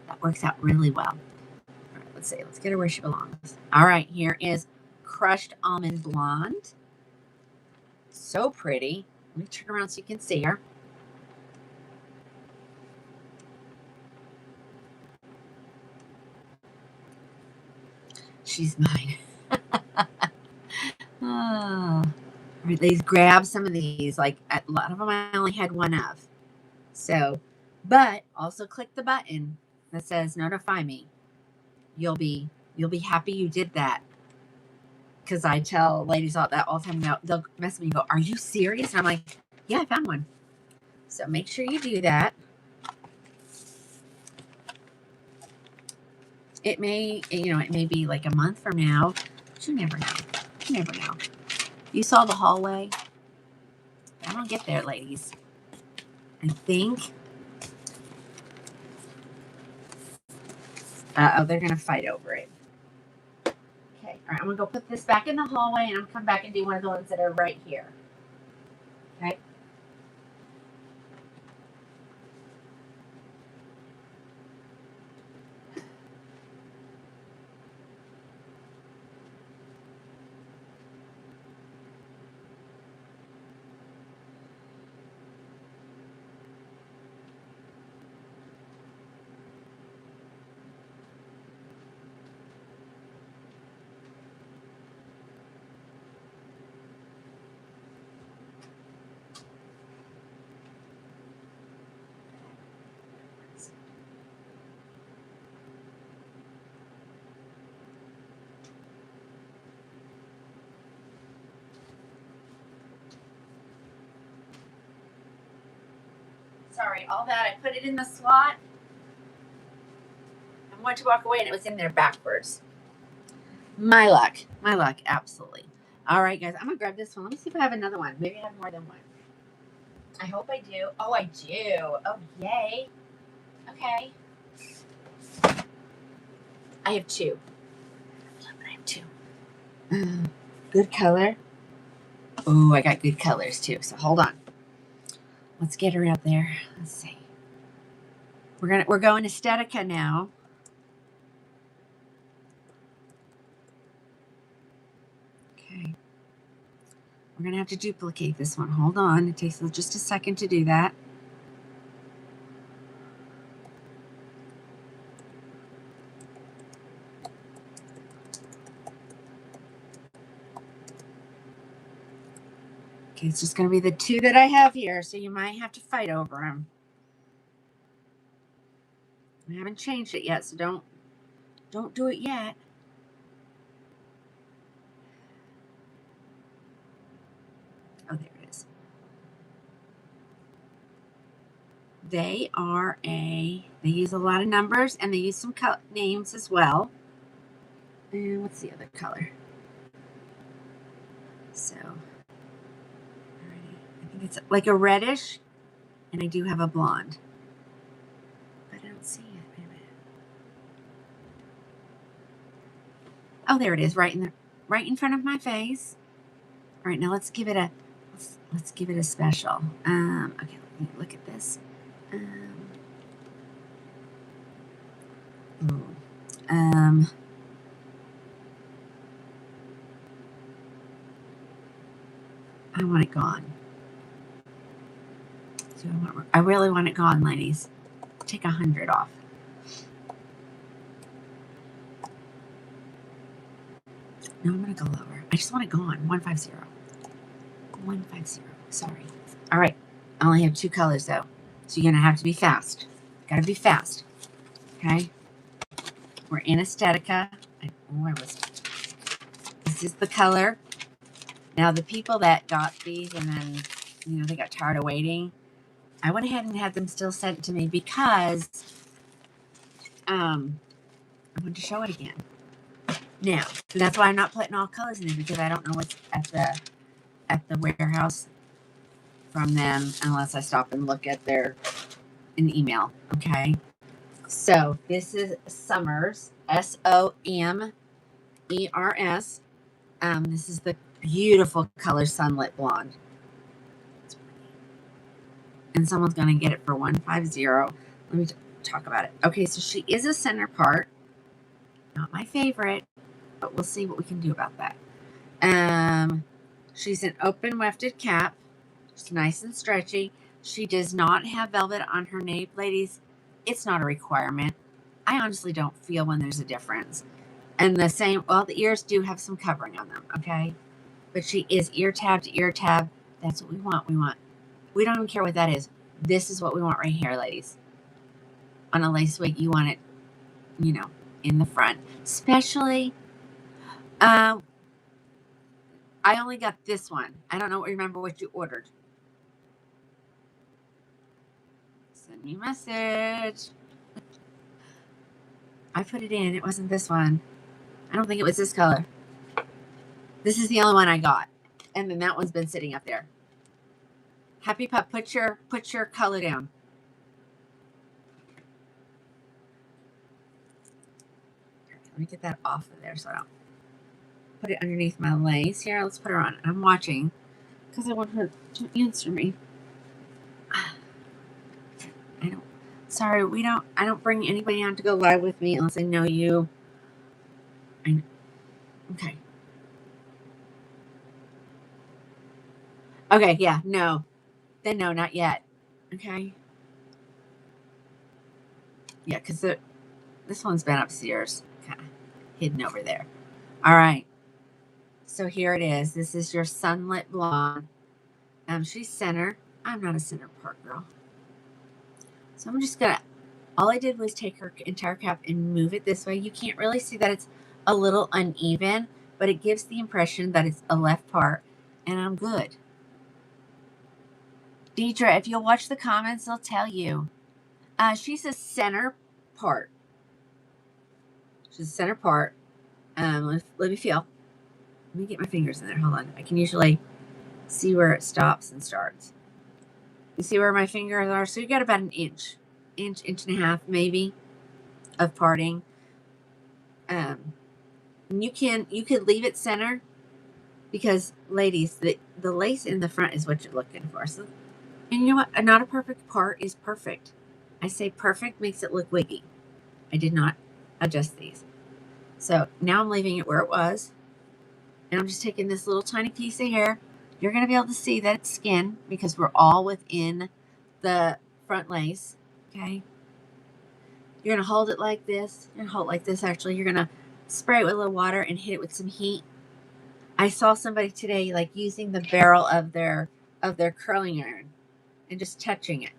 That works out really well. All right, let's see. Let's get her where she belongs. All right, here is crushed almond blonde. So pretty. Let me turn around so you can see her. She's mine. Oh. All right, ladies, grab some of these. Like a lot of them I only had one of. So, but also click the button that says notify me. You'll be happy you did that. Because I tell ladies all that all the time. They'll mess with me and go, are you serious? And I'm like, yeah, I found one. So make sure you do that. It may, it may be like a month from now. But you never know. You never know. You saw the hallway. I don't get there, ladies. I think. Oh, they're going to fight over it. Okay. All right. I'm going to go put this back in the hallway and I'm going to come back and do one of the ones that are right here. Okay. Sorry, all that. I put it in the slot. I went to walk away and it was in there backwards. My luck. My luck, absolutely. All right, guys. I'm going to grab this one. Let me see if I have another one. Maybe I have more than one. I hope I do. Oh, I do. Oh, yay. Okay. I have two. I have two. Good color. Oh, I got good colors too. So hold on. Let's get her out there. Let's see. We're going Estetica now. Okay. We're gonna have to duplicate this one. Hold on. It takes just a second to do that. Okay, it's just going to be the two that I have here, so you might have to fight over them. I haven't changed it yet, so don't do it yet. Oh, there it is. They use a lot of numbers, and they use some names as well. And what's the other color? So, I think it's like a reddish, and I do have a blonde. But I don't see it. Wait a minute. Oh, there it is, right in front of my face. All right, now let's give it a special. Okay, let me look at this. I want it gone. So I really want it gone, ladies. Take 100 off. No, I'm going to go lower. I just want it gone. 150. 150. Sorry. All right. I only have 2 colors, though. So you're going to have to be fast. Got to be fast. Okay? We're in Aesthetica. Where was it? This is the color. Now, the people that got these and then, they got tired of waiting, I went ahead and had them still sent to me because I wanted to show it again. Now, that's why I'm not putting all colors in there, because I don't know what's at the warehouse from them unless I stop and look at an email. Okay. So this is Summers, SOMERS. This is the beautiful color Sunlit Blonde. And someone's going to get it for 150. Let me talk about it. Okay, so she is a center part. Not my favorite, but we'll see what we can do about that. She's an open wefted cap. It's nice and stretchy. She does not have velvet on her nape, ladies. It's not a requirement. I honestly don't feel when there's a difference. And the same, well, the ears do have some covering on them, okay? But she is ear tab to ear tab. That's what we want. We don't even care what that is. This is what we want right here, ladies. On a lace wig, you want it, in the front. Especially, I only got this one. I don't remember what you ordered. Send me a message. I put it in. It wasn't this one. I don't think it was this color. This is the only one I got. And then that one's been sitting up there. Happy Pup, put your color down. Let me get that off of there so I don't put it underneath my lace. Here, let's put her on. I'm watching because I want her to answer me. Sorry, I don't bring anybody on to go live with me unless I know you. Okay. Okay, yeah, no. Then no, not yet. Okay. Yeah, because this one's been upstairs, kind of hidden over there. All right. So here it is. This is your Sunlit Blonde. She's center. I'm not a center part girl. So I'm just going to, all I did was take her entire cap and move it this way. You can't really see that it's a little uneven, but it gives the impression that it's a left part, and I'm good. Deidre, if you'll watch the comments, they'll tell you. She's a center part. She's a center part. Let me feel. Let me get my fingers in there. Hold on. I can usually see where it stops and starts. You see where my fingers are? So you got about an inch and a half maybe of parting. You could leave it center because, ladies, the lace in the front is what you're looking for. So, and you know what? Not a perfect part is perfect. I say perfect makes it look wiggy. I did not adjust these. So now I'm leaving it where it was. And I'm just taking this little tiny piece of hair. You're going to be able to see that it's skin because we're all within the front lace. Okay. You're going to hold it like this. You're going to hold it like this, actually. You're going to spray it with a little water and hit it with some heat. I saw somebody today like using the barrel of their curling iron and just touching it.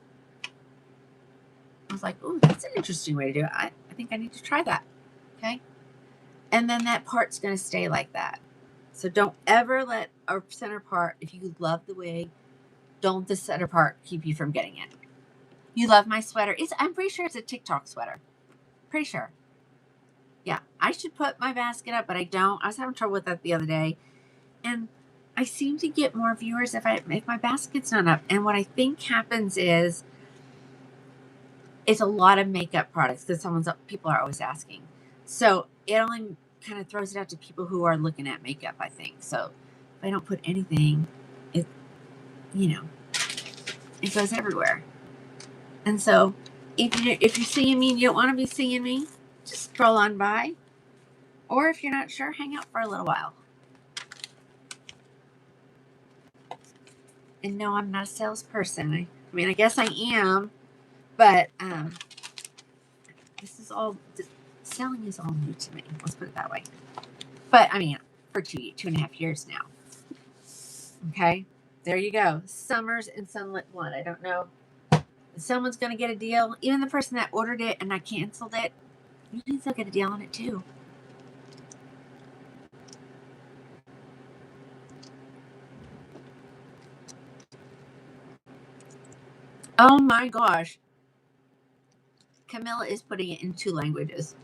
I was like, oh, that's an interesting way to do it. I think I need to try that. Okay. And then that part's going to stay like that. So don't ever let our center part, if you love the wig, don't the center part keep you from getting it. You love my sweater. I'm pretty sure it's a TikTok sweater. Pretty sure. Yeah, I should put my basket up, but I don't. I was having trouble with that the other day. And I seem to get more viewers if my basket's not up. And what I think happens is it's a lot of makeup products because people are always asking. So it only kind of throws it out to people who are looking at makeup, I think. So if I don't put anything, it goes everywhere. And so if you're seeing me and you don't want to be seeing me, just scroll on by. Or if you're not sure, hang out for a little while. And no, I'm not a salesperson. I mean, I guess I am, but selling is all new to me. Let's put it that way. But I mean, for 2.5 years now. Okay, there you go. Summers and Sunlit Blonde. I don't know if someone's going to get a deal. Even the person that ordered it and I canceled it, you can still get a deal on it too. Oh my gosh. Camilla is putting it in 2 languages.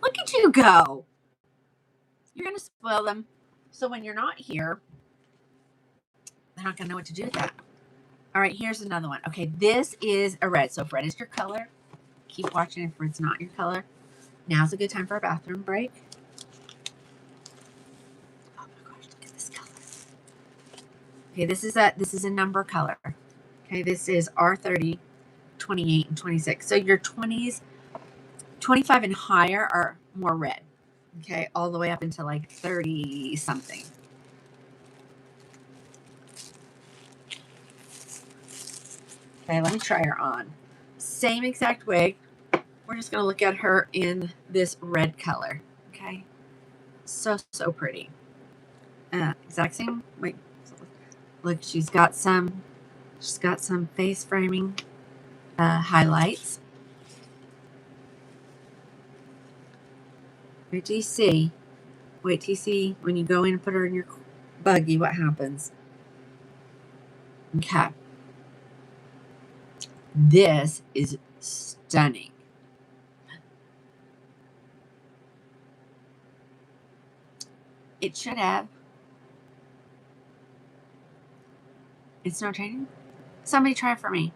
Look at you go. You're going to spoil them. So when you're not here, they're not going to know what to do with that. All right, here's another one. Okay, this is a red. So if red is your color, keep watching. If red's not your color, now's a good time for a bathroom break. Oh my gosh, look at this color. Okay, this is a number color. Okay, this is R30, 28, and 26. So your 20s, 25 and higher are more red. Okay, all the way up into like 30 something. Okay, let me try her on. Same exact wig. We're just going to look at her in this red color. Okay, so pretty. Exact same. Wait, look, she's got some face framing highlights. Wait till you see. Wait till you see when you go in and put her in your buggy what happens. Okay. This is stunning. It should have. It's not changing? Somebody try it for me.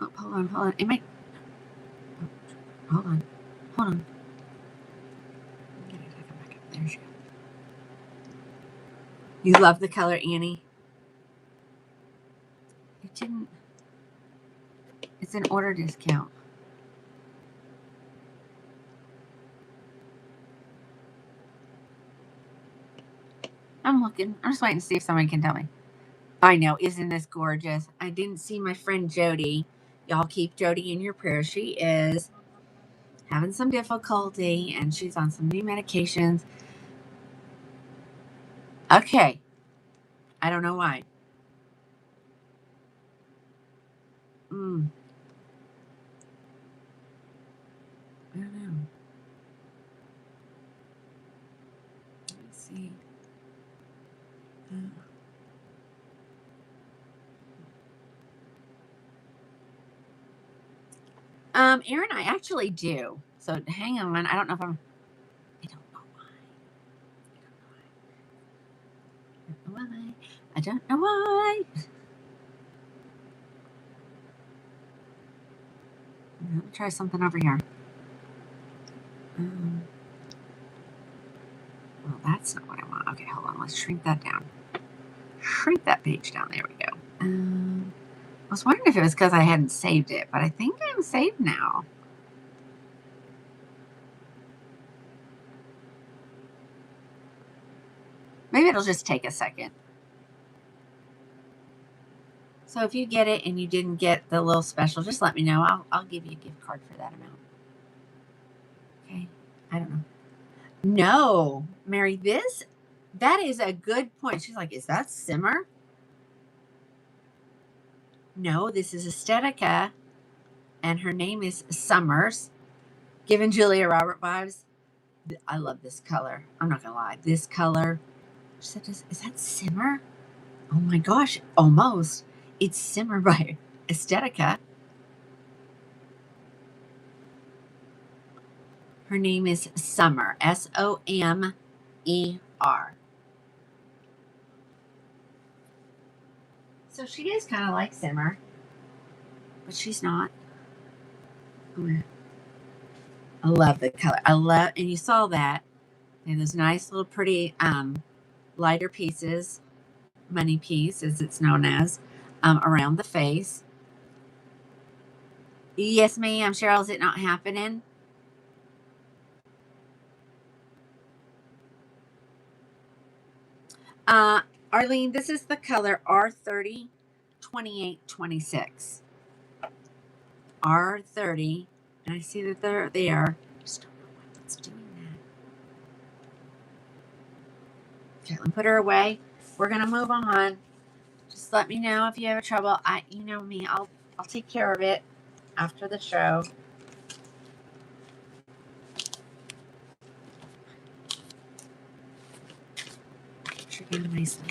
Oh, hold on. It might. Hold on. There she goes. You love the color, Annie? It didn't. It's an order discount. I'm looking. I'm just waiting to see if somebody can tell me. I know. Isn't this gorgeous? I didn't see my friend Jody. Y'all keep Jody in your prayers. She is having some difficulty and she's on some new medications. Okay. I don't know why. I don't know. Let me see. Aaron, I actually do. So hang on. I don't know if I'm. I don't know why. Let me try something over here. Well, that's not what I want. Okay, hold on. Let's shrink that down. Shrink that page down. There we go. I was wondering if it was because I hadn't saved it, but I think I'm saved now. Maybe it'll just take a second. So if you get it and you didn't get the little special, just let me know. I'll give you a gift card for that amount. Okay? I don't know. No, Mary, that is a good point. She's like, is that simmer? No, this is Aesthetica, and her name is Summers. Giving Julia Robert vibes. I love this color. I'm not gonna lie. This color. She said, is that Simmer? Oh my gosh, almost. It's Simmer by Aesthetica. Her name is Summer. Somer. So she is kind of like Simmer, but she's not. I love the color. And you saw that. And those nice little pretty lighter pieces, money piece as it's known as, around the face. Yes, ma'am. Cheryl, is it not happening? Arlene, this is the color R30 2826. R30. And I see that they're there. Just don't know what's doing that. Okay, let me put her away. We're gonna move on. Just let me know if you have trouble. You know me, I'll take care of it after the show. Trigger nicely.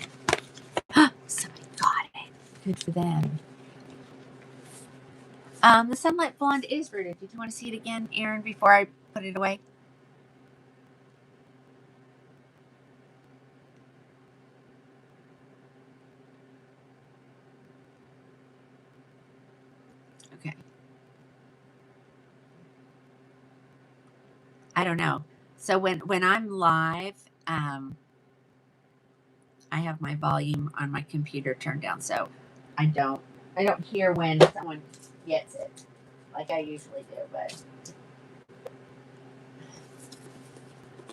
Somebody got it. Good for them. The Sunlight Blonde is rooted. Did you want to see it again, Erin, before I put it away? Okay. I don't know. So when I'm live, I have my volume on my computer turned down, so I don't hear when someone gets it like I usually do. But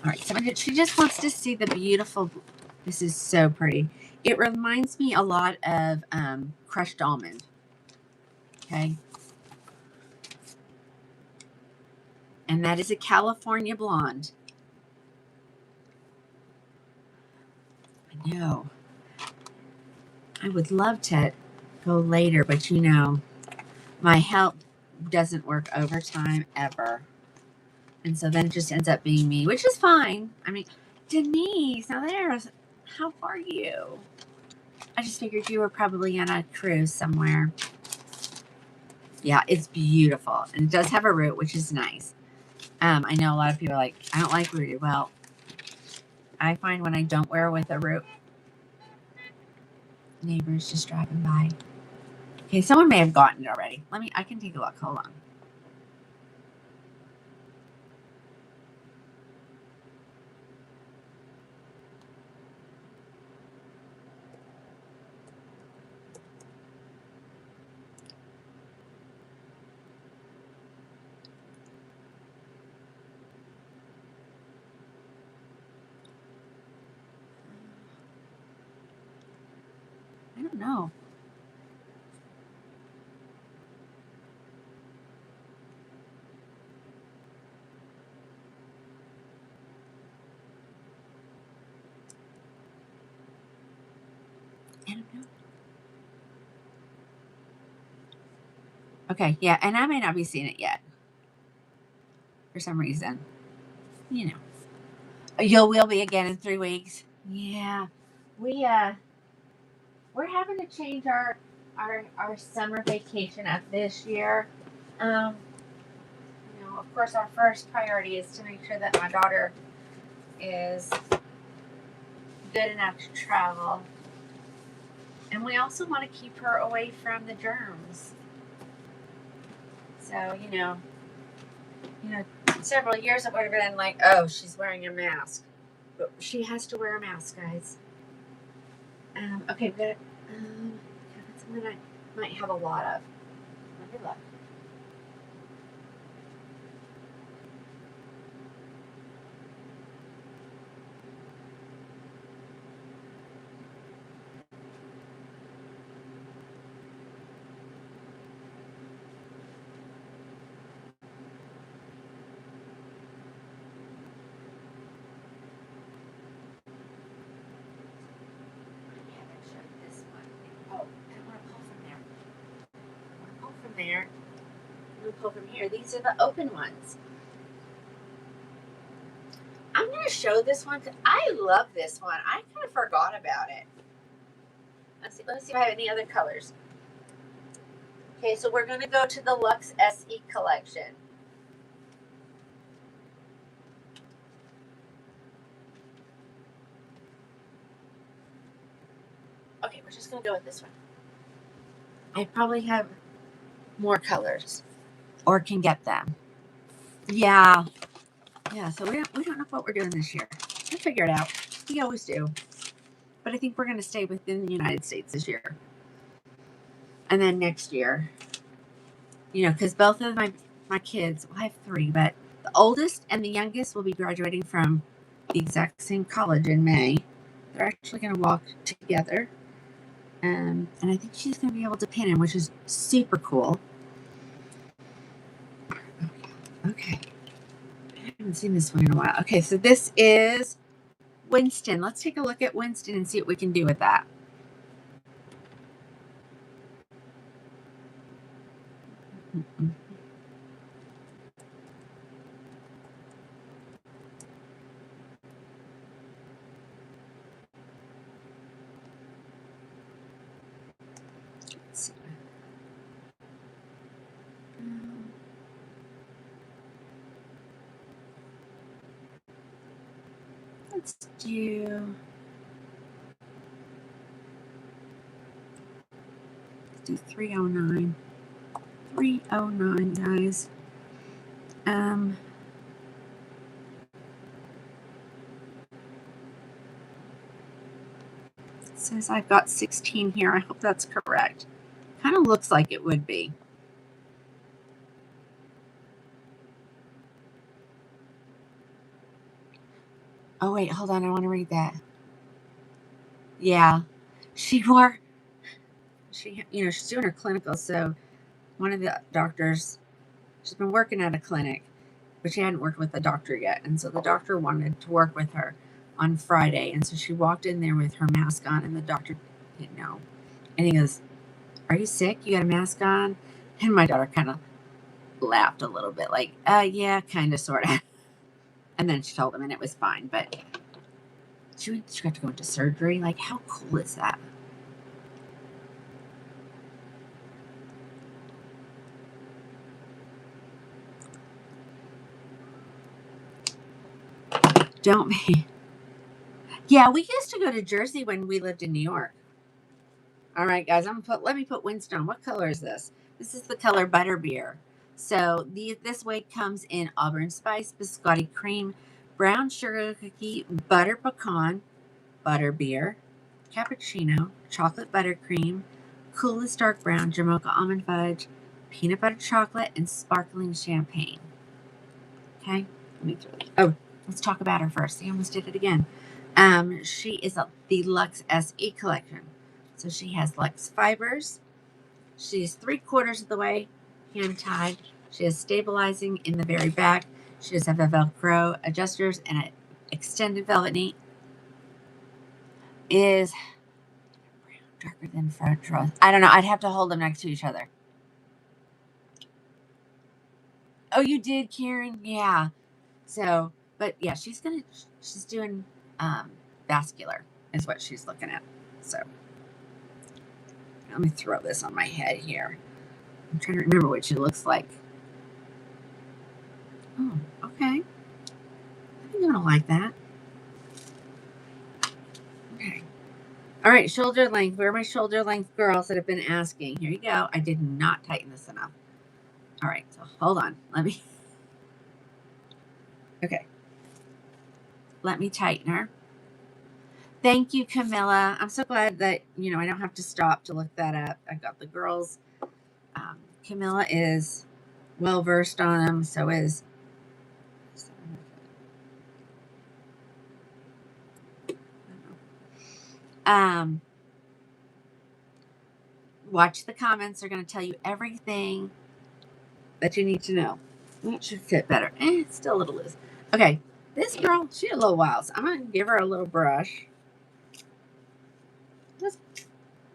all right, so she just wants to see the beautiful. This is so pretty. It reminds me a lot of crushed almond. Okay. And that is a California blonde. I know. I would love to go later, but you know, my health doesn't work overtime ever. And so then it just ends up being me, which is fine. I mean, Denise, now there's, how are you? I just figured you were probably on a cruise somewhere. Yeah, it's beautiful. And it does have a root, which is nice. I know a lot of people are like, I don't like rooted. Well, I find when I don't wear with a root, neighbors just driving by. Okay, someone may have gotten it already. I can take a look. Hold on. I don't know. I don't know. Okay, yeah, and I may not be seeing it yet for some reason. You know, we'll be again in 3 weeks. Yeah, we're having to change our summer vacation up this year. You know, of course, our first priority is to make sure that my daughter is good enough to travel, and we also want to keep her away from the germs. So several years it would have been like, oh, she's wearing a mask, but she has to wear a mask, guys. Okay, we got that's something I might have a lot of. Let me look. there. I'm gonna pull from here. These are the open ones. I'm gonna show this one because I love this one. I kind of forgot about it. Let me see if I have any other colors. Okay, so we're gonna go to the Luxe SE collection. Okay, we're just gonna go with this one. I probably have more colors, or can get them. Yeah, So we don't know what we're doing this year. We'll figure it out. We always do. But I think we're gonna stay within the United States this year, and then next year, because both of my kids, well, I have 3, but the oldest and the youngest will be graduating from the exact same college in May. They're actually gonna walk together. And I think she's going to be able to pin him, which is super cool. Okay. I haven't seen this one in a while. Okay, so this is Winston. Let's take a look at Winston and see what we can do with that. Let's see. Let's do 309. 309, guys. It says I've got 16 here. I hope that's correct. Kind of looks like it would be. Oh, wait, hold on. I want to read that. Yeah. She's doing her clinical. So one of the doctors, she's been working at a clinic, but she hadn't worked with the doctor yet. And so the doctor wanted to work with her on Friday. And so she walked in there with her mask on, and the doctor didn't know. And he goes, "Are you sick? You got a mask on?" And my daughter kind of laughed a little bit, like, yeah, kind of, sort of. And then she told him, and it was fine. But she got to go into surgery. Like, how cool is that? Don't be. Yeah, we used to go to Jersey when we lived in New York. All right, guys, let me put Winston on. What color is this? This is the color Butterbeer. So this wig comes in Auburn Spice, Biscotti Cream, Brown Sugar Cookie, Butter Pecan, Butterbeer, Cappuccino, Chocolate Buttercream, Coolest Dark Brown, Jamaica Almond Fudge, Peanut Butter Chocolate, and Sparkling Champagne. Okay, let me throw it. Oh, let's talk about her first. I almost did it again. She is the Luxe SE collection. So she has Luxe fibers. She's 3/4 of the way hand tied. She has stabilizing in the very back. She does have a Velcro adjusters and an extended velvet knee. Is darker than front dress. I don't know. I'd have to hold them next to each other. Oh, you did, Karen? Yeah. So, but yeah, she's doing vascular is what she's looking at. So let me throw this on my head here. I'm trying to remember what she looks like. Oh, okay. I think I'm gonna like that. Okay. All right, shoulder length. Where are my shoulder length girls that have been asking? Here you go. I did not tighten this enough. All right, so hold on. Okay. Let me tighten her. Thank you, Camilla. I'm so glad that, I don't have to stop to look that up. I got the girls. Camilla is well versed on them. So is watch the comments. They're going to tell you everything that you need to know. It should fit better. It's still a little loose. Okay, this girl, she had a little while, so I'm going to give her a little brush.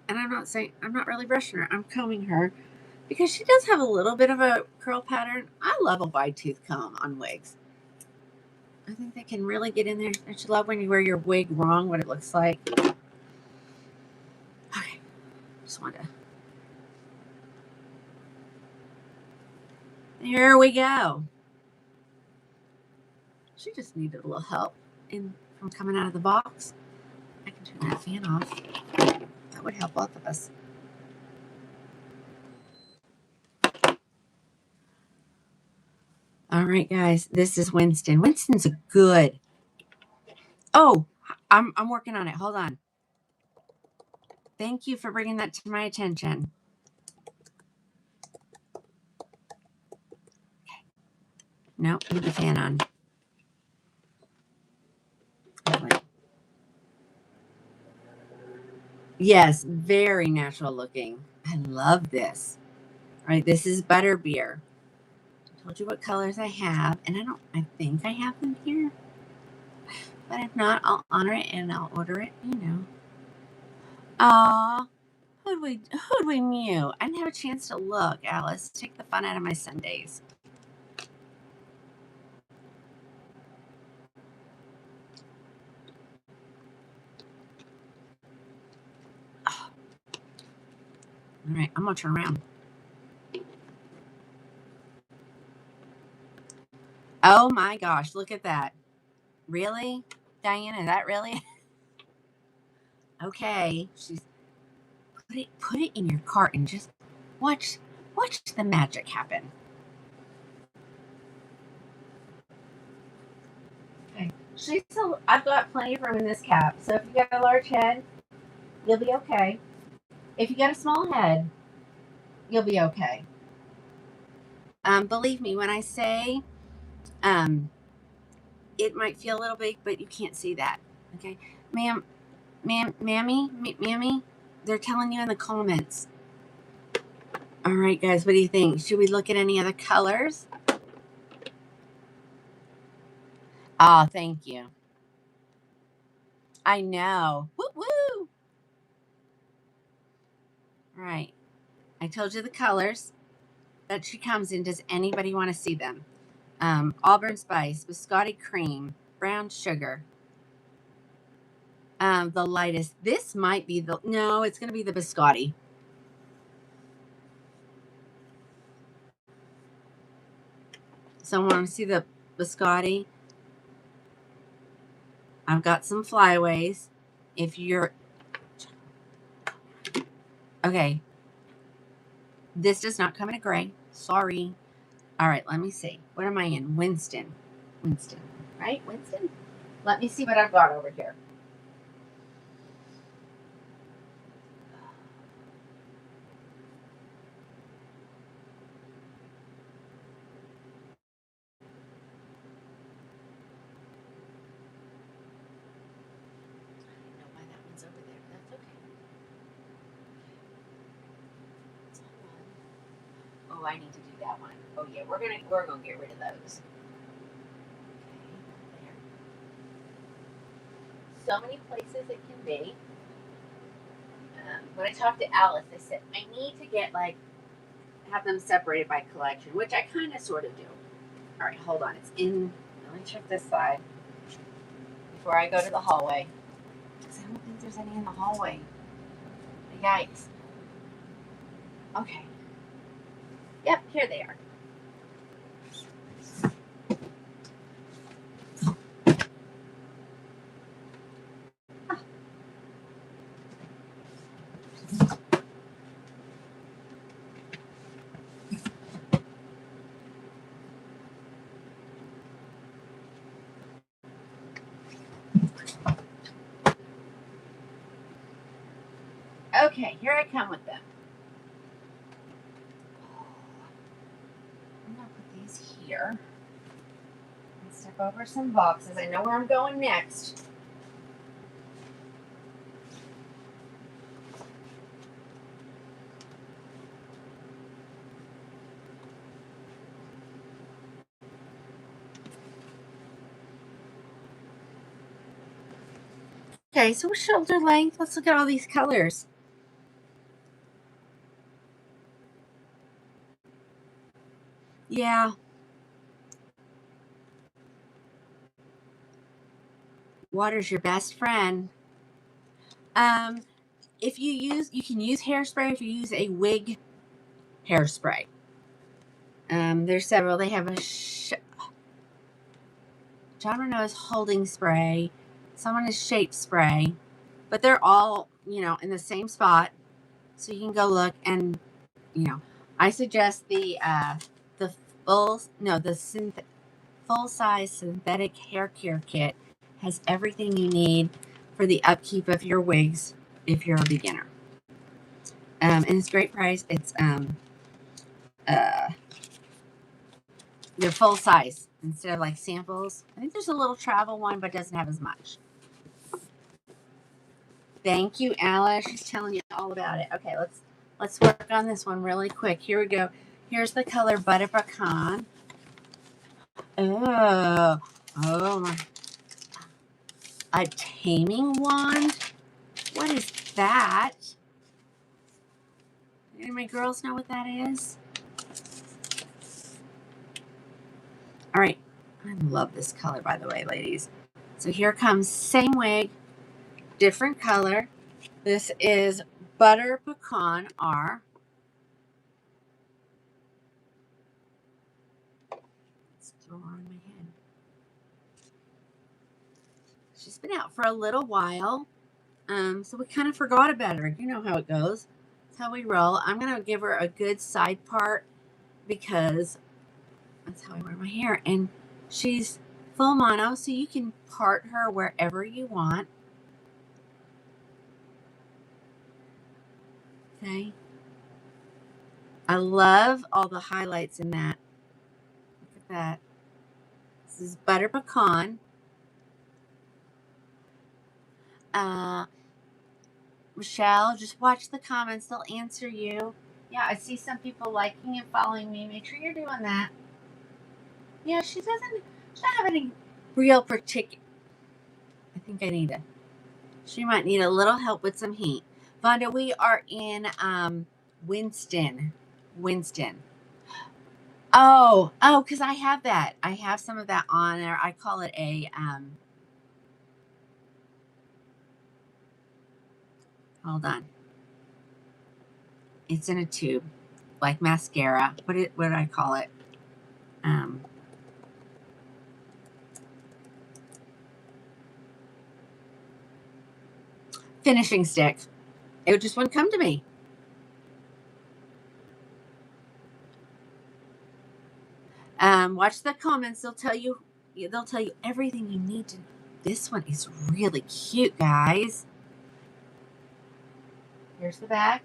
And I'm not really brushing her. I'm combing her. because she does have a little bit of a curl pattern. I love a wide tooth comb on wigs. I think they can really get in there. Don't you love when you wear your wig wrong, what it looks like? Okay, just wanted to. There we go. She just needed a little help from coming out of the box. I can turn that fan off. That would help both of us. All right, guys, this is Winston. Winston's a good. Oh, I'm working on it. Hold on. Thank you for bringing that to my attention. Okay. Nope, leave the fan on. Yes, very natural looking. I love this. All right, this is Butterbeer. I told you what colors I have, and I think I have them here. But if not, I'll honor it and I'll order it, you know. Aw, who'd we mute? I didn't have a chance to look, Alice. Take the fun out of my Sundays. Oh. All right, I'm gonna turn around. Oh my gosh, look at that. Really? Diana, is that really? Okay. She's put it in your cart and just watch the magic happen. Okay. I've got plenty of room in this cap. So if you got a large head, you'll be okay. If you got a small head, you'll be okay. Believe me when I say it might feel a little big, but you can't see that. Okay. Mammy, they're telling you in the comments. All right, guys, what do you think? Should we look at any other colors? Oh, thank you. I know. Woo woo. All right. I told you the colors that she comes in. Does anybody want to see them? Auburn Spice, Biscotti Cream, Brown Sugar. The lightest. This might be no, it's going to be the Biscotti. Someone want to see the Biscotti? I've got some flyaways. If you're okay, this does not come in a gray. Sorry. All right, let me see. What am I in? Winston, right? Winston. Let me see what I've got over here. Oh, I need to do that one. Oh yeah, we're gonna get rid of those. Okay, there. So many places it can be. When I talked to Alice, I said I need to have them separated by collection, which I kind of sort of do. All right, hold on. It's in. Let me check this side before I go to the hallway. Because I don't think there's any in the hallway. Yikes. Okay. Yep, here they are. Okay, here I come with them. I'm going to put these here. And step over some boxes. I know where I'm going next. Okay, so shoulder length. Let's look at all these colors. Yeah. Water's your best friend. If you can use hairspray if you use a wig hairspray. There's several. They have a John Renault's holding spray. Someone is shape spray, but they're all, in the same spot. So you can go look and, I suggest the full, no, the full size synthetic hair care kit has everything you need for the upkeep of your wigs if you're a beginner. And it's a great price. It's they're full size instead of like samples. I think there's a little travel one, but doesn't have as much. Thank you, Alice. She's telling you all about it. Okay, let's work on this one really quick. Here we go. Here's the color Butter Pecan. Oh, my. A taming wand? What is that? Any of my girls know what that is? All right. I love this color, by the way, ladies. So here comes same wig, different color. This is Butter Pecan R. Let's throw her on my head. She's been out for a little while. So we kind of forgot about her. You know how it goes. That's how we roll. I'm going to give her a good side part because that's how I wear my hair. And she's full mono, so you can part her wherever you want. Okay. I love all the highlights in that. Look at that. This is Butter Pecan. Michelle, just watch the comments. They'll answer you. Yeah, I see some people liking and following me. Make sure you're doing that. Yeah, she's not having any real particular. I think she might need a little help with some heat. Vonda, we are in Winston. Oh, because I have that. I have some of that on there. I call it a hold on. It's in a tube, like mascara. What do I call it? Finishing stick. It just wouldn't come to me. Watch the comments. They'll tell you everything you need to. This one is really cute, guys. Here's the back.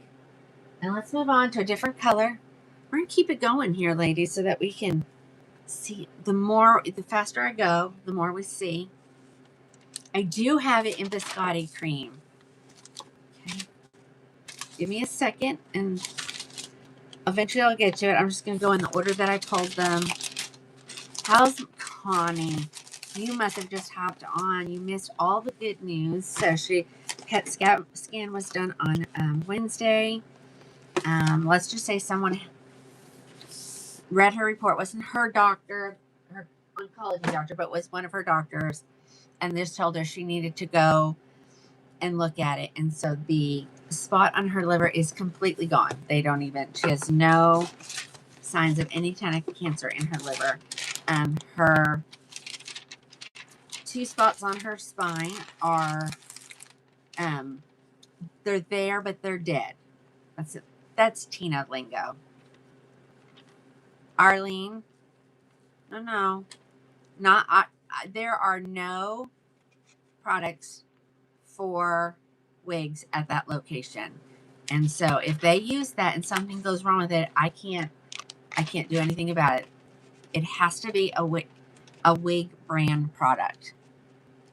And let's move on to a different color. We're going to keep it going here, ladies, so that we can see. The faster I go, the more we see. I do have it in biscotti cream. Okay. Give me a second, and eventually I'll get to it. I'm just going to go in the order that I pulled them. How's Connie? You must have just hopped on. You missed all the good news. So PET scan was done on Wednesday. Let's just say someone read her report. It wasn't her doctor, her oncology doctor, but was one of her doctors, and just told her she needed to go and look at it. And so the spot on her liver is completely gone. She has no signs of any kind of cancer in her liver. Her 2 spots on her spine are they're there, but they're dead. That's it. That's Tina lingo. Arlene, no, not. There are no products for wigs at that location, and so if they use that and something goes wrong with it, I can't do anything about it. It has to be a wig brand product.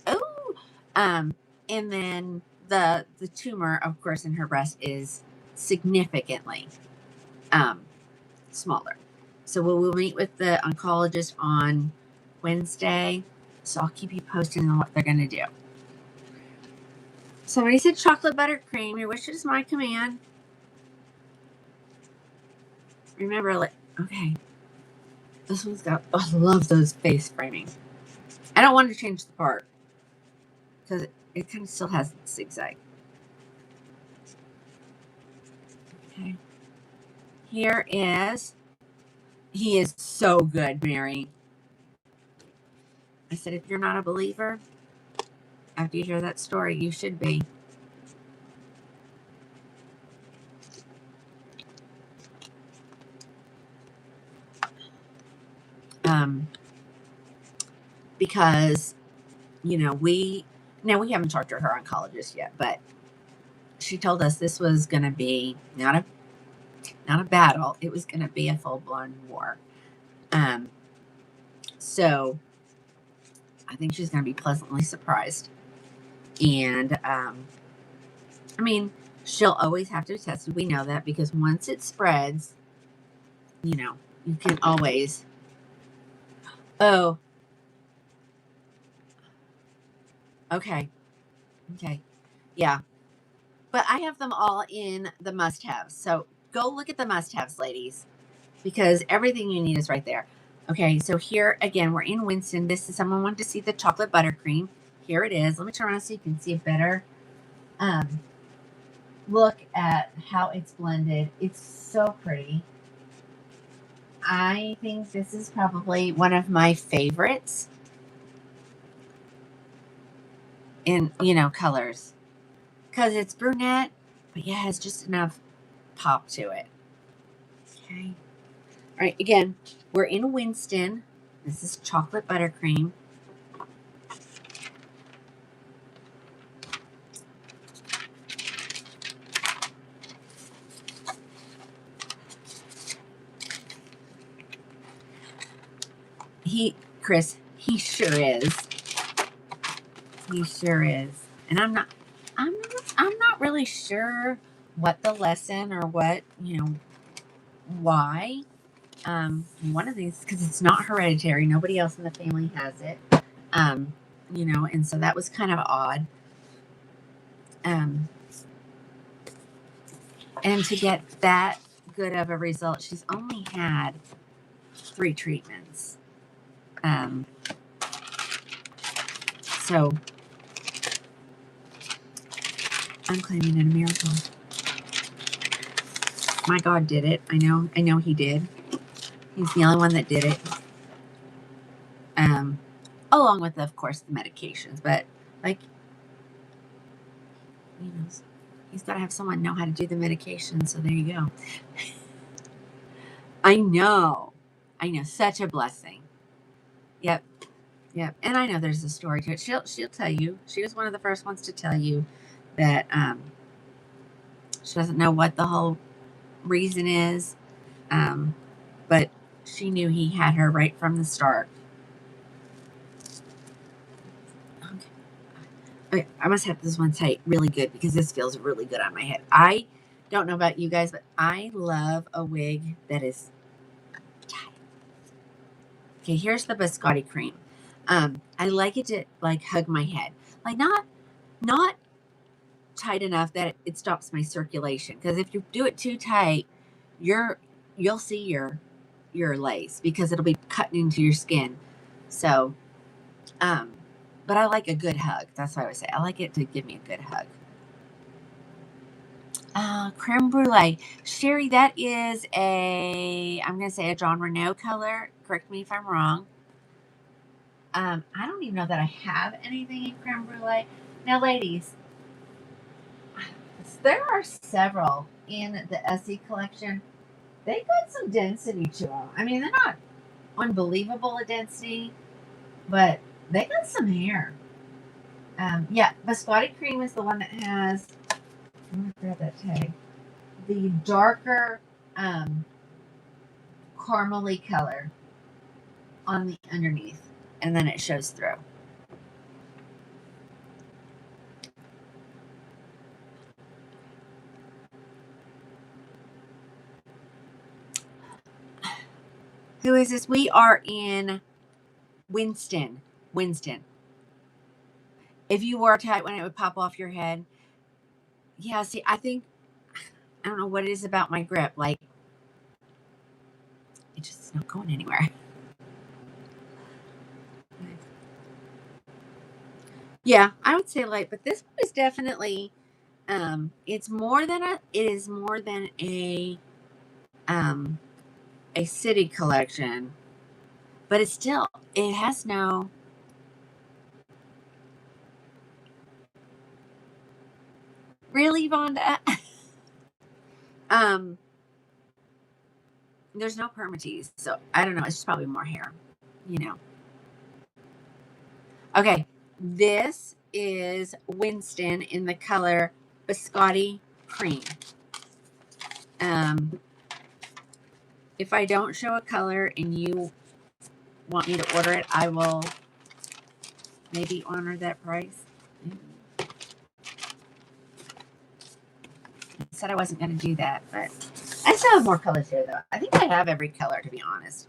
Oh, and then the tumor, of course, in her breast is significantly smaller. So we'll meet with the oncologist on Wednesday. So I'll keep you posted on what they're going to do. Somebody said chocolate butter cream. Your wish is my command. Remember, okay. This one's got, oh, I love those face framing. I don't want to change the part because it kind of still has zigzag. Okay. Here is, he is so good, Mary. I said, if you're not a believer, after you hear that story, you should be. Because, you know, we haven't talked to her oncologist yet, but she told us this was going to be not a battle. It was going to be a full-blown war. So I think she's going to be pleasantly surprised. And, I mean, she'll always have to test it. We know that because once it spreads, you know, you can always, oh, okay. Yeah. But I have them all in the must-haves. So go look at the must-haves, ladies, because everything you need is right there. Okay, so here, again, we're in Winston. This is, someone wanted to see the chocolate buttercream. Here it is. Let me turn around so you can see it better. Look at how it's blended. It's so pretty. I think this is probably one of my favorites in, you know, colors. Because it's brunette, but yeah, it's just enough pop to it. Okay. All right, again, we're in Winston. This is chocolate buttercream. Chris, he sure is. He sure is. And I'm not really sure what the lesson or what, you know, why. One of these, because it's not hereditary. Nobody else in the family has it. You know, and so that was kind of odd. And to get that good of a result, she's only had 3 treatments. So I'm claiming it a miracle. My God did it. I know he did. He's the only one that did it. Along with, of course, the medications. But, like, you know, he's got to have someone know how to do the medication. So there you go. I know. Such a blessing. Yep. And I know there's a story to it. She'll tell you. She was one of the first ones to tell you that she doesn't know what the whole reason is. But she knew he had her right from the start. Okay, I must have this one tight really good because this feels really good on my head. I don't know about you guys, but I love a wig that is tight. Okay, here's the biscotti cream. I like it to like hug my head, like not tight enough that it stops my circulation. Because if you do it too tight, you'll see your lace because it'll be cutting into your skin. So, but I like a good hug. That's what I would say. I like it to give me a good hug. Creme brulee. Sherry, that is I'm going to say a John Renault color. Correct me if I'm wrong. I don't even know that I have anything in creme brulee. Now, ladies, there are several in the Essie collection. They got some density to them. I mean, they're not unbelievable density, but they got some hair. Yeah, biscotti cream is the one that has, I'm going to grab that tag, the darker caramely color on the underneath, and then it shows through. Who is this? We are in Winston. If you wore tight when it would pop off your head. Yeah, see, I don't know what it is about my grip. Like, it just is not going anywhere. Yeah, I would say light, but this one is definitely it is more than um a city collection, but it's still, it has no, really, Vonda. um there's no permatease, so I don't know, it's just probably more hair, you know. Okay, this is Winston in the color biscotti cream. um if I don't show a color and you want me to order it, I will maybe honor that price. I said I wasn't going to do that, but I still have more colors here, though. I think I have every color, to be honest.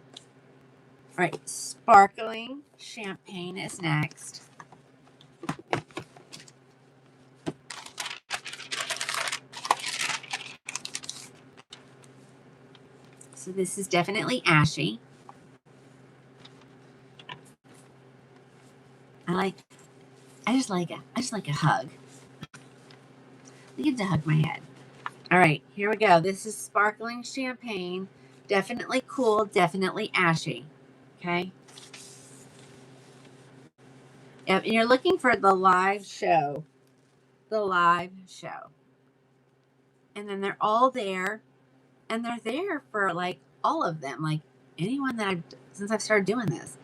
All right, sparkling champagne is next. So this is definitely ashy. I just like a hug. I get to hug my head. All right, here we go. This is sparkling champagne. Definitely cool, definitely ashy. Okay. Yep, and you're looking for the live show. The live show. And then they're all there. And they're there for like all of them. Like anyone that since I've started doing this.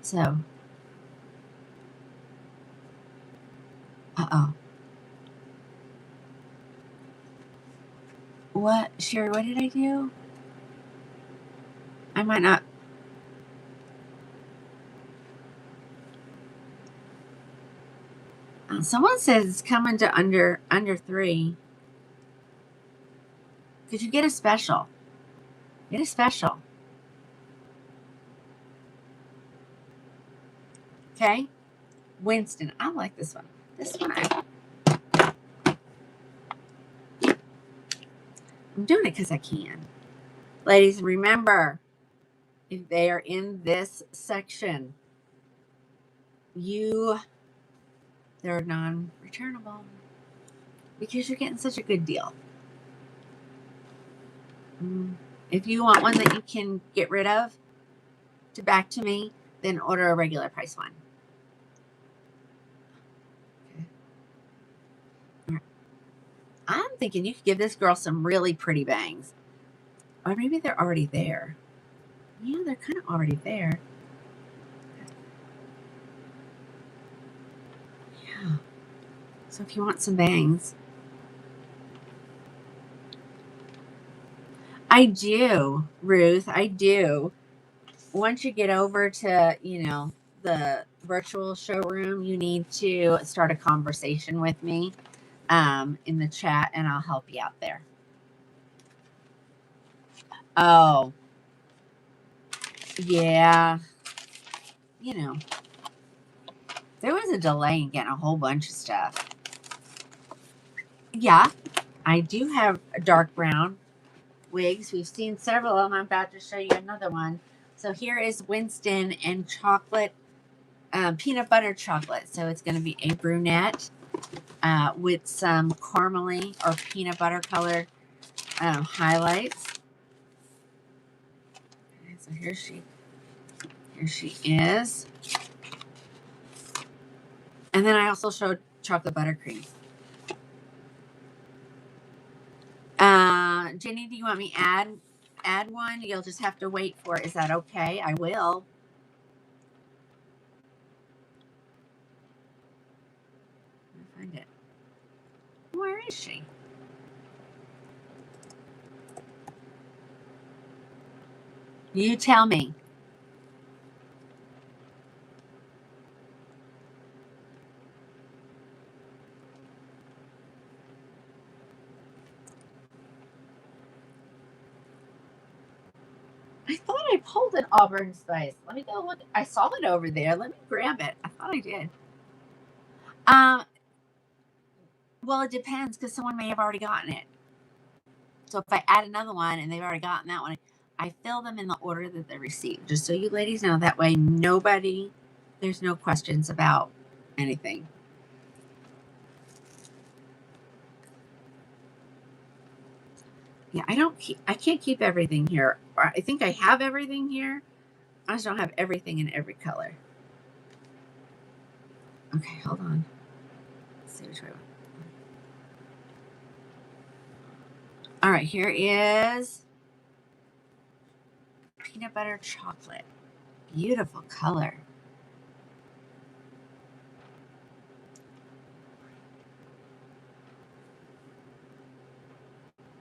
So uh-oh. What, Sherry, what did I do? I might not. Someone says it's coming to under 3. Could you get a special? Get a special. Okay. Winston. I like this one. This one I'm doing it because I can. Ladies, remember, if they are in this section, they're non-returnable because you're getting such a good deal. If you want one that you can get rid of back to me, then order a regular price one. Okay. All right. I'm thinking you could give this girl some really pretty bangs. Or maybe they're already there. Yeah, they're kind of already there. Yeah. So if you want some bangs. I do, Ruth. I do. Once you get over to, the virtual showroom, you need to start a conversation with me in the chat, and I'll help you out there. Oh, yeah. There was a delay in getting a whole bunch of stuff. Yeah, I do have a dark brown wigs. We've seen several of them. I'm about to show you another one. So here is Winston and chocolate, peanut butter chocolate. So it's going to be a brunette with some caramely or peanut butter color highlights. Okay, so here she is. And then I also showed chocolate buttercream. Jenny, do you want me add one? You'll just have to wait for it. Is that okay? I will. Let me find it. Where is she? You tell me. I thought I pulled an Auburn spice. Let me go look. I saw it over there. Let me grab it. I thought I did. Well, it depends because someone may have already gotten it. So if I add another one and they've already gotten that one, I fill them in the order that they received. Just so you ladies know, that way there's no questions about anything. Yeah, I can't keep everything here. I think I have everything here. I just don't have everything in every color. Okay, hold on. Let's see which way. All right, here is peanut butter chocolate. Beautiful color.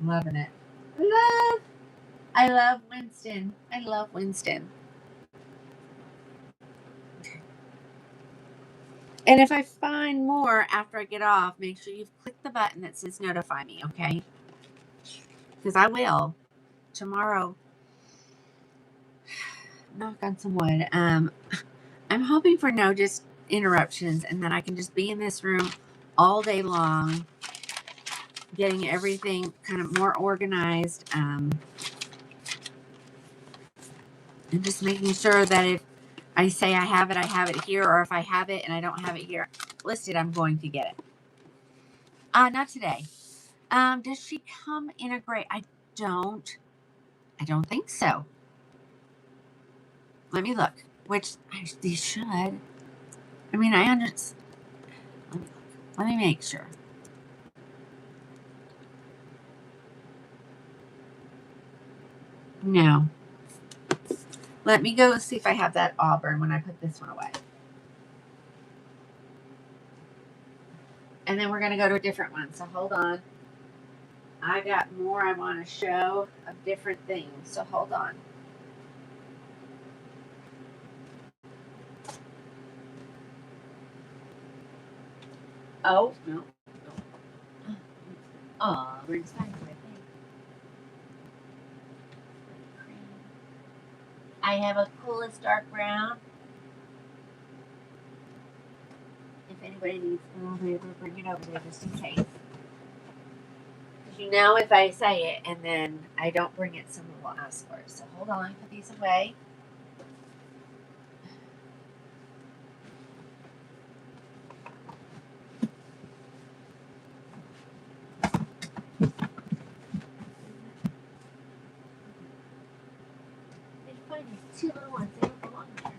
Loving it. I love Winston. I love Winston. And if I find more after I get off, make sure you've clicked the button that says notify me, okay? Because I will. Tomorrow, knock on some wood. I'm hoping for no just interruptions and that I can just be in this room all day long, getting everything kind of more organized, and just making sure that if I say I have it here, or if I have it and I don't have it here listed, I'm going to get it. Not today. Does she come in a gray? I don't think so. Let me look. Which they should. I mean, I understand. Let me make sure. No. Let me go see if I have that Auburn when I put this one away. And then we're going to go to a different one. So hold on. I got more I want to show of different things. So hold on. Oh, no. Auburn's fine, I think. I have a coolest dark brown. If anybody needs we'll bring it over there just in case. Because you know if I say it and then I don't bring it, someone will ask for it. So hold on, put these away. They find these two little ones. They don't belong there.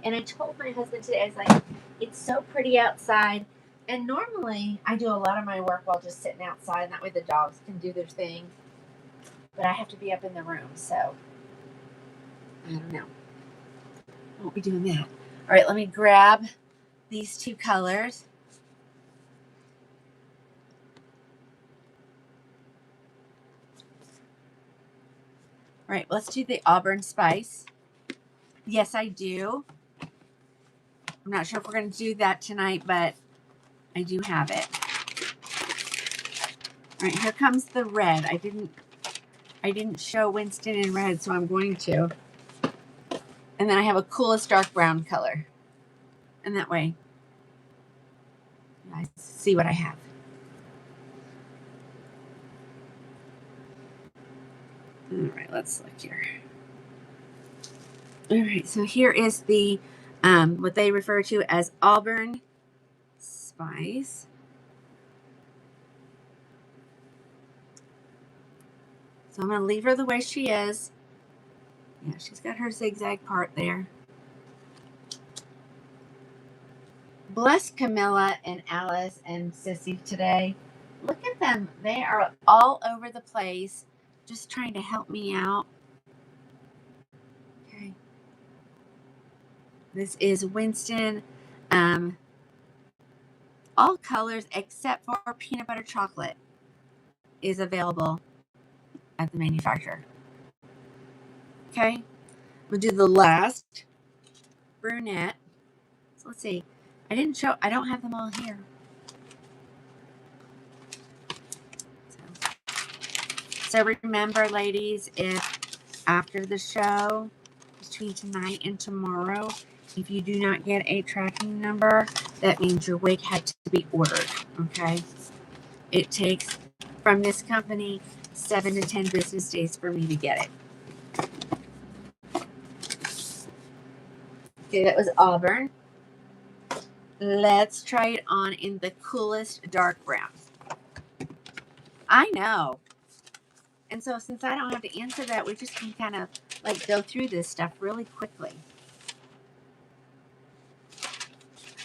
And I told my husband today, I was like, it's so pretty outside. And normally I do a lot of my work while just sitting outside, and that way the dogs can do their thing. But I have to be up in the room, so I don't know. I won't be doing that. All right, let me grab these two colors. All right, let's do the Auburn Spice. Yes, I do. I'm not sure if we're going to do that tonight, but I do have it. All right, here comes the red. I didn't show Winston in red, so I'm going to. And then I have a coolest dark brown color. And that way, I see what I have. All right, let's look here. All right, so here is the what they refer to as Auburn Spice. So I'm going to leave her the way she is. Yeah, she's got her zigzag part there. Bless Camilla and Alice and Sissy today. Look at them. They are all over the place, just trying to help me out. Okay. This is Winston. All colors except for peanut butter chocolate is available at the manufacturer. Okay. We'll do the last brunette. So let's see. I don't have them all here. So remember, ladies, if after the show, between tonight and tomorrow, if you do not get a tracking number, that means your wig had to be ordered, okay? It takes, from this company, 7 to 10 business days for me to get it. Okay, that was Auburn. Let's try it on in the coolest dark brown. I know. And so since I don't have to answer that, we just can kind of like go through this stuff really quickly.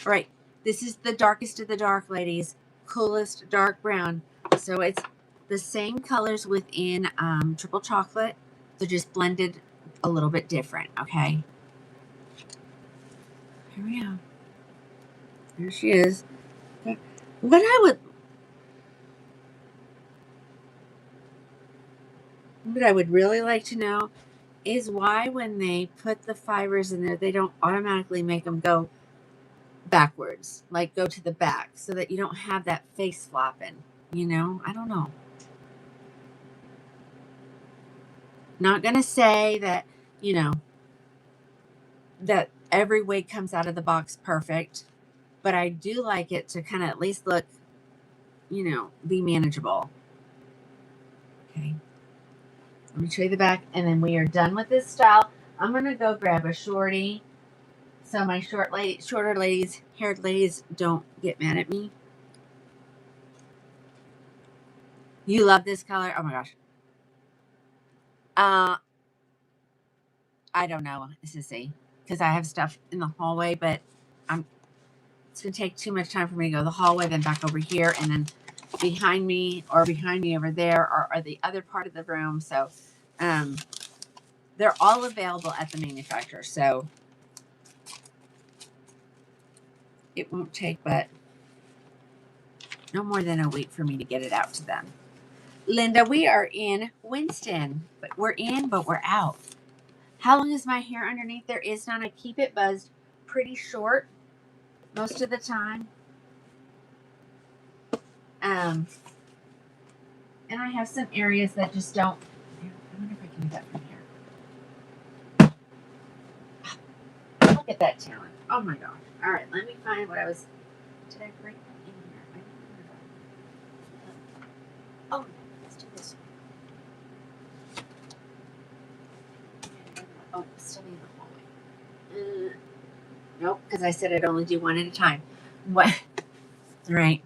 All right. This is the darkest of the dark, ladies. Coolest dark brown. So it's the same colors within triple chocolate. They're just blended a little bit different, okay? Here we go. There she is. What I would really like to know is why when they put the fibers in there, they don't automatically make them go backwards, like go to the back, so that you don't have that face flopping, you know? I don't know. Not gonna say that, you know, that every wig comes out of the box perfect, but I do like it to kind of at least look, you know, be manageable. Okay. Let me show you the back, and then we are done with this style. I'm gonna go grab a shorty so my shorter ladies, haired ladies don't get mad at me. You love this color? Oh my gosh. I don't know, Sissy, because I have stuff in the hallway, but it's gonna take too much time for me to go to the hallway, then back over here, and then behind me over there are the other part of the room. So they're all available at the manufacturer. So it won't take but no more than a week for me to get it out to them. Linda, we are in Winston, but we're out. How long is my hair underneath? There is none. I keep it buzzed pretty short most of the time. And I have some areas that just don't. I wonder if I can do that from here. Look at that talent. Oh my gosh. All right, let me find what I was. Did I break that in here? Oh, let's do this. Oh, it's still in the hallway. Nope, because I said I'd only do one at a time. What? All right.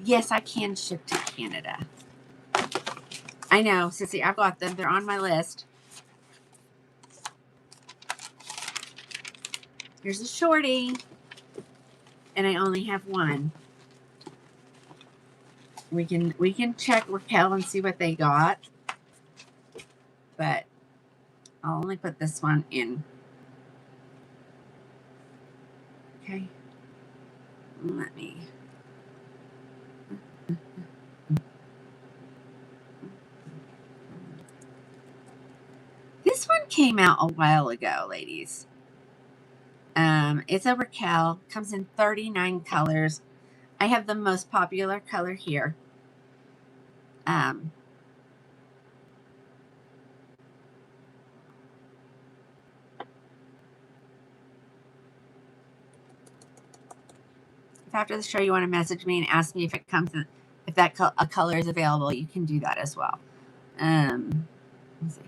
Yes, I can ship to Canada. I know, Sissy. I've got them. They're on my list. Here's a shorty. And I only have one. We can check Raquel and see what they got. But I'll only put this one in. Okay. Let me. This one came out a while ago, ladies. It's a Raquel. Comes in 39 colors. I have the most popular color here. If after the show you want to message me and ask me if it comes in, if that a color is available, you can do that as well. Let's see.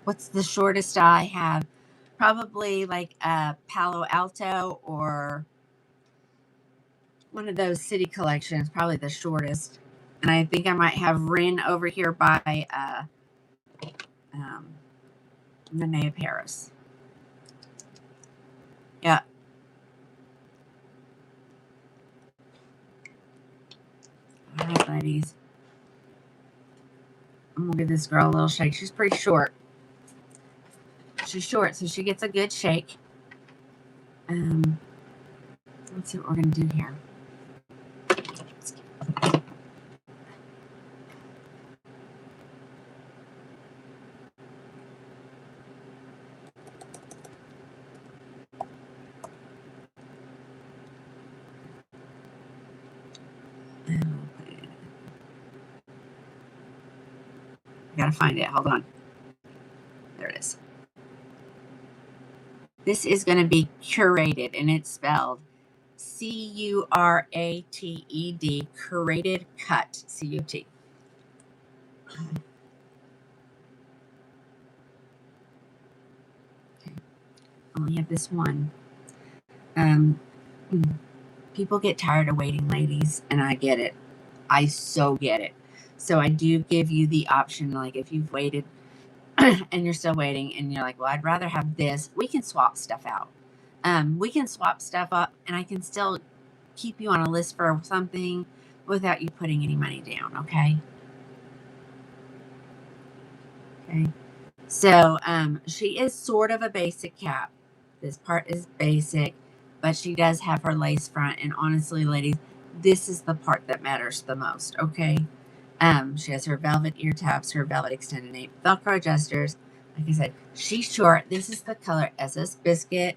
What's the shortest I have? Probably like a Palo Alto or one of those city collections, probably the shortest. And I think I might have Rin over here by Monet Paris. Yeah. All right, ladies. I'm going to give this girl a little shake. She's pretty short. She's short, so she gets a good shake. Let's see what we're going to do here. I gotta find it. Hold on. There it is. This is going to be curated, and it's spelled Curated, Curated Cut, CUT. Okay. I only have this one. People get tired of waiting, ladies, and I get it. I so get it. So I do give you the option, like if you've waited and you're still waiting and you're like, well, I'd rather have this, we can swap stuff out. We can swap stuff up and I can still keep you on a list for something without you putting any money down. Okay. Okay. So she is sort of a basic cap. This part is basic, but she does have her lace front. And honestly, ladies, this is the part that matters the most. Okay. She has her velvet ear tabs, her velvet extended nape, Velcro adjusters. Like I said, she's short. This is the color SS Biscuit,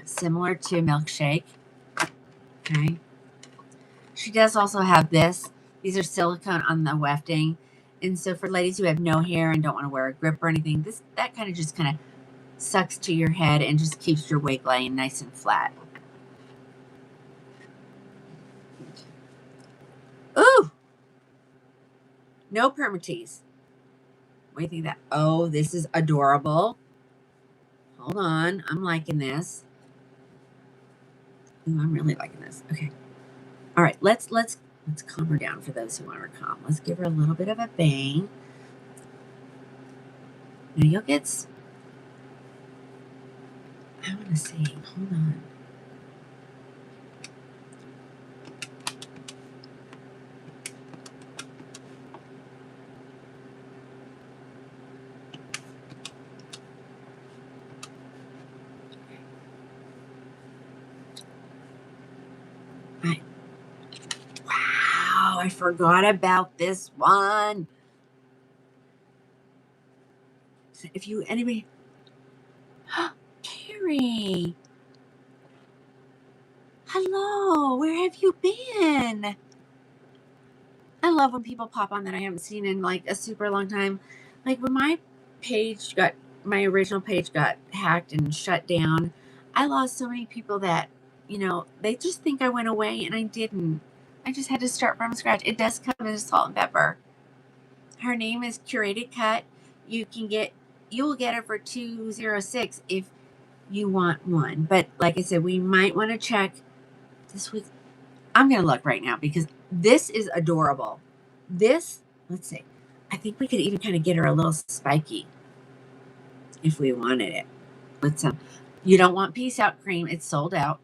similar to Milkshake. Okay. She does also have this. These are silicone on the wefting. And so for ladies who have no hair and don't want to wear a grip or anything, that kind of just kind of sucks to your head and just keeps your wig laying nice and flat. Ooh! No permatease. What do you think of that? Oh, this is adorable. Hold on. I'm liking this. Ooh, I'm really liking this. Okay. All right. Let's calm her down for those who want her calm. Let's give her a little bit of a bang. Now you'll get... I want to see. Hold on. Wow, I forgot about this one. So if you, anybody, Carrie, hello, where have you been? I love when people pop on that I haven't seen in like a super long time. Like when my original page got hacked and shut down, I lost so many people that, they just think I went away and I didn't. I just had to start from scratch. It does come as salt and pepper. Her name is Curated Cut. You will get her for $206 if you want one. But like I said, we might want to check this week. I'm going to look right now because this is adorable. This, let's see. I think we could even kind of get her a little spiky if we wanted it. With some, you don't want Peace Out cream. It's sold out.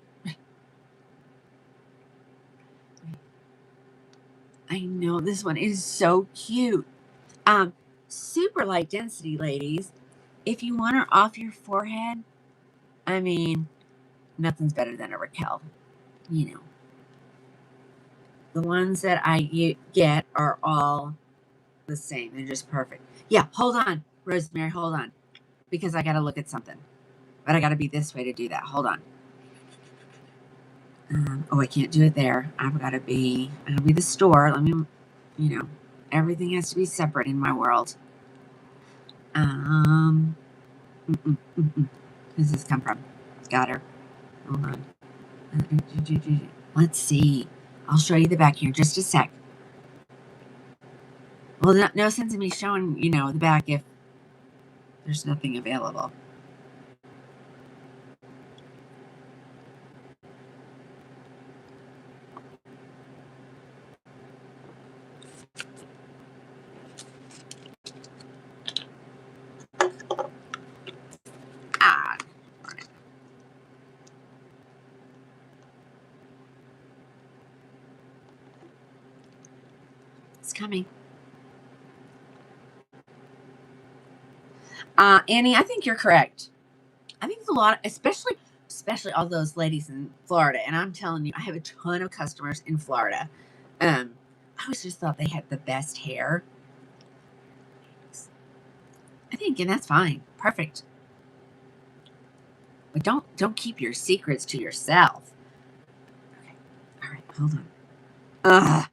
I know this one is so cute. Super light density, ladies. If you want her off your forehead, I mean, nothing's better than a Raquel. The ones that I get are all the same. They're just perfect. Yeah, hold on, Rosemary, hold on. Because I got to look at something. But I got to be this way to do that. Hold on. Oh, I can't do it there. I've got to be the store. Let me, everything has to be separate in my world. Where does this come from? Got her. Hold on. Let's see. I'll show you the back here. Just a sec. Well, no sense in me showing, the back if there's nothing available. Ah, darn it. It's coming. Annie, I think you're correct. I think there's a lot, especially all those ladies in Florida. And I'm telling you, I have a ton of customers in Florida. I always just thought they had the best hair. I think, and that's fine. Perfect. But don't keep your secrets to yourself. Okay. All right, hold on. Ugh.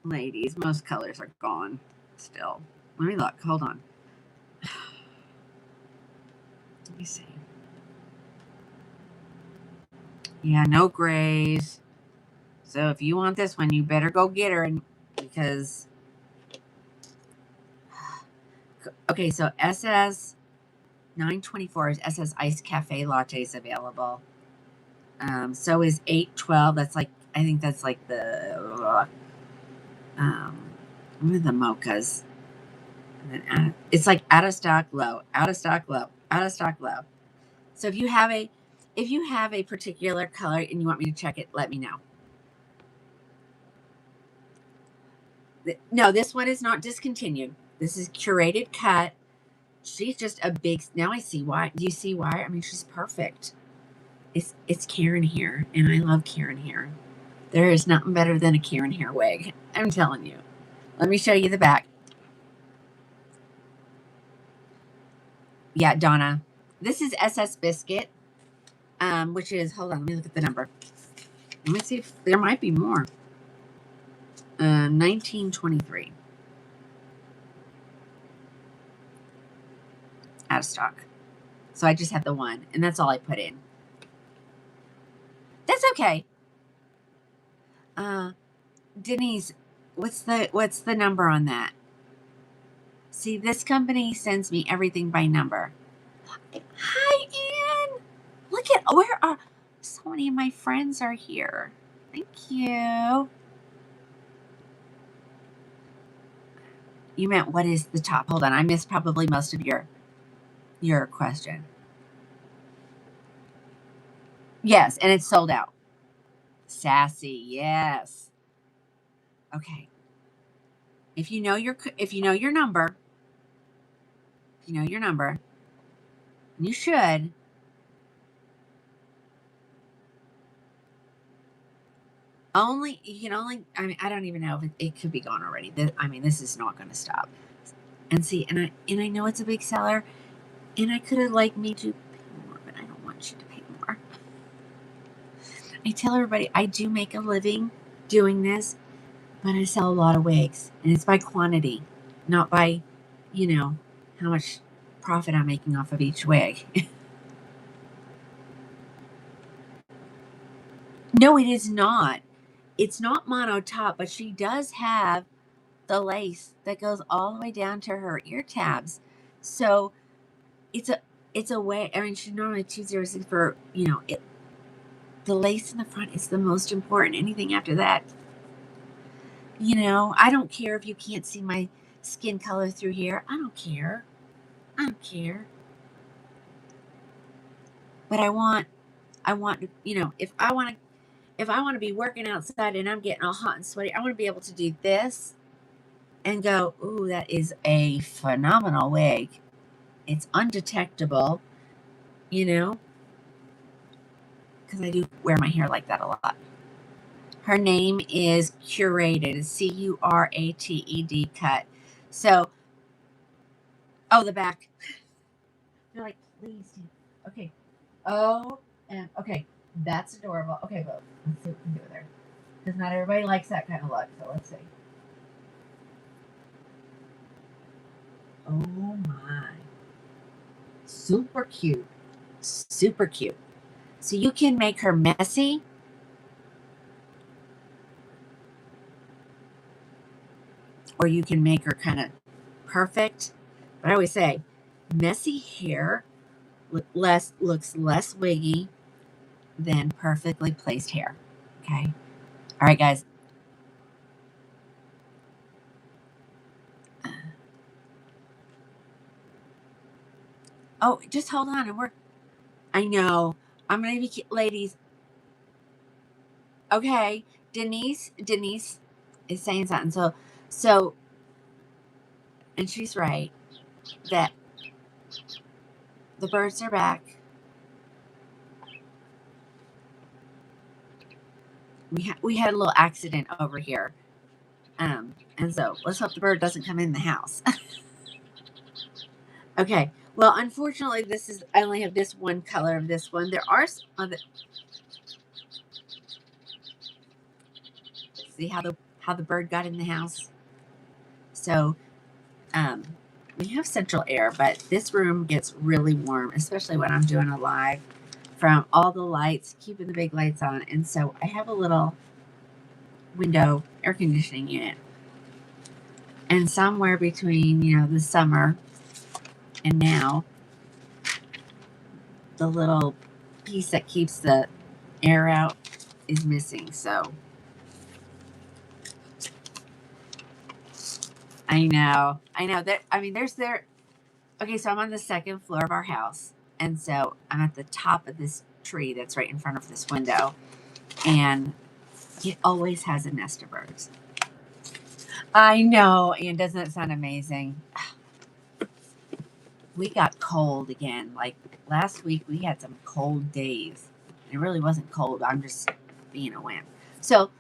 Ladies, most colors are gone still. Let me look. Hold on. Let me see. Yeah, no grays. So if you want this one, you better go get her, and because okay, so SS 924 is SS iced cafe lattes available. So is 812. That's like, I think that's like the what are the mochas? And then it's like out of stock low, out of stock low, out of stock low. So if you have a particular color and you want me to check it, let me know. No, this one is not discontinued. This is Curated Cut. She's just a big. Now I see why. Do you see why? I mean, she's perfect. It's Karen hair, and I love Karen hair. There is nothing better than a Karen hair wig. I'm telling you. Let me show you the back. Yeah, Donna. This is SS Biscuit, which is, hold on, let me look at the number. Let me see if there might be more. 1923. Out of stock. So I just have the one, and that's all I put in. That's okay. Denise, what's the number on that? See, this company sends me everything by number. Hi, Ann. Look at where are so many of my friends are here. Thank you. You meant what is the top? Hold on, I missed probably most of your question. Yes, and it's sold out. Sassy, yes. Okay. If you know your number, if you know your number, and you should. You can only. I mean, I don't even know if it could be gone already. This is not going to stop. And see, and I know it's a big seller, and I could have made you pay more, but I don't want you to pay more. I tell everybody I do make a living doing this, but I sell a lot of wigs, and it's by quantity, not by, how much profit I'm making off of each wig. No, it is not. It's not mono top, but she does have the lace that goes all the way down to her ear tabs. So it's a way. I mean, she's normally 206 for it. The lace in the front is the most important. Anything after that, I don't care if you can't see my skin color through here. I don't care. I don't care. But I want, if I want to be working outside and I'm getting all hot and sweaty, I want to be able to do this and go, ooh, that is a phenomenal wig. It's undetectable, because I do wear my hair like that a lot. Her name is Curated, Curated Cut. So, oh, the back. They're like, please. Okay. Oh, and okay, that's adorable. Okay, well, let's see what we can do there. Because not everybody likes that kind of look. So let's see. Oh my. Super cute. Super cute. So you can make her messy. Or you can make her kind of perfect. But I always say, messy hair looks less wiggy than perfectly placed hair. Okay. All right, guys. Oh, just hold on. I know. I'm going to be, ladies. Okay. Denise is saying something. So, and she's right that the birds are back. We had a little accident over here. And so let's hope the bird doesn't come in the house. Okay. Well, unfortunately, I only have this one color of this one. There are some other. See how the bird got in the house? So, we have central air, but this room gets really warm, especially when I'm doing a live from all the lights, keeping the big lights on. And so I have a little window air conditioning unit. And somewhere between, you know, the summer and now, the little piece that keeps the air out is missing. So I know that. I mean, okay, so I'm on the second floor of our house. And so I'm at the top of this tree that's right in front of this window. And it always has a nest of birds. I know. And doesn't that sound amazing? We got cold again. Like last week, we had some cold days. It really wasn't cold. I'm just being a wimp. So,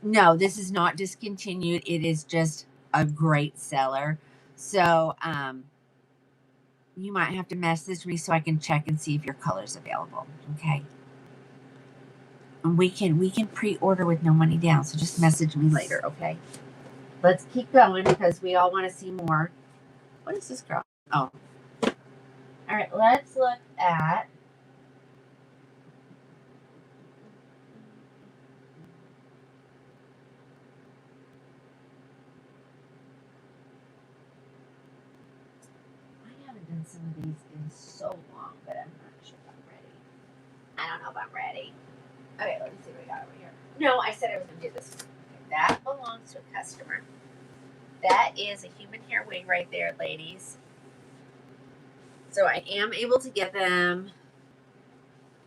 no, this is not discontinued. It is just a great seller. So, you might have to message me so I can check and see if your color's available. Okay. And we can pre-order with no money down. So just message me later. Okay. Let's keep going because we all want to see more. What is this girl? Oh. All right. Let's look at. I haven't done some of these in so long, but I'm not sure if I'm ready. I don't know if I'm ready. Okay, let me see what we got over here. No, I said I was going to do this. That belongs to a customer. That is a human hair wig right there, ladies. So I am able to get them.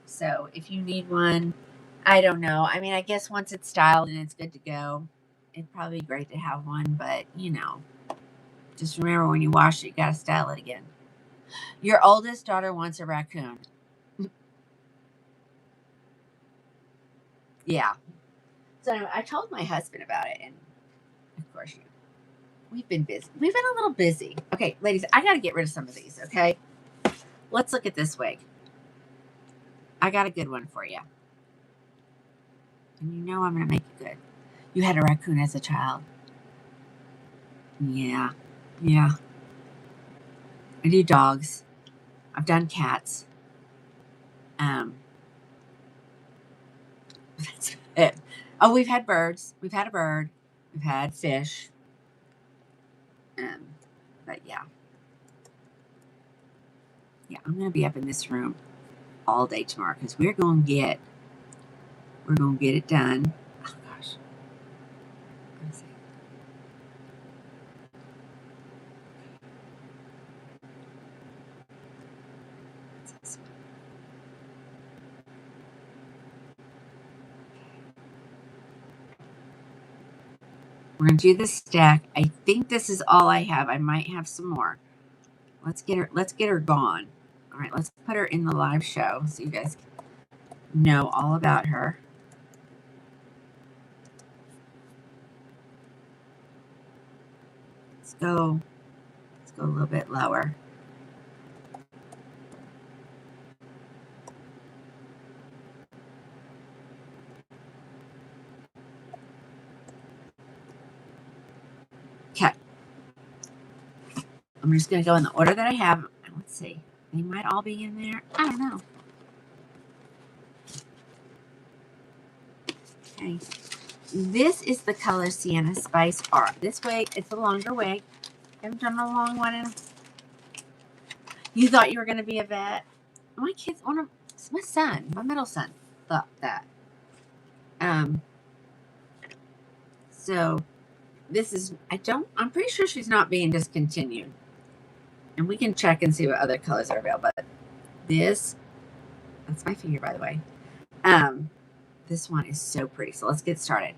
So if you need one, I don't know. I mean, I guess once it's styled and it's good to go, it'd probably be great to have one. But, you know, just remember when you wash it, you got to style it again. Your oldest daughter wants a raccoon. Yeah. So anyway, I told my husband about it. And, of course, we've been busy. We've been a little busy. Okay, ladies, I got to get rid of some of these, okay? Let's look at this wig. I got a good one for you. And you know I'm going to make it good. You had a raccoon as a child. Yeah. Yeah. I do dogs. I've done cats. That's it. Oh, we've had birds. We've had a bird. We've had fish. But yeah. Yeah, I'm going to be up in this room all day tomorrow because we're going to get it done. Oh, gosh. Let's see. What's this one? We're going to do this stack. I think this is all I have. I might have some more. Let's get her gone. All right, let's put her in the live show so you guys know all about her. Let's go a little bit lower. Okay. I'm just going to go in the order that I have. Let's see. They might all be in there. I don't know. Okay. This is the color Sienna Spice R. This wig, it's a longer wig. I haven't done a long one. You thought you were going to be a vet? My kids, my son, my middle son, thought that. So this is, I'm pretty sure she's not being discontinued. And we can check and see what other colors are available. But that's my figure, by the way. This one is so pretty. So let's get started.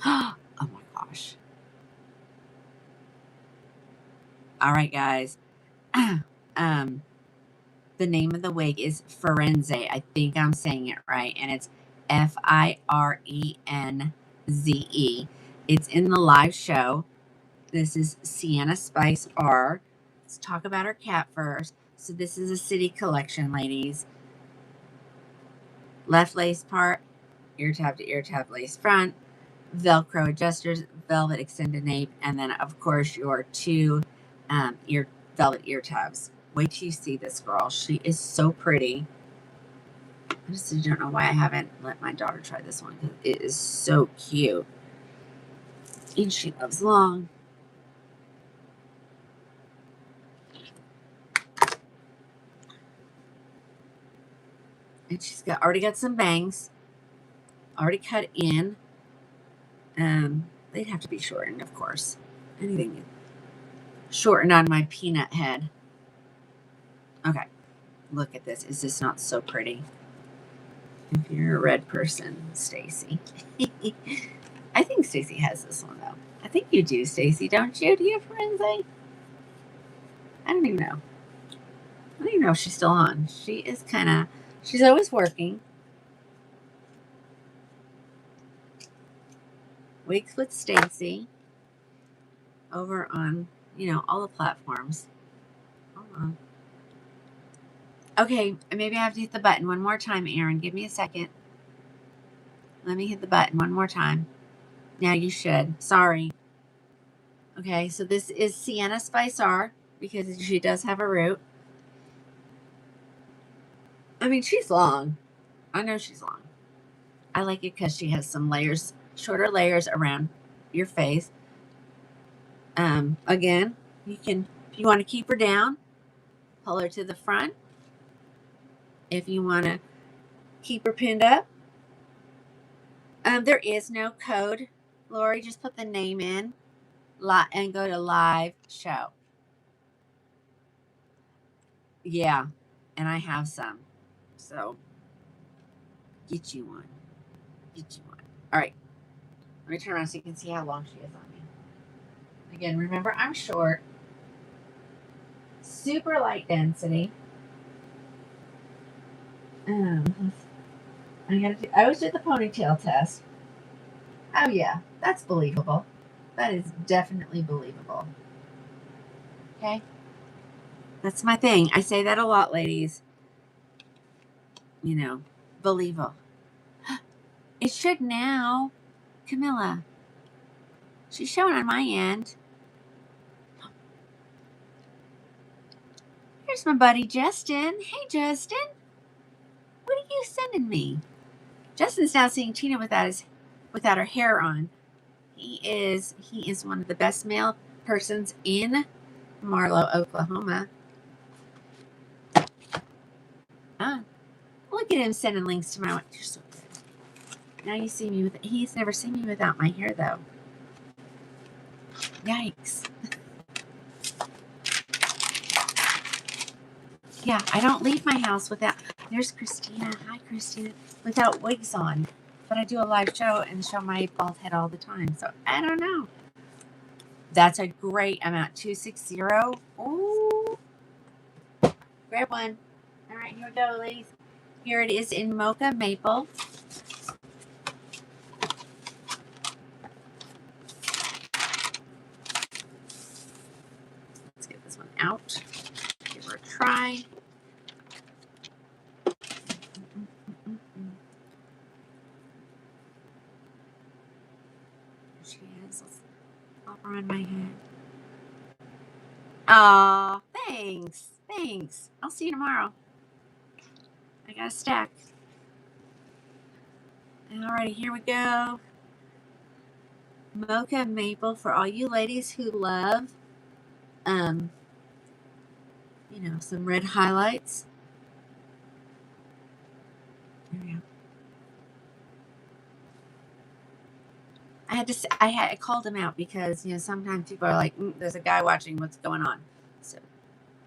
Oh my gosh. All right, guys. The name of the wig is Firenze. I think I'm saying it right. And it's Firenze. It's in the live show. This is Sienna Spice R. Let's talk about her cat first. So this is a city collection, ladies. Left lace part, ear tab to ear tab lace front, Velcro adjusters, velvet extended nape, and then of course your two velvet ear tabs. Wait till you see this girl. She is so pretty. I just don't know why I haven't let my daughter try this one because it is so cute. And she loves long. And she's already got some bangs. Already cut in. They'd have to be shortened, of course. Anything shortened on my peanut head. Okay. Look at this. Is this not so pretty? If you're a red person, Stacy. I think Stacy has this one, though. I think you do, Stacy, don't you? Do you have friends? I don't even know. I don't even know if she's still on. She is kind of... She's always working. Wigs with Stacy. Over on, all the platforms. Hold on. Okay, maybe I have to hit the button one more time, Aaron. Give me a second. Let me hit the button one more time. Now you should. Sorry. Okay, so this is Sienna Spice R because she does have a root. I mean, she's long. I know she's long. I like it because she has some layers, shorter layers around your face. Again, you can, if you want to keep her down, pull her to the front. If you want to keep her pinned up, there is no code. Lori, just put the name in and go to live show. Yeah, and I have some. So, get you one. Get you one. All right. Let me turn around so you can see how long she is on me. Again, remember, I'm short. Super light density. I always do the ponytail test. Oh, yeah. That's believable. That is definitely believable. Okay? That's my thing. I say that a lot, ladies. Believable. It should now. Camilla. She's showing on my end. Here's my buddy Justin. Hey, Justin. What are you sending me? Justin's now seeing Tina without her hair on. He is one of the best male persons in Marlow, Oklahoma. Look at him sending links to my. You're so good. Now you see me with. He's never seen me without my hair though. Yikes. Yeah, I don't leave my house without. There's Christina. Hi, Christina. Without wigs on. But I do a live show and show my bald head all the time. So I don't know. That's a great amount. 260. Ooh. Grab one. All right, here we go, ladies. Here it is in Mocha Maple. Let's get this one out. Give her a try. She is. Let's pop her on my head. Aw, thanks. Thanks. I'll see you tomorrow. I got a stack. Alrighty, here we go. Mocha Maple for all you ladies who love, some red highlights. There we go. I called him out because, sometimes people are like, there's a guy watching, what's going on? So,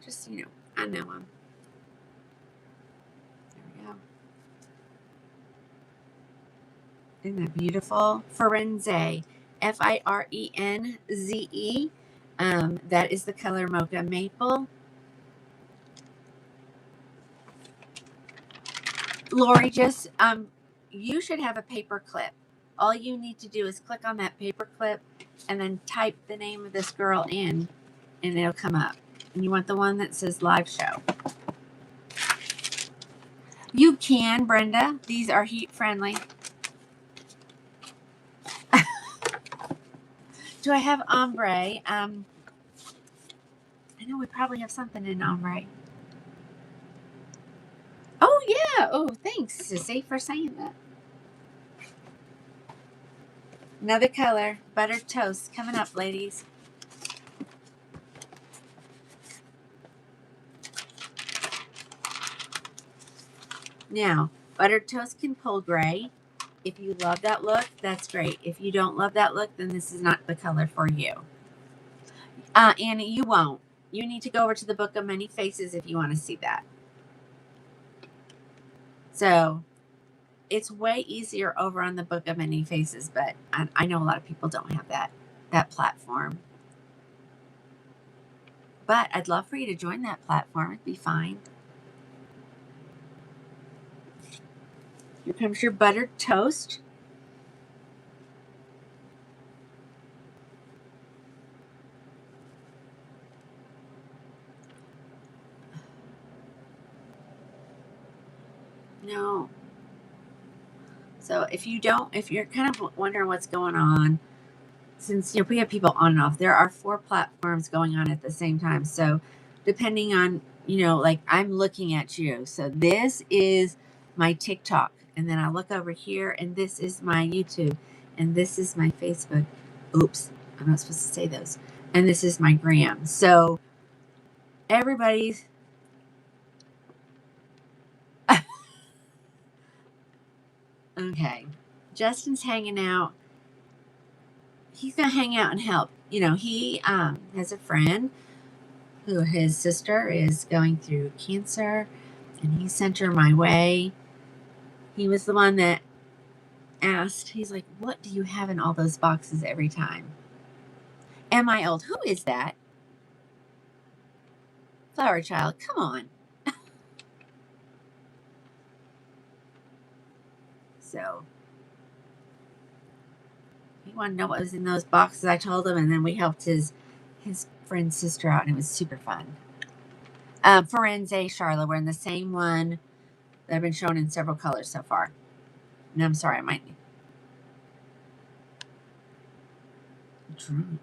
just, I know him. There we go. Isn't that beautiful? Firenze. Firenze. That is the color Mocha Maple. Lori, just, you should have a paper clip. All you need to do is click on that paper clip and then type the name of this girl in and it'll come up. And you want the one that says live show. You can, Brenda. These are heat friendly. Do I have ombre? I know we probably have something in ombre. Oh, yeah. Oh, thanks, Sissy, for saying that. Another color, buttered toast, coming up, ladies. Now, buttered toast can pull gray. If you love that look, that's great. If you don't love that look, then this is not the color for you. Annie, you won't. You need to go over to the Book of Many Faces if you want to see that. So it's way easier over on the Book of Many Faces, but I know a lot of people don't have that platform. But I'd love for you to join that platform. It'd be fine. Here comes your buttered toast. No. So if you're kind of wondering what's going on, since we have people on and off, there are 4 platforms going on at the same time. So depending on, like I'm looking at you. So this is my TikTok. And then I look over here and this is my YouTube. And this is my Facebook. Oops, I'm not supposed to say those. And this is my gram. So everybody's okay. Justin's hanging out. He's gonna hang out and help. He has a friend who his sister is going through cancer, and he sent her my way. He was the one that asked. He's like, "What do you have in all those boxes every time?" Am I old? Who is that? Flower Child, come on. So he wanted to know what was in those boxes. I told him, and then we helped his friend's sister out, and it was super fun. Firenze, Charlotte, we're in the same one that I've been shown in several colors so far. And I'm sorry, I might.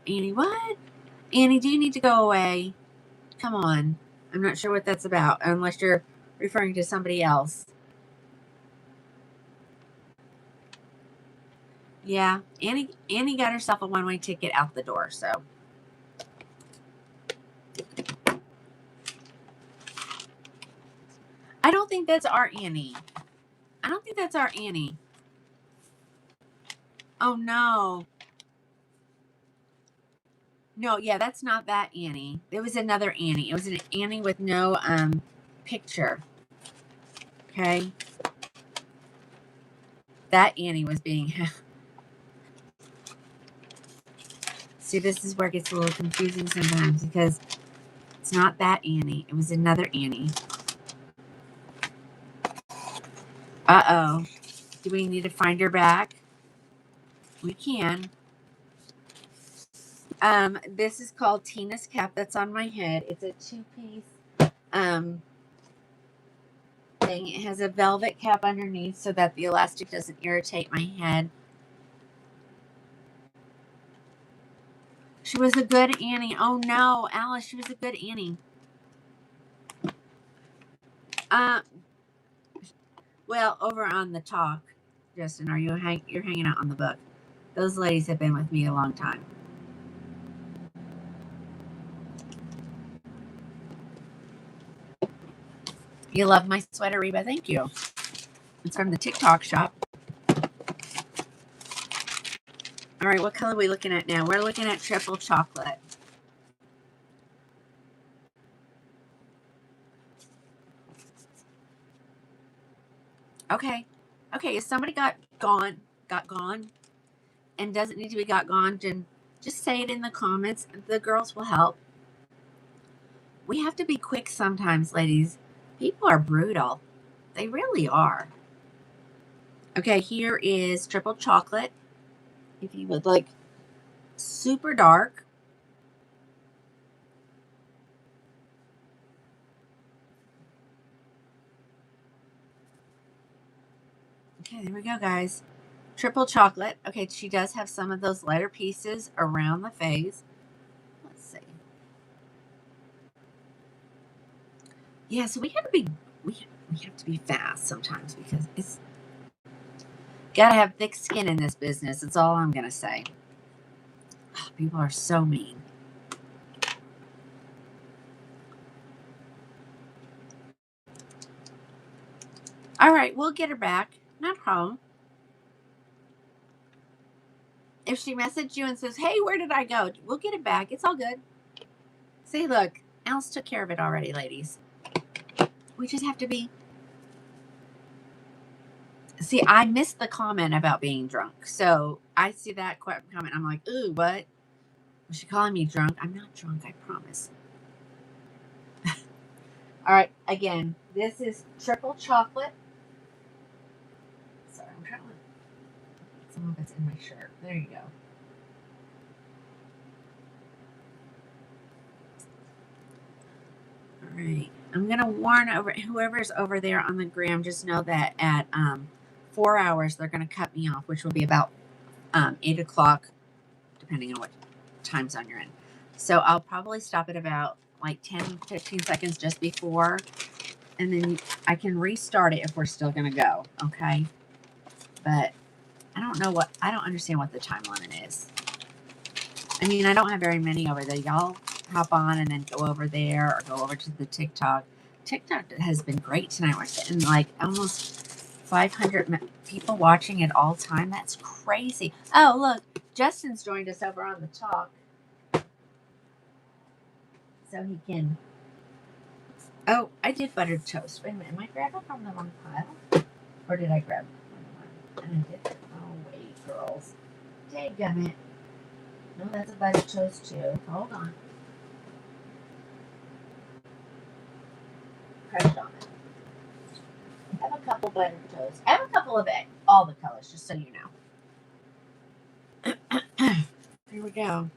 Annie, what? Annie, do you need to go away? Come on. I'm not sure what that's about, unless you're referring to somebody else. Yeah, Annie got herself a one-way ticket out the door, so. I don't think that's our Annie. I don't think that's our Annie. Oh, no. No, yeah, that's not that Annie. It was another Annie. It was an Annie with no picture. Okay? That Annie was being... See, this is where it gets a little confusing sometimes because it's not that Annie. It was another Annie. Uh-oh. Do we need to find her back? We can. This is called Tina's cap that's on my head. It's a 2-piece thing. It has a velvet cap underneath so that the elastic doesn't irritate my head. She was a good Annie. Oh no, Alice, she was a good Annie. Well, over on the talk, Justin, you're hanging out on the book. Those ladies have been with me a long time. You love my sweater, Reba. Thank you. It's from the TikTok shop. All right, what color are we looking at now? We're looking at triple chocolate. Okay. Okay, if somebody got gone, and doesn't need to be got gone, then just say it in the comments. The girls will help. We have to be quick sometimes, ladies. People are brutal. They really are. Okay, here is triple chocolate. If you would like super dark. Okay, there we go, guys. Triple chocolate. Okay, she does have some of those lighter pieces around the face. Let's see. Yeah, so we have to be fast sometimes because it's gotta have thick skin in this business. That's all I'm gonna say. People are so mean. All right, we'll get her back. No problem. If she messaged you and says, hey, where did I go? We'll get it back. It's all good. See, look, Alice took care of it already, ladies. We just have to be. See, I missed the comment about being drunk. So I see that comment. I'm like, ooh, what? Was she calling me drunk? I'm not drunk, I promise. All right, again, this is triple chocolate. Sorry, I'm trying to. Some of it's in my shirt. There you go. All right. I'm going to warn whoever's over there on the gram, just know that at 4 hours, they're going to cut me off, which will be about 8 o'clock, depending on what time zone you're in. So I'll probably stop at about like 10, 15 seconds just before, and then I can restart it if we're still going to go. Okay. But I don't understand what the time limit is. I mean, I don't have very many over there. Y'all hop on and then go over there or go over to the TikTok. TikTok has been great tonight. We're sitting like almost 500 people watching at all time. That's crazy. Oh, look, Justin's joined us over on the talk. So he can. Oh, I did buttered toast. Wait a minute. Am I grabbing from the wrong pile? Or did I grab one? And I did. Oh, wait, girls. Dadgummit. No, that's a buttered toast too. Hold on. Crushed almond. I have a couple buttered toast. I have a couple of all the colors, just so you know. Here we go. All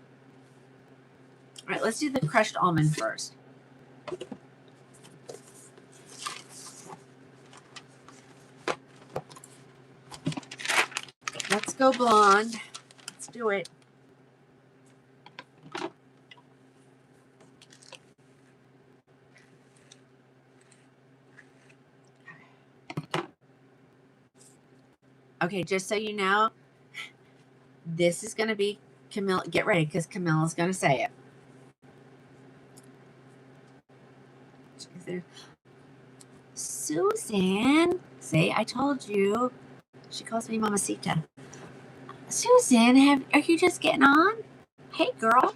right, let's do the crushed almond first. Let's go blonde. Let's do it. Okay, just so you know, this is going to be Camilla. Get ready because Camilla's going to say it. Susan. See, I told you. She calls me Mamacita. Susan, are you just getting on? Hey, girl.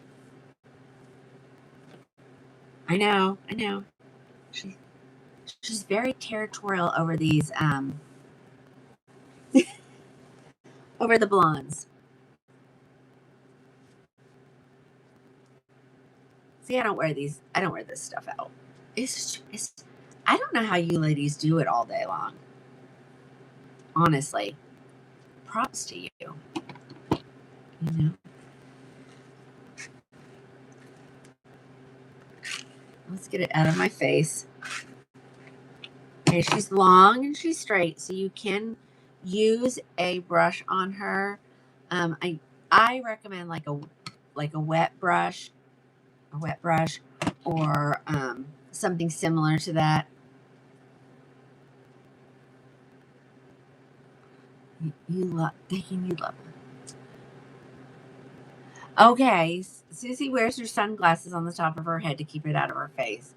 I know. She's very territorial over these, over the blondes. See, I don't wear this stuff out. I don't know how you ladies do it all day long. Honestly. Props to you. You know? Let's get it out of my face. Okay, she's long and she's straight, so you can use a brush on her. I recommend like a wet brush, or something similar to that. You love it. Okay, Susie wears her sunglasses on the top of her head to keep it out of her face.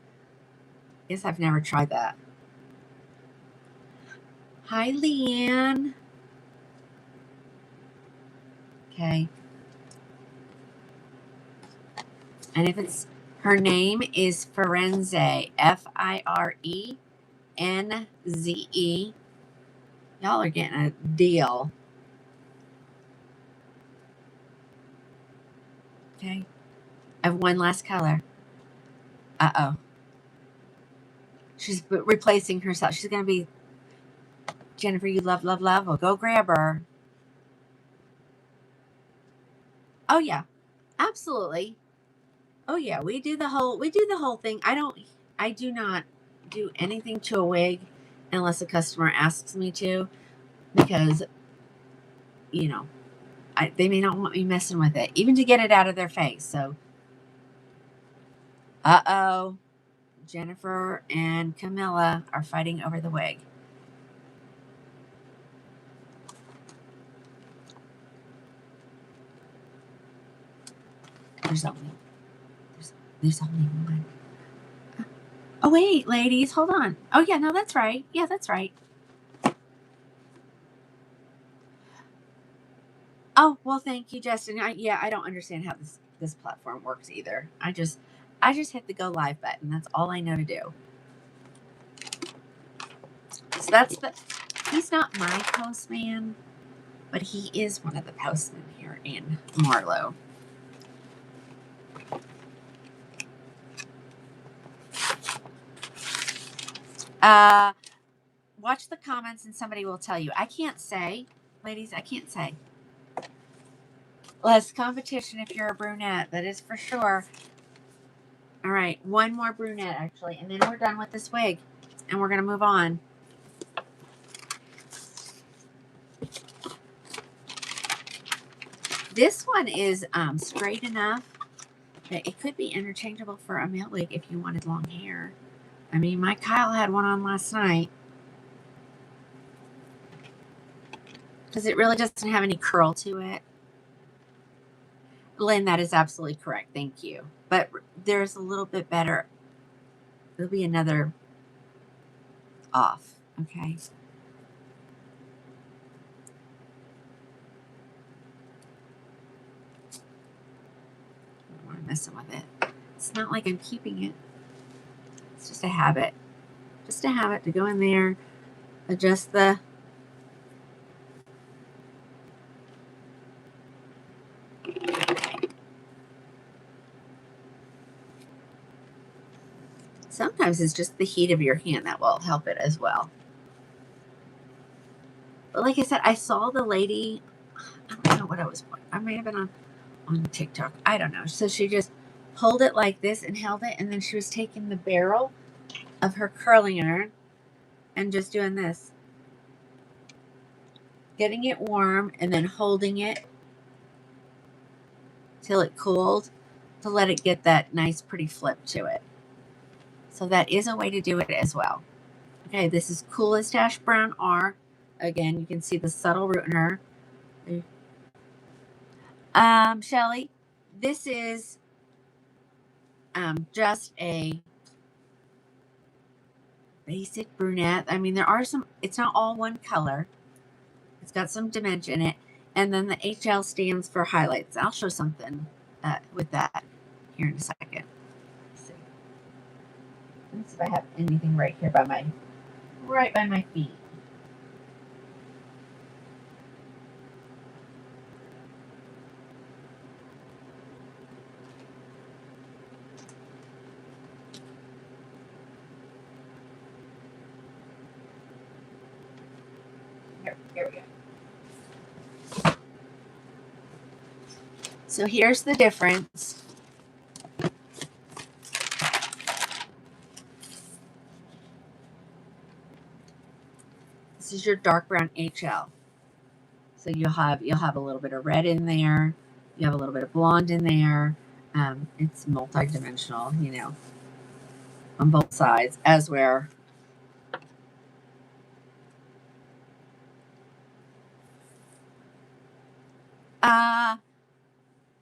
Guess I've never tried that. Hi, Leanne. Okay. And if it's her name is Firenze, Firenze. Y'all are getting a deal. Okay. I have one last color. Uh-oh. She's replacing herself. She's going to be Jennifer, you love. Well, go grab her. Oh, yeah. Absolutely. Oh, yeah. We do the whole thing. I do not do anything to a wig unless a customer asks me to, because, they may not want me messing with it, even to get it out of their face. So, uh-oh. Jennifer and Camilla are fighting over the wig. There's only one. Oh wait, ladies, hold on. Oh yeah, no, that's right. Yeah, that's right. Oh well, thank you, Justin. I don't understand how this platform works either. I just hit the go live button. That's all I know to do. So he's not my postman, but he is one of the postmen here in Marlow. Watch the comments and somebody will tell you. I can't say, ladies, I can't say. Less competition if you're a brunette, that is for sure. All right, one more brunette actually, and then we're done with this wig, and we're gonna move on. This one is straight enough that it could be interchangeable for a male wig if you wanted long hair. I mean, my Kyle had one on last night because it really doesn't have any curl to it. Lynn, that is absolutely correct. Thank you. But there's a little bit better. There'll be another off. Okay. I don't want to mess with it. It's not like I'm keeping it. It's just a habit. Just a habit to go in there, adjust the sometimes it's just the heat of your hand that will help it as well. But like I said, I saw the lady, I don't know what I was, I may have been on TikTok. I don't know. So she just pulled it like this and held it, and then she was taking the barrel of her curling iron and just doing this. Getting it warm and then holding it till it cooled to let it get that nice pretty flip to it. So that is a way to do it as well. Okay, this is Coolest Ash Brown R. Again, you can see the subtle root in her. Shelly, this is just a basic brunette. I mean, there are some, it's not all one color. It's got some dimension in it. And then the HL stands for highlights. I'll show something with that here in a second. Let's see. Let's see if I have anything right here by my feet. Here we go. So here's the difference. This is your dark brown HL. So you'll have a little bit of red in there. You have a little bit of blonde in there. It's multi-dimensional, you know, on both sides, as where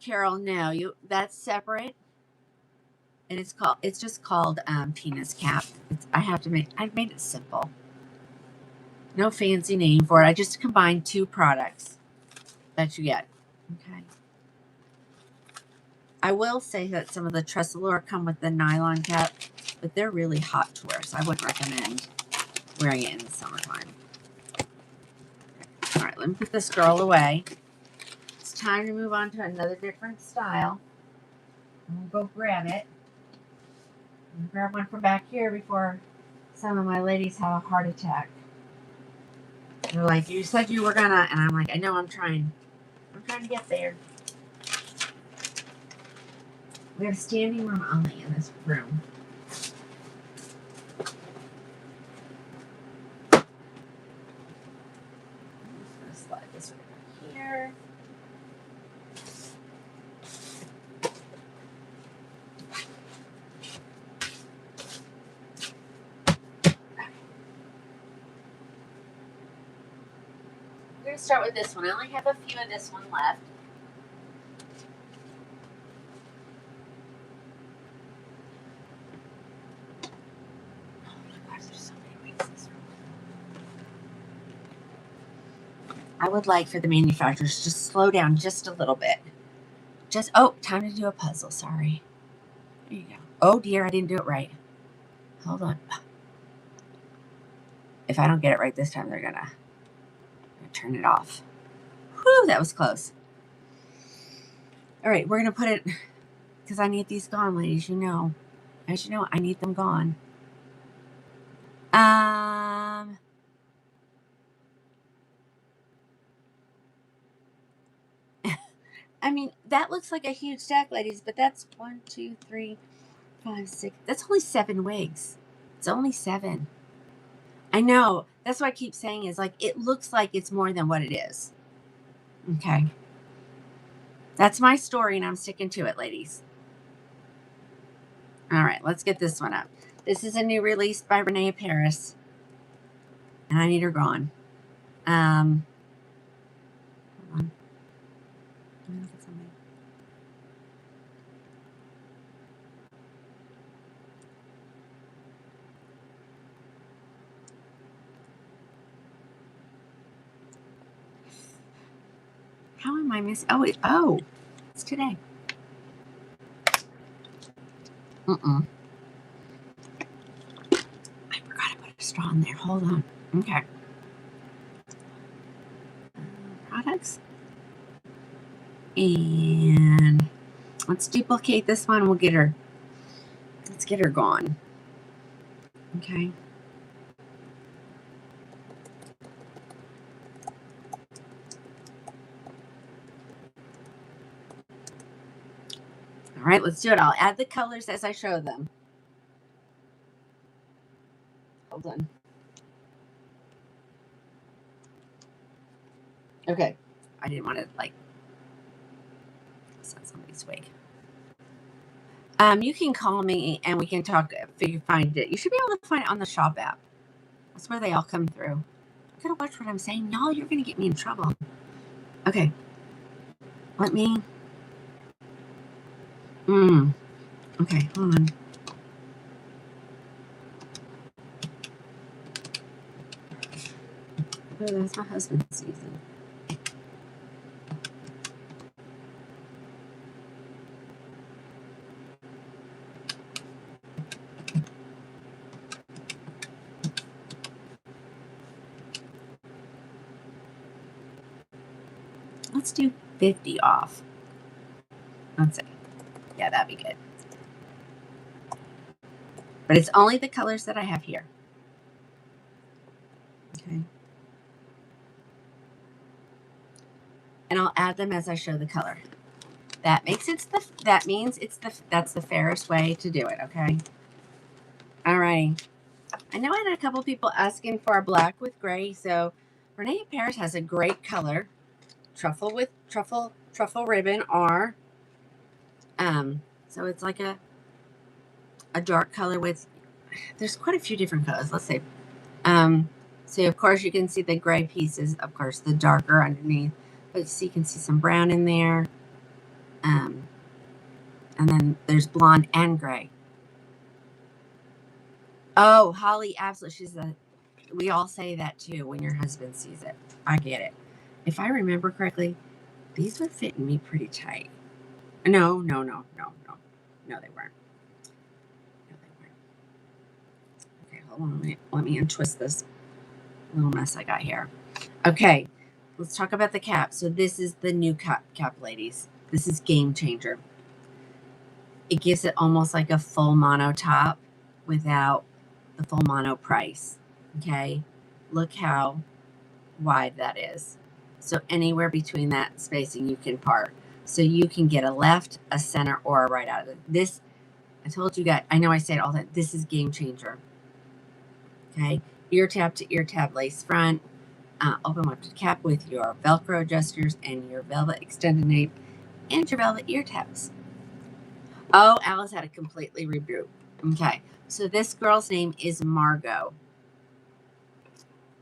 Carol, no, that's separate. And it's just called Tina's Cap. I made it simple. No fancy name for it. I just combined two products that you get. Okay. I will say that some of the Tressalure come with the nylon cap, but they're really hot to wear, so I wouldn't recommend wearing it in the summertime. All right, let me put this girl away. It's time to move on to another different style. We'll go grab it. I'll grab one from back here before some of my ladies have a heart attack. They're like, you said you were gonna, and I'm like, I know, I'm trying to get there. We have standing room only in this room. I'm just gonna slide this right here. to start with this one. I only have a few of this one left. Oh my gosh, there's so many wigs this room. I would like for the manufacturers to just slow down just a little bit. Just, oh, time to do a puzzle. Sorry. There you go. Oh dear, I didn't do it right. Hold on. If I don't get it right this time, they're gonna turn it off. Whew, that was close. All right, we're gonna put it, because I need these gone, ladies. You know, as you know, I need them gone. I mean, that looks like a huge stack, ladies, but that's 1, 2, 3, 5, 6. That's only 7 wigs. It's only 7. I know. That's what I keep saying is like, it looks like it's more than what it is. Okay. That's my story, and I'm sticking to it, ladies. All right, let's get this one up. This is a new release by Renee Paris, and I need her gone. Hold on. Let me look at something. How am I missing? Oh, it's today. I forgot to put a straw in there. Hold on. Okay. Products. And let's duplicate this one. We'll get her. Let's get her gone. Okay. All right, let's do it. I'll add the colors as I show them. Hold on. Okay. I didn't want to like set somebody's wig. You can call me and we can talk if you find it. You should be able to find it on the shop app. That's where they all come through. I gotta watch what I'm saying. Y'all, you're gonna get me in trouble. Okay. Let me. Okay, hold on. Oh, that's my husband's season. Let's do 50 off. Let's see. Yeah, that'd be good. But it's only the colors that I have here. Okay. And I'll add them as I show the color. That makes it that's the fairest way to do it, okay? All right. I know I had a couple people asking for a black with gray, so Renee Paris has a great color. Truffle with truffle ribbon or so it's like a dark color with, there's quite a few different colors. Let's see. So of course you can see the gray pieces, of course the darker underneath, but so you can see some brown in there. And then there's blonde and gray. Oh, Holly, absolutely. We all say that too when your husband sees it. I get it. If I remember correctly, these were fitting me pretty tight. No, they weren't. No, they weren't. Okay, hold on. Let me untwist this little mess I got here. Okay, let's talk about the cap. So this is the new cap, ladies. This is Game Changer. It gives it almost like a full mono top without the full mono price. Okay, look how wide that is. So anywhere between that spacing you can part. So you can get a left, a center, or a right out of it. This, I told you guys, I know I say it all the time, this is Game Changer. Okay, ear tab to ear tab lace front, open up to cap with your Velcro adjusters and your velvet extended nape and your velvet ear tabs. Oh, Alice had a completely reboot. Okay, so this girl's name is Margo.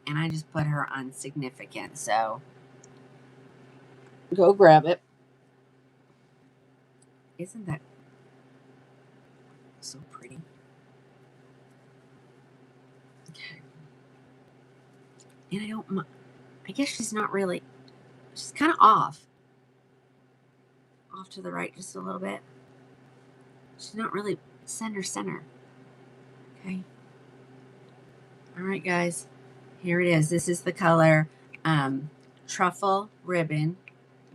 And I just put her on significant. So Go grab it. Isn't that so pretty? Okay. And I don't, I guess she's not really, she's kind of off to the right just a little bit. She's not really center. Okay. All right, guys. Here it is. This is the color Truffle Ribbon.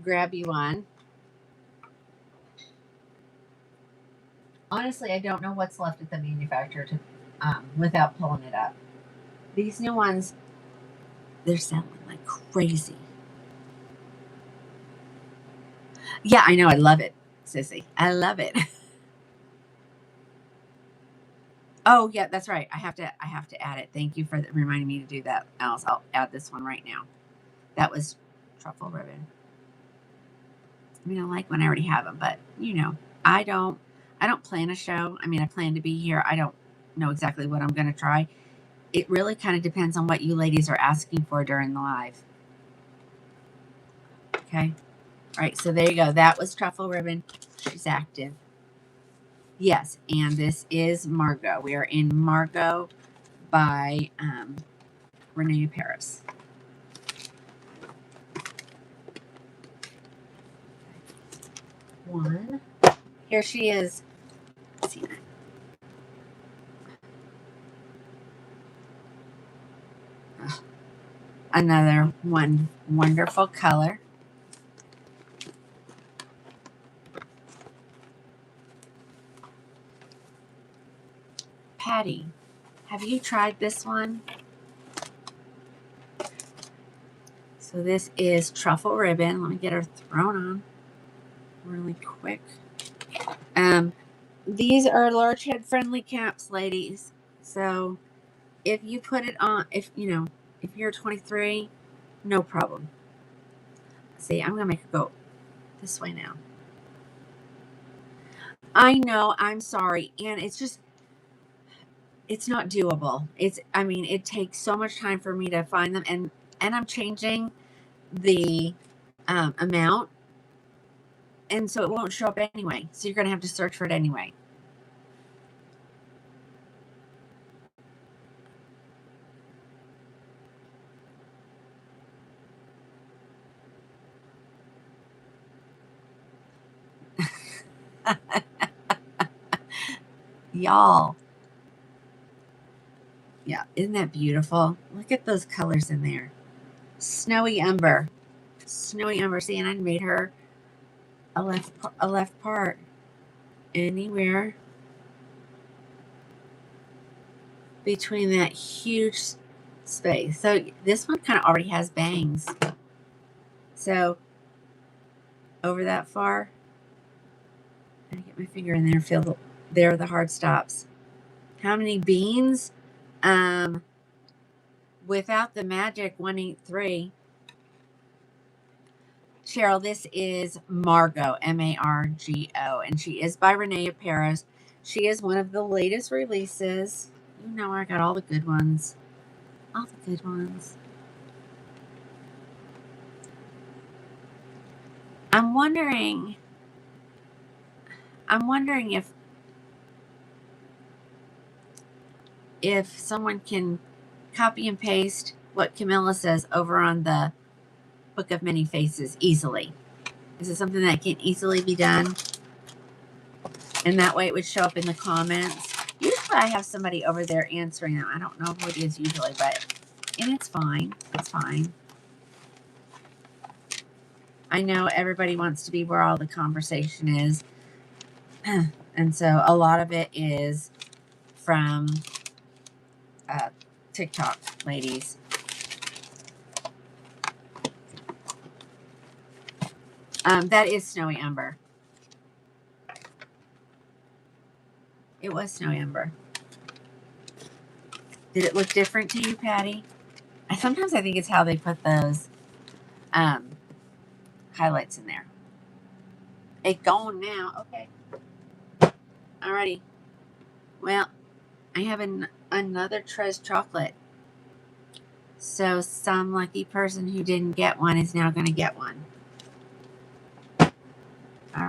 Grab you one. Honestly, I don't know what's left at the manufacturer to without pulling it up. These new ones, they're selling like crazy. Yeah, I know. I love it, Sissy. I love it. Oh, yeah, that's right. I have to add it. Thank you for reminding me to do that. Else, I'll add this one right now. That was Truffle Ribbon. I mean, I like when I already have them, but you know, I don't plan a show. I mean, I plan to be here. I don't know exactly what I'm going to try. It really kind of depends on what you ladies are asking for during the live. Okay. All right. So there you go. That was Truffle Ribbon. She's active. Yes. And this is Margo. We are in Margo by Renee Paris. One. Here she is. Let's see that. Another one wonderful color. Patty, have you tried this one? So this is Truffle Ribbon. Let me get her thrown on really quick. These are large head friendly caps, ladies. So if you put it on, if you're 23, no problem. See, I'm gonna make it go this way now. I know, I'm sorry, and it's not doable. I mean, it takes so much time for me to find them, and I'm changing the amount, and so it won't show up anyway. So you're gonna have to search for it anyway. Y'all. Yeah, isn't that beautiful? Look at those colors in there. Snowy Umber. Snowy Umber. See, and I made her a left part. Anywhere between that huge space. So this one kind of already has bangs. So over that far, I get my finger in there, feel there are the hard stops. How many beans? Without the magic 183. Cheryl, this is Margo, Margo, and she is by Renee Paris. She is one of the latest releases. You know, I got all the good ones. All the good ones. I'm wondering if someone can copy and paste what Camilla says over on the Book of Many Faces easily. Is it something that can easily be done? And that way it would show up in the comments. Usually I have somebody over there answering them. I don't know who it is usually, and it's fine. It's fine. I know everybody wants to be where all the conversation is. And so a lot of it is from TikTok, ladies. That is Snowy Umber. It was Snowy Umber. Did it look different to you, Patty? Sometimes I think it's how they put those highlights in there. It's gone now. Okay. Alrighty. Well, I have another Trez chocolate. So some lucky person who didn't get one is now going to get one.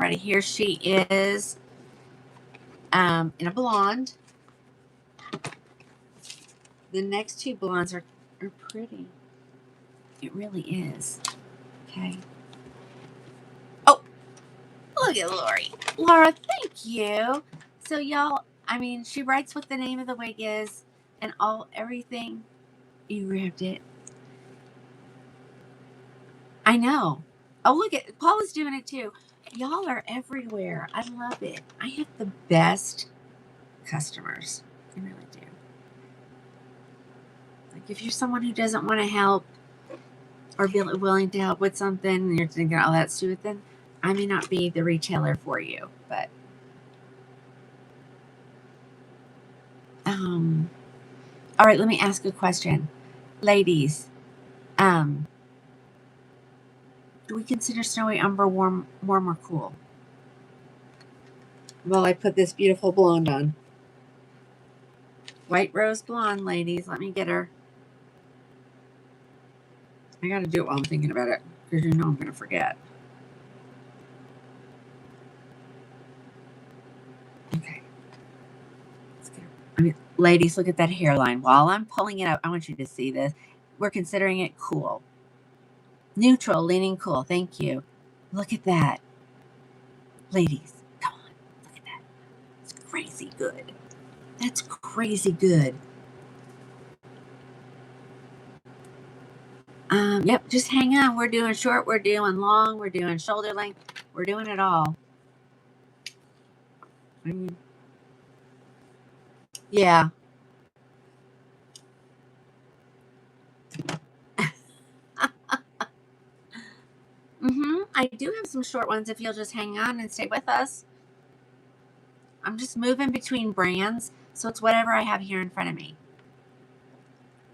already. Here she is in a blonde. The next two blondes are pretty. It really is. Okay. Oh, look at Lori. Laura, thank you. So y'all, I mean, she writes what the name of the wig is and everything. You grabbed it. I know. Oh, look at Paula's doing it too. Y'all are everywhere. I love it. I have the best customers. I really do. Like if you're someone who doesn't want to help or be willing to help with something and you're thinking, oh, that's stupid, then I may not be the retailer for you. But all right, let me ask a question. Ladies, do we consider snowy umber warm or cool? Well, I put this beautiful blonde on. White rose blonde, ladies. Let me get her. I got to do it while I'm thinking about it because you know I'm going to forget. Okay. Let's get her. I mean, ladies, look at that hairline. While I'm pulling it up, I want you to see this. We're considering it cool. Neutral, leaning cool. Thank you. Look at that. Ladies, come on. Look at that. It's crazy good. That's crazy good. Yep, just hang on. We're doing short, we're doing long, we're doing shoulder length, we're doing it all. Yeah. I do have some short ones if you'll just hang on and stay with us. I'm just moving between brands, so it's whatever I have here in front of me.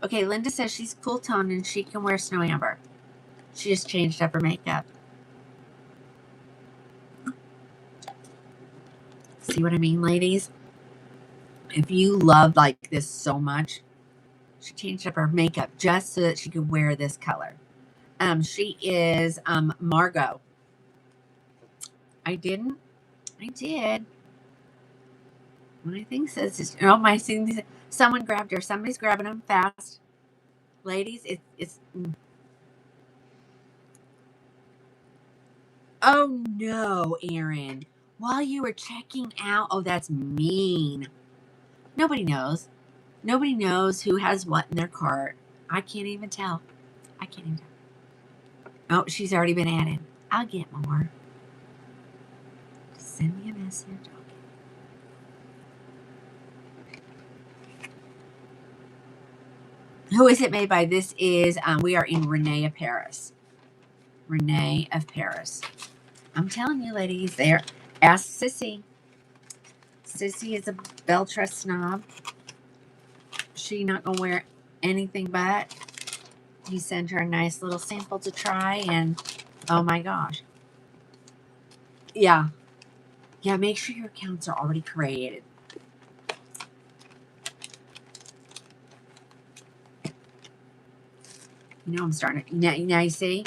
Okay, Linda says she's cool toned and she can wear snowy umber. She just changed up her makeup. See what I mean, ladies? If you love like this so much, she changed up her makeup just so that she could wear this color. She is Margo. I didn't. I did. My thing says, oh, my thing. Someone grabbed her. Somebody's grabbing them fast, ladies. It's. Oh no, Erin. While you were checking out, oh, that's mean. Nobody knows. Nobody knows who has what in their cart. I can't even tell. I can't even tell. Oh, she's already been added. I'll get more. Send me a message. Who is it made by? This is, we are in Renee of Paris. Renee of Paris. I'm telling you, ladies, there. Ask Sissy. Sissy is a Beltress snob. She not going to wear anything but. He sent her a nice little sample to try, and oh my gosh. Yeah. Yeah, make sure your accounts are already created. You know, I'm starting to, now you see,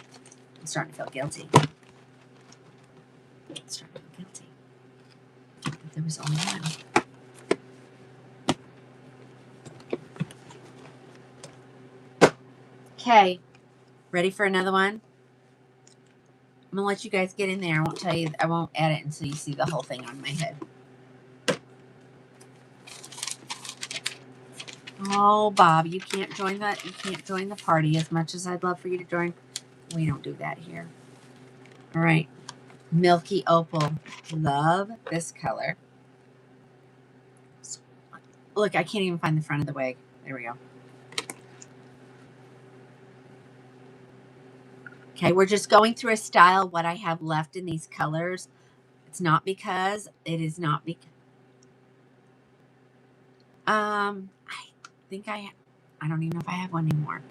I'm starting to feel guilty. I'm starting to feel guilty. But there was only one. Okay. Ready for another one? I'm going to let you guys get in there. I won't tell you, I won't add it until you see the whole thing on my head. Oh, Bob, you can't join the party as much as I'd love for you to join. We don't do that here. All right. Milky Opal. Love this color. Look, I can't even find the front of the wig. There we go. Okay, we're just going through a style, what I have left in these colors. It's not because, it is not because. I think I don't even know if I have one anymore.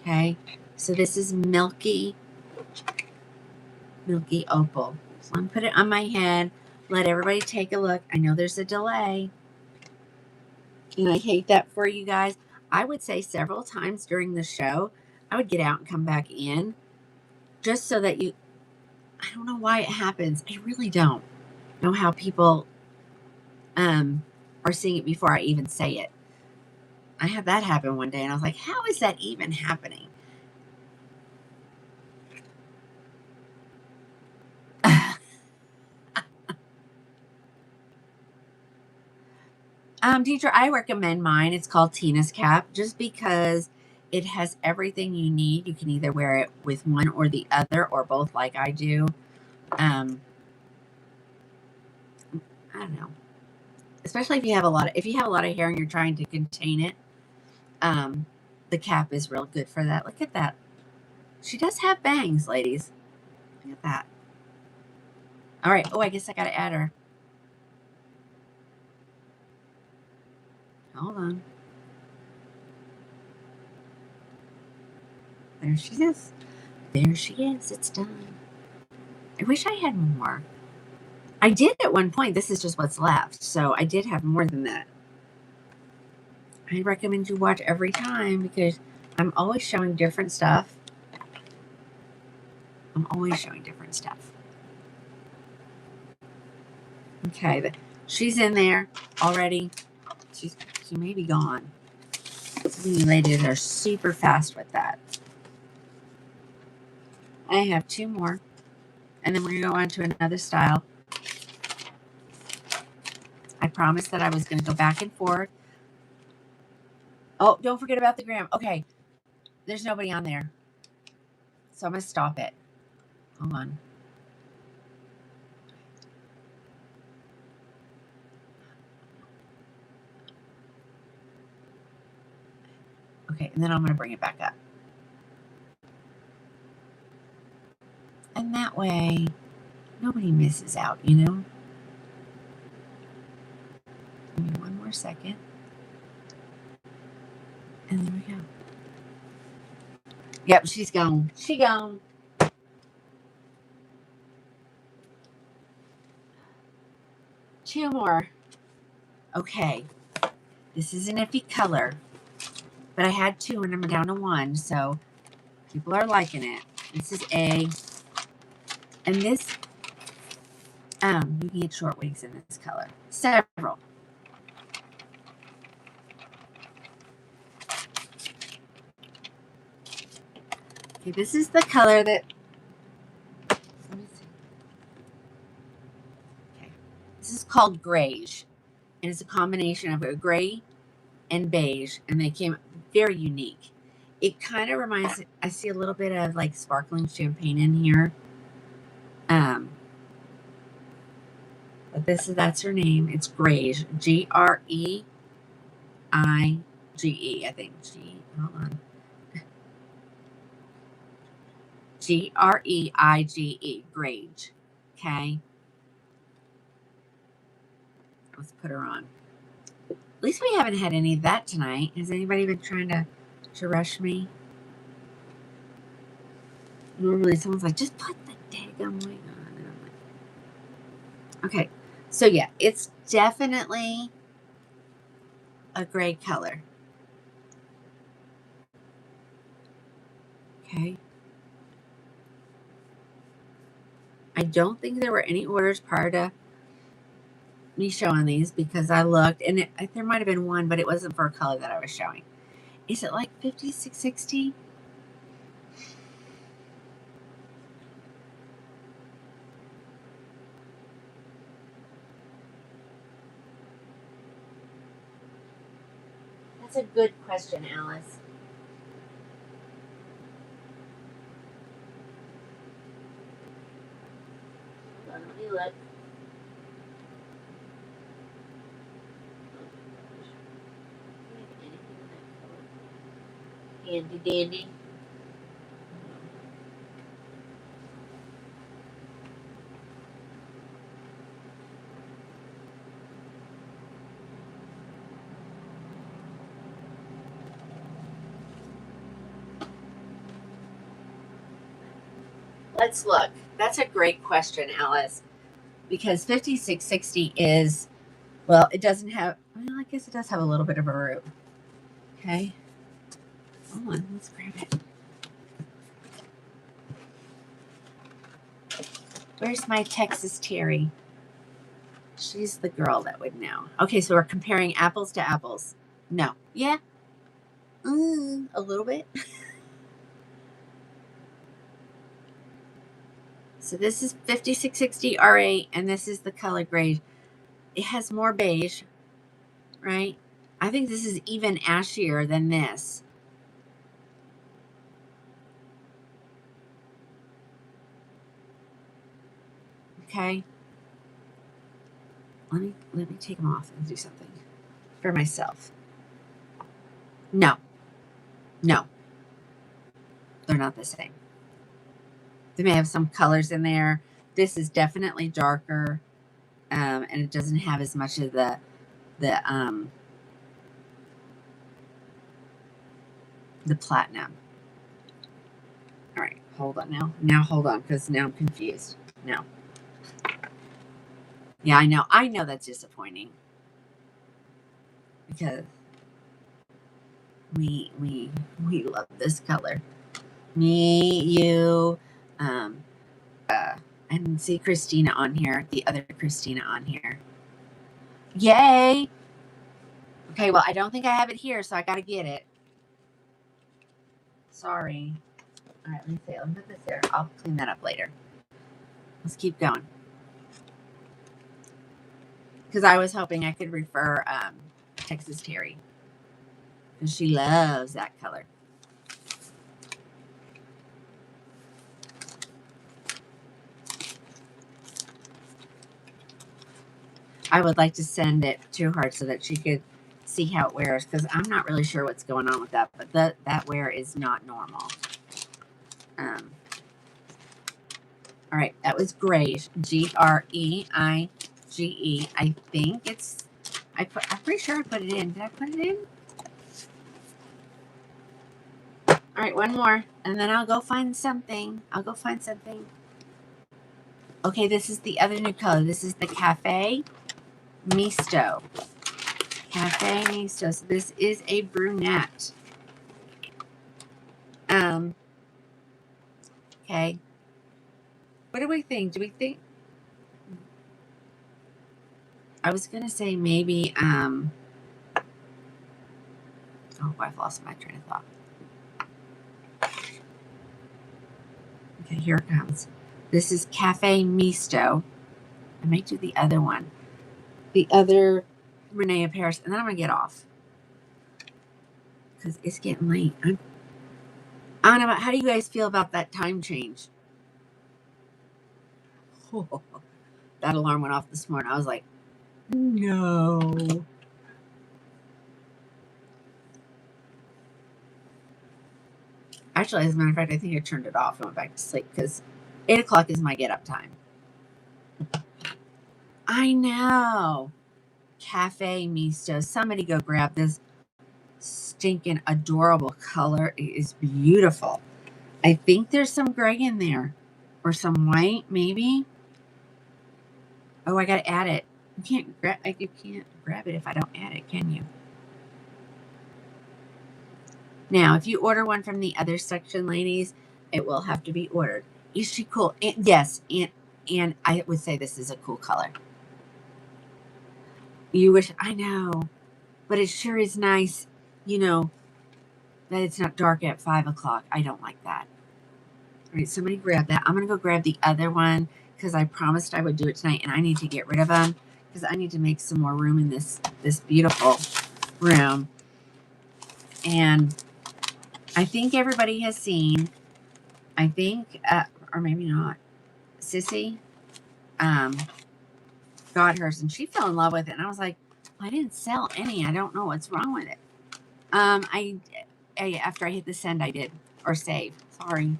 Okay, so this is Milky Opal. So I'm going to put it on my head, let everybody take a look. I know there's a delay, and I hate that for you guys. I would say several times during the show, I would get out and come back in just so that you, I don't know why it happens. I really don't know how people are seeing it before I even say it. I had that happen one day, and I was like, how is that even happening? Deidre, I recommend mine. It's called Tina's Cap, just because it has everything you need. You can either wear it with one or the other, or both, like I do. I don't know. Especially if you have a lot of hair and you're trying to contain it. The cap is real good for that. Look at that. She does have bangs, ladies. Look at that. All right. Oh, I guess I got to add her. Hold on. There she is. There she is. It's done. I wish I had more. I did at one point. This is just what's left. So I did have more than that. I recommend you watch every time because I'm always showing different stuff. Okay, she's in there already. She may be gone. Some of you ladies are super fast with that. I have two more, and then we're going to go on to another style. I promised that I was going to go back and forth. Oh, don't forget about the gram. Okay, there's nobody on there, so I'm going to stop it. Hold on. Okay, and then I'm going to bring it back up. And that way, nobody misses out, you know? Give me one more second. And there we go. Yep, she's gone. She gone. Two more. Okay. This is an iffy color. But I had two and I'm down to one, so people are liking it. This is A. And this, you can get short wigs in this color. Several. Okay, this is the color that, let me see. Okay. This is called Beige. And it's a combination of a gray and beige. And they came very unique. It kind of reminds, I see a little bit of like sparkling champagne in here. But that's her name. It's Beige. Greige, I think. Hold on. Greige. Beige. Okay. Let's put her on. At least we haven't had any of that tonight. Has anybody been trying to rush me? Normally someone's like, just put the daggum wig on. And I'm like, okay. So yeah, it's definitely a gray color. Okay. I don't think there were any orders prior to me showing these because I looked and there might have been one, but it wasn't for a color that I was showing. Is it like 5660? That's a good question, Alice. Hold on, let me look. Handy dandy. Let's look. That's a great question, Alice. Because 5660 is, well, it doesn't have, well, I guess it does have a little bit of a root. Okay. Hold on, let's grab it. Where's my Texas Terry? She's the girl that would know. Okay, so we're comparing apples to apples. No. Yeah. A little bit. So this is 5660 R8, and this is the color grade. It has more beige, right? I think this is even ashier than this. Okay. Let me take them off and do something for myself. No. No. They're not the same. They may have some colors in there. This is definitely darker, and it doesn't have as much of the platinum. All right, hold on now. Now hold on, because now I'm confused. No. Yeah, I know that's disappointing, because we love this color. Me, you, and see Christina on here, the other Christina on here. Yay! Okay, well, I don't think I have it here, so I got to get it. Sorry. All right, let me see. Let me put this there. I'll clean that up later. Let's keep going. Because I was hoping I could refer Texas Terry, because she loves that color. I would like to send it to her so that she could see how it wears, because I'm not really sure what's going on with that, but that wear is not normal. All right, that was great. Greige. I think it's. I'm pretty sure I put it in. Did I put it in? All right, one more, and then I'll go find something. Okay, this is the other new color. This is the Cafe Misto. Cafe Misto. So this is a brunette. Okay. What do we think? Do we think? I was gonna say maybe. Oh, I've lost my train of thought. Okay, here it comes. This is Cafe Misto. I might do the other one. The other Renee Paris, and then I'm gonna get off, because it's getting late. I don't know about, how do you guys feel about that time change? Oh, that alarm went off this morning. I was like, no. Actually, as a matter of fact, I think I turned it off and went back to sleep, because 8 o'clock is my get up time. I know. Cafe Misto. Somebody go grab this stinking adorable color. It is beautiful. I think there's some gray in there, or some white, maybe. Oh, I gotta add it. You can't grab it if I don't add it, can you? Now, if you order one from the other section, ladies, it will have to be ordered. Is she cool? Yes, and I would say this is a cool color. You wish, I know, but it sure is nice, that it's not dark at 5 o'clock. I don't like that. All right, somebody grab that. I'm going to go grab the other one, because I promised I would do it tonight, and I need to get rid of them, because I need to make some more room in this beautiful room. And I think everybody has seen, I think, or maybe not, Sissy got hers, and she fell in love with it. And I was like, well, I didn't sell any. I don't know what's wrong with it. I after I hit the send, I did, or save. Sorry.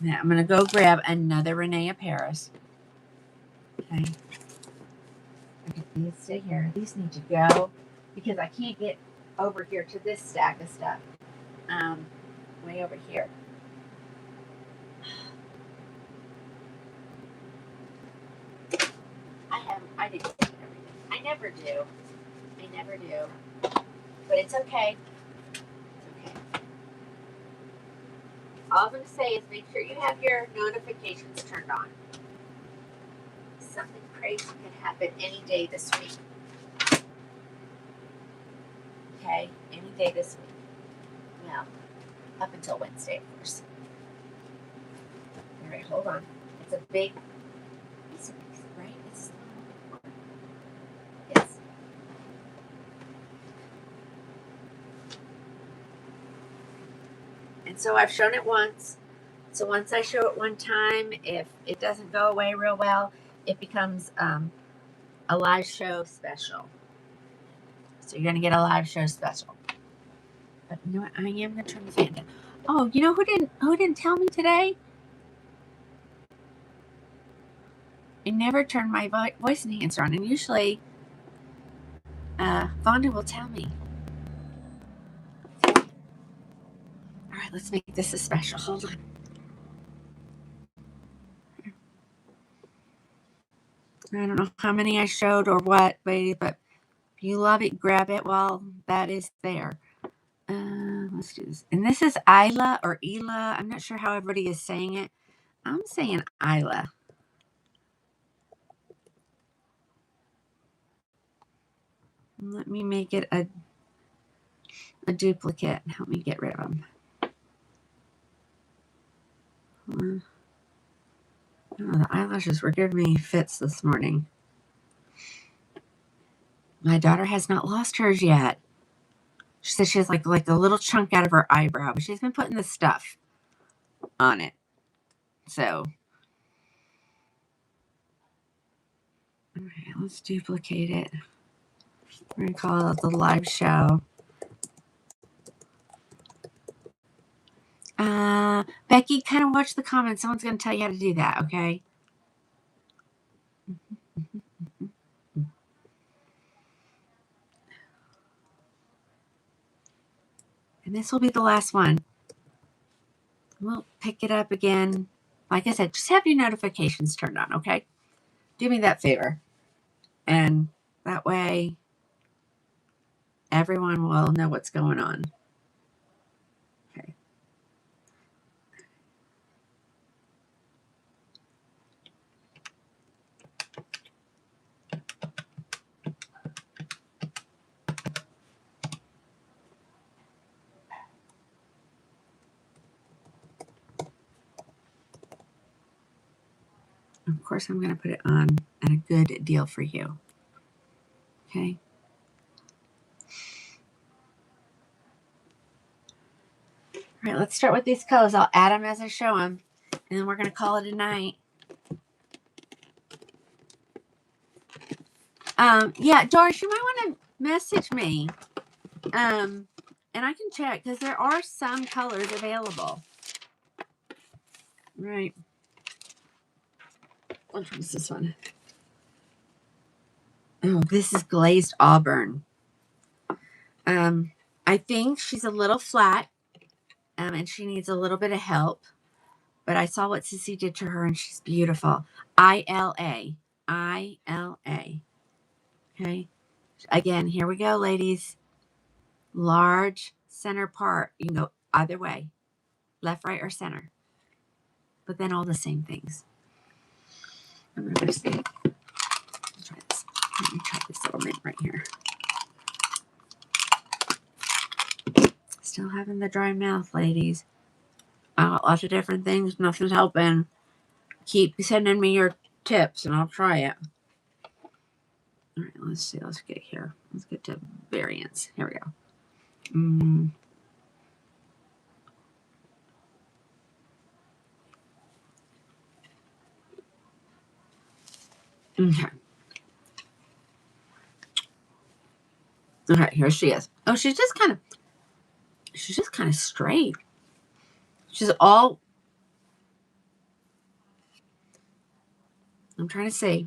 Now I'm going to go grab another Renee Paris. Okay. These stay here. These need to go, because I can't get over here to this stack of stuff. Way over here. I didn't save everything. I never do. But it's okay. It's okay. All I'm going to say is make sure you have your notifications turned on. Something crazy could happen any day this week. Okay? Any day this week. Well, up until Wednesday, of course. All right, hold on. It's a big, right? It's, yes. And so I've shown it once. So once I show it one time, if it doesn't go away real well, it becomes a live show special. So you're going to get a live show special. But you know what? I am going to turn the fan down. Oh, you know who didn't tell me today? I never turn my voice enhancer on, and usually Vonda will tell me. All right, let's make this a special. Hold on. I don't know how many I showed or what, lady, but if you love it, grab it while that is there. Let's do this. And this is Isla or Ela. I'm not sure how everybody is saying it. I'm saying Isla. Let me make it a duplicate. Help me get rid of them. Oh, the eyelashes were giving me fits this morning. My daughter has not lost hers yet. She said she has like a little chunk out of her eyebrow, but she's been putting the stuff on it. So, all right, let's duplicate it. We're going to call it the live show. Becky, kind of watch the comments. Someone's going to tell you how to do that, okay? And this will be the last one. We'll pick it up again. Like I said, just have your notifications turned on, okay? Do me that favor. And that way, everyone will know what's going on. Okay. Of course, I'm going to put it on at a good deal for you. Okay. All right, let's start with these colors. I'll add them as I show them, and then we're going to call it a night. Yeah, Doris, you might want to message me, and I can check because there are some colors available. Right. Which one's this one? Oh, this is glazed Auburn. I think she's a little flat, and she needs a little bit of help. But I saw what Sissy did to her, and she's beautiful. ILA. ILA. Okay. Again, here we go, ladies. Large center part. You can go either way. Left, right, or center. But then all the same things. I'm going to see. Try this. Let me try this little mint right here. Still having the dry mouth, ladies. I got lots of different things. Nothing's helping. Keep sending me your tips, and I'll try it. All right, let's see. Let's get here. Let's get to variants. Here we go. Okay. Okay, here she is. Oh, she's just kind of straight. She's all, I'm trying to see.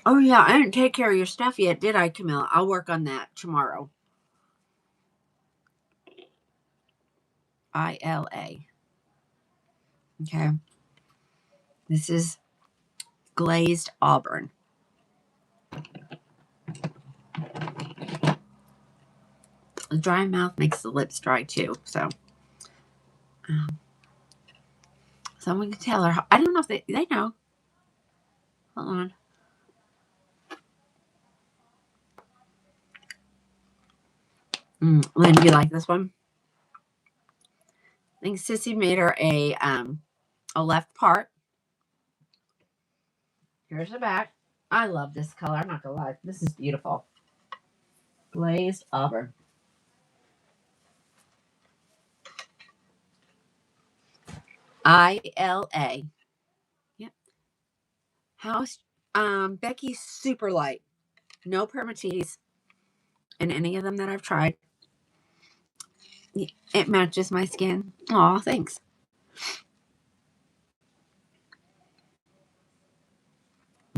Oh, yeah, I didn't take care of your stuff yet, did I, Camilla? I'll work on that tomorrow. ILA. Okay. This is glazed Auburn. A dry mouth makes the lips dry too. So someone can tell her. I don't know if they know. Hold on. Lynn, do you like this one? I think Sissy made her a left part. Here's the back. I love this color. I'm not gonna lie. This is beautiful. Glazed Auburn. ILA. Yep. House. Becky's super light. No permatease in any of them that I've tried. It matches my skin. Aw, thanks.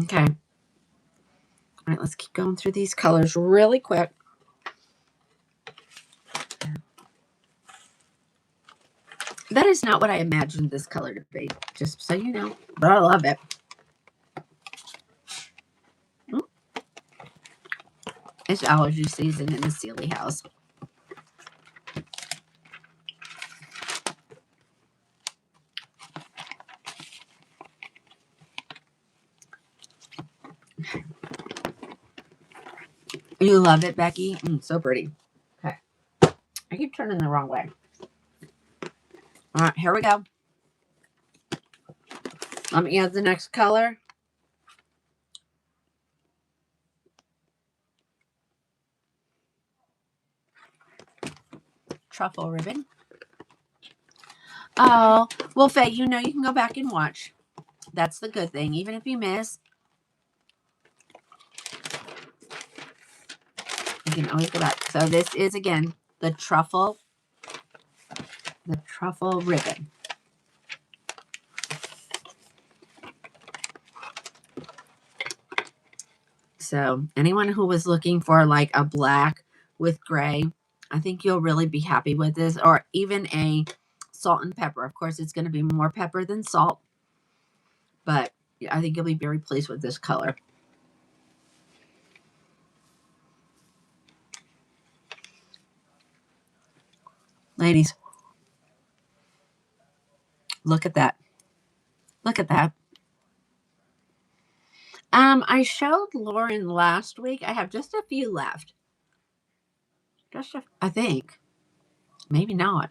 Okay. All right, let's keep going through these colors really quick. That is not what I imagined this color to be, just so you know. But I love it. It's allergy season in the Sealy house. You love it, Becky? So pretty. Okay. I keep turning the wrong way. All right, here we go. Let me add the next color. Truffle ribbon. Oh, well, Faye, you know you can go back and watch. That's the good thing. Even if you miss, you can always go back. So this is, again, the truffle ribbon. So anyone who was looking for like a black with gray, I think you'll really be happy with this. Or even a salt and pepper. Of course, it's going to be more pepper than salt. But I think you'll be very pleased with this color. Ladies, look at that. Look at that. I showed Lauren last week. I have just a few left. I think. Maybe not.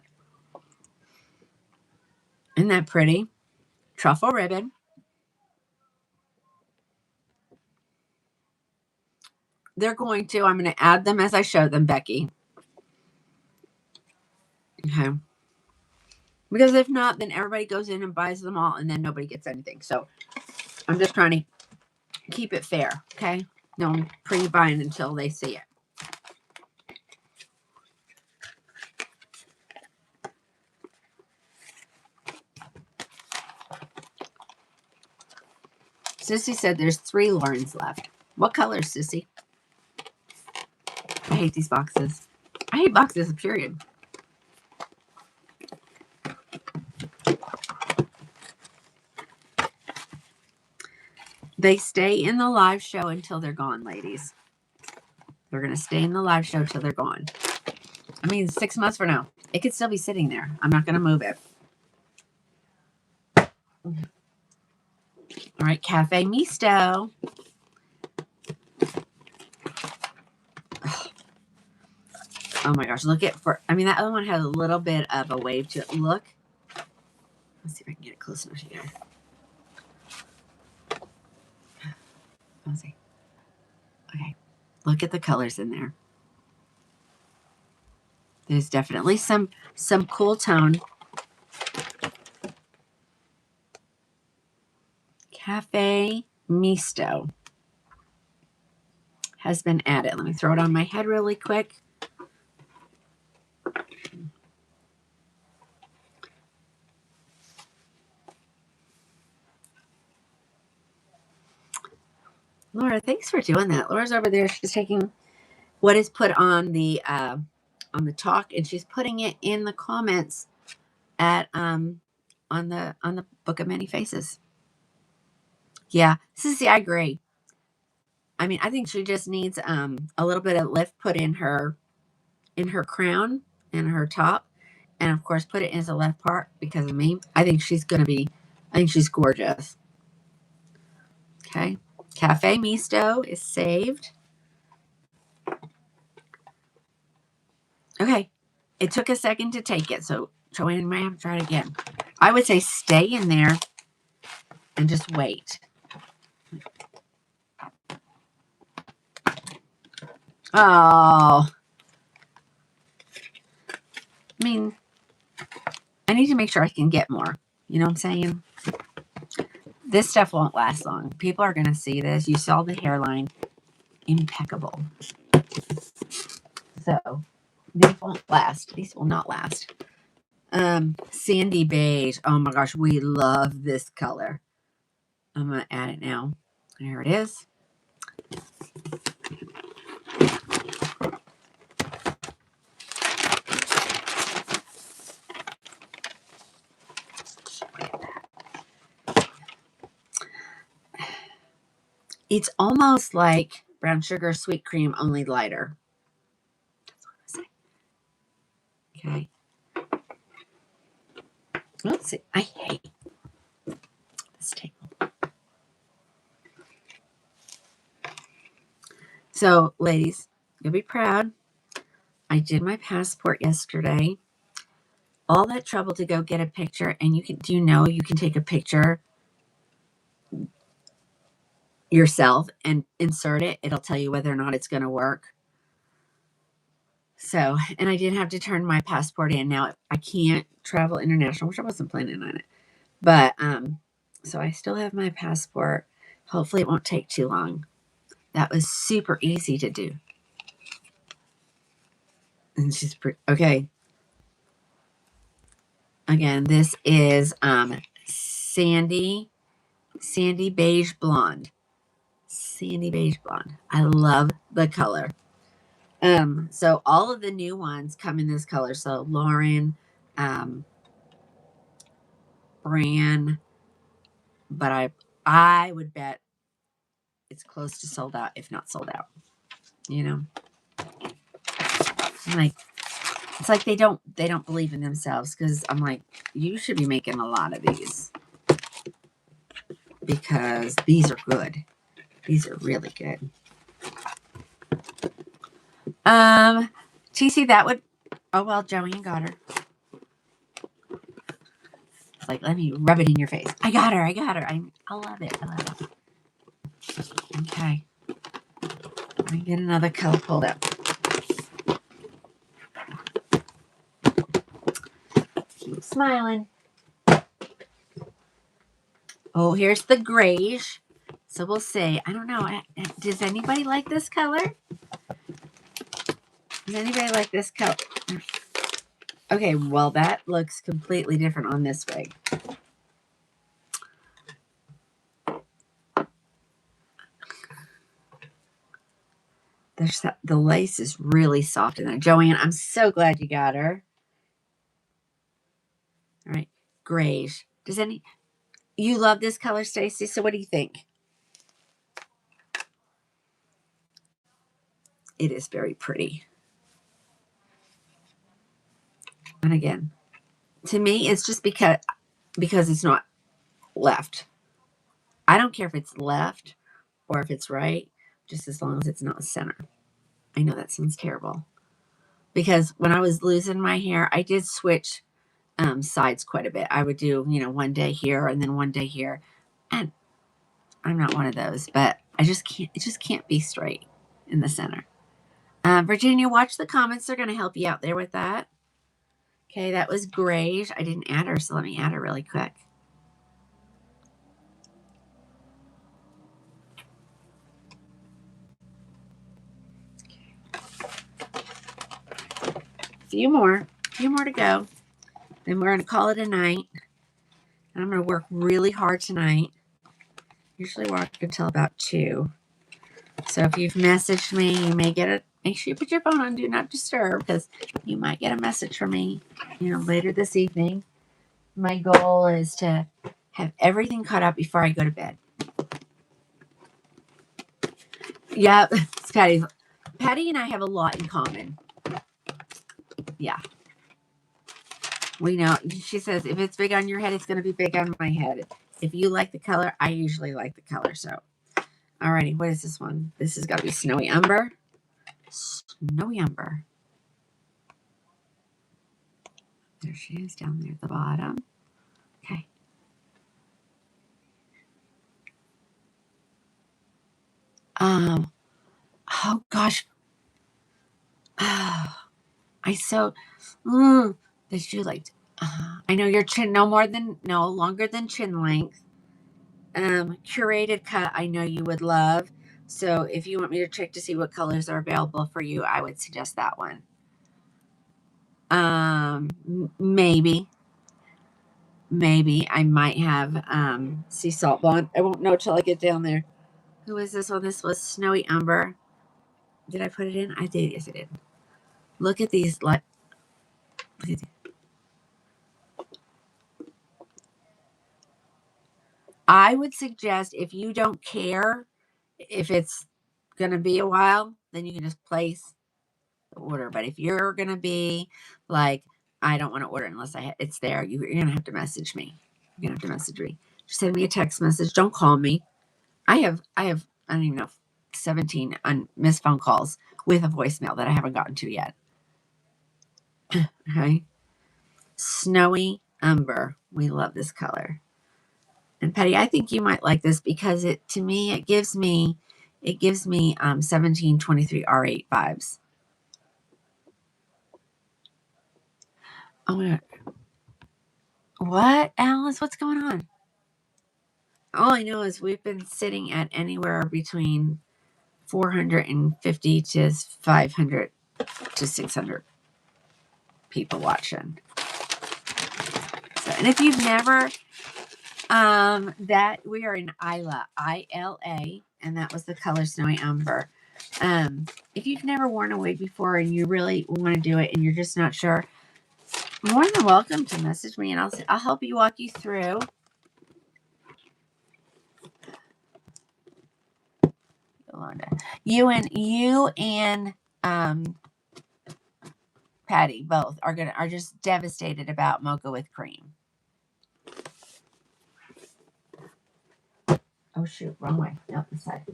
Isn't that pretty? Truffle ribbon. I'm going to add them as I show them, Becky. Okay. Because if not, then everybody goes in and buys them all and then nobody gets anything. So I'm just trying to keep it fair, okay? No one pre-buying until they see it. Sissy said there's 3 Laurens left. What color, Sissy? I hate these boxes. I hate boxes, period. They stay in the live show until they're gone, ladies. They're going to stay in the live show till they're gone. I mean, 6 months from now. It could still be sitting there. I'm not going to move it. All right, Cafe Misto. Oh my gosh, look at that other one had a little bit of a wave to it. Look. Let's see if I can get it close enough here. Let's see. Okay. Look at the colors in there. There's definitely some cool tone. Cafe Misto has been added. Let me throw it on my head really quick. Laura, thanks for doing that. Laura's over there. She's taking what is put on the talk, and she's putting it in the comments at on the Book of Many Faces. Yeah, Sissy, I agree. I mean, I think she just needs a little bit of lift put in her in her crown and her top. And of course, put it in the left part because of me. I think she's gorgeous. Okay. Cafe Misto is saved. Okay. It took a second to take it, so Joanne might have to try it again. I would say stay in there and just wait. Oh. I mean, I need to make sure I can get more. You know what I'm saying? This stuff won't last long. People are going to see this. You saw the hairline. Impeccable. So, these won't last. These will not last. Sandy beige. Oh my gosh, we love this color. I'm going to add it now. There it is. It's almost like brown sugar sweet cream, only lighter. That's what I say. Okay. Let's see. I hate this table. So, ladies, you'll be proud. I did my passport yesterday. All that trouble to go get a picture, and you can you can take a picture yourself and insert it. It'll tell you whether or not it's going to work. So, and I did have to turn my passport in. Now I can't travel international, which I wasn't planning on it. But so I still have my passport. Hopefully it won't take too long. That was super easy to do. And she's okay. Again, this is Sandy Beige Blonde. Sandy Beige Blonde. I love the color. So all of the new ones come in this color. So Lauren, Bran, but I would bet it's close to sold out, if not sold out. You know, like it's like they don't believe in themselves, because I'm like, you should be making a lot of these because these are good. These are really good. TC, that would, oh well, Joanne got her. It's like, let me rub it in your face. I got her. I love it. Okay. Let me get another color pulled up. Keep smiling. Oh, here's the grayish. So we'll say, I don't know. Does anybody like this color? Does anybody like this color? Okay, well, that looks completely different on this wig. The lace is really soft in there. Joanne, I'm so glad you got her. All right, grayish. You love this color, Stacy? So what do you think? It is very pretty. And again, to me, it's just because it's not left. I don't care if it's left or if it's right, just as long as it's not center. I know that sounds terrible, because when I was losing my hair, I did switch sides quite a bit. I would do, one day here and then one day here. And I'm not one of those, but it just can't be straight in the center. Virginia, watch the comments. They're going to help you out there with that. Okay, that was grayish. I didn't add her, so let me add her really quick. A few more to go. Then we're going to call it a night. And I'm going to work really hard tonight. Usually work until about 2. So if you've messaged me, you may get it. Make sure you put your phone on Do Not Disturb, because you might get a message from me, later this evening. My goal is to have everything caught up before I go to bed. Yep, it's Patty. Patty and I have a lot in common. Yeah. We know. She says, if it's big on your head, it's going to be big on my head. If you like the color, I usually like the color. So, alrighty. What is this one? This has got to be Snowy Umber. Snowy Umber. There she is down there at the bottom. Okay. Oh gosh. Oh, that you liked. I know your chin no longer than chin length. Curated cut, I know you would love. So if you want me to check to see what colors are available for you, I would suggest that one. Maybe I might have sea salt blonde. I won't know till I get down there. Who is this one? This was Snowy Umber. Did I put it in? I did. Yes, I did. Look at these. Look at these. I would suggest, if you don't care if it's going to be a while, then you can just place the order. But if you're going to be like, I don't want to order unless it's there, you're going to have to message me. You're going to have to message me. Just send me a text message. Don't call me. I don't even know, 17 missed phone calls with a voicemail that I haven't gotten to yet. Okay. Snowy Umber. We love this color. And Patty, I think you might like this because it gives me 1723 R8 vibes. Oh my God. What, Alice? What's going on? All I know is we've been sitting at anywhere between 450 to 500 to 600 people watching. So, and if you've never, that we are in Isla, ILA, and that was the color Snowy Umber. If you've never worn a wig before and you really want to do it and you're just not sure, more than welcome to message me and I'll help you walk you through. You and Patty both are just devastated about mocha with cream. Oh shoot, wrong way. Nope, this side.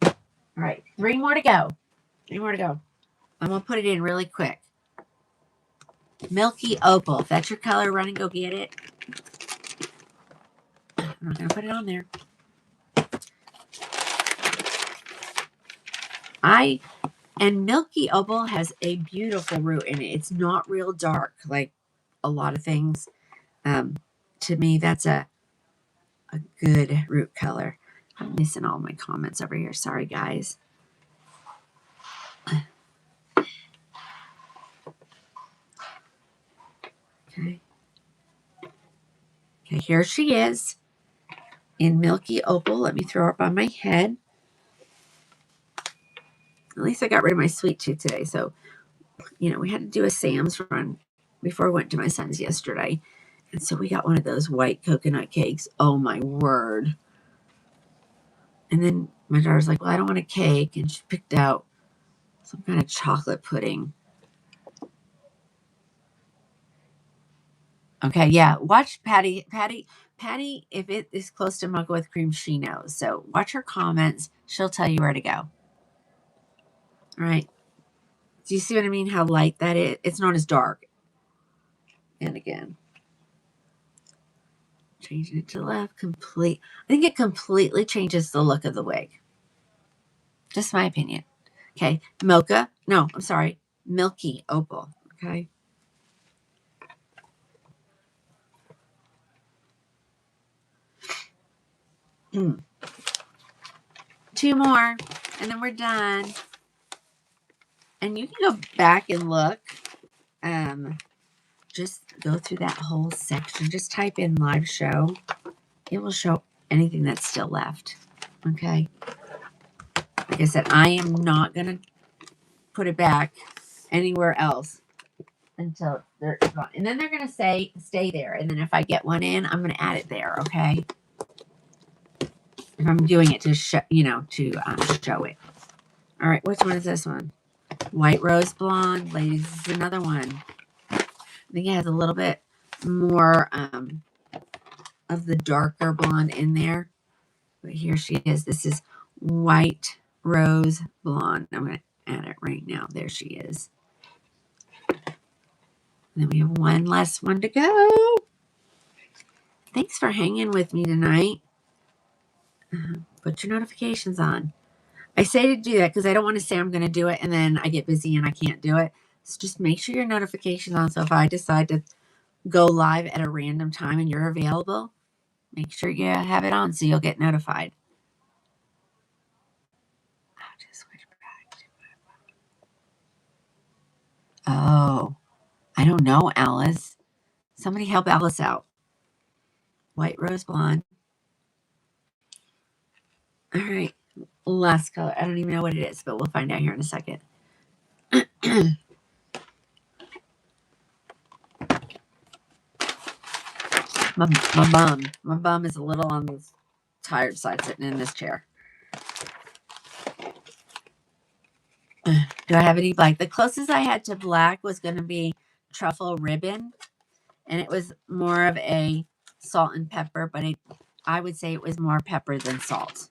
All right, 3 more to go. 3 more to go. I'm gonna put it in really quick. Milky Opal. If that's your color, run and go get it. I'm not gonna put it on there. And Milky Opal has a beautiful root in it. It's not real dark like a lot of things. To me, that's a good root color. I'm missing all my comments over here. Sorry, guys. Okay. Okay, here she is in Milky Opal. Let me throw her up on my head. At least I got rid of my sweet tooth today. So, we had to do a Sam's run before I went to my son's yesterday. And so we got one of those white coconut cakes. Oh, my word. And then my daughter's like, well, I don't want a cake. And she picked out some kind of chocolate pudding. Okay, yeah. Watch Patty, if it is close to mocha with cream, she knows. So watch her comments. She'll tell you where to go. All right. Do you see what I mean? How light that is? It's not as dark. And again, changing it to left. I think it completely changes the look of the wig. Just my opinion. Okay. Mocha. No, I'm sorry. Milky Opal. Okay. Two more, and then we're done. And you can go back and look. Just go through that whole section. Just type in live show. It will show anything that's still left. Okay. Like I said, I am not going to put it back anywhere else until they're gone. And then they're going to say, stay there. And then if I get one in, I'm going to add it there. Okay. If I'm doing it to show, to show it. All right. Which one is this one? White Rose Blonde, ladies, this is another one. I think it has a little bit more of the darker blonde in there. But here she is. This is White Rose Blonde. I'm going to add it right now. There she is. And then we have one last one to go. Thanks for hanging with me tonight. Put your notifications on. I say to do that because I don't want to say I'm going to do it and then I get busy and I can't do it. So just make sure your notifications on. So if I decide to go live at a random time and you're available, make sure you have it on so you'll get notified. I'll just switch back to Oh, I don't know, Alice. Somebody help Alice out. White Rose Blonde. All right. Last color. I don't even know what it is, but we'll find out here in a second. My bum is a little on the tired side sitting in this chair. Do I have any black? The closest I had to black was going to be Truffle Ribbon, and it was more of a salt and pepper, but I would say it was more pepper than salt.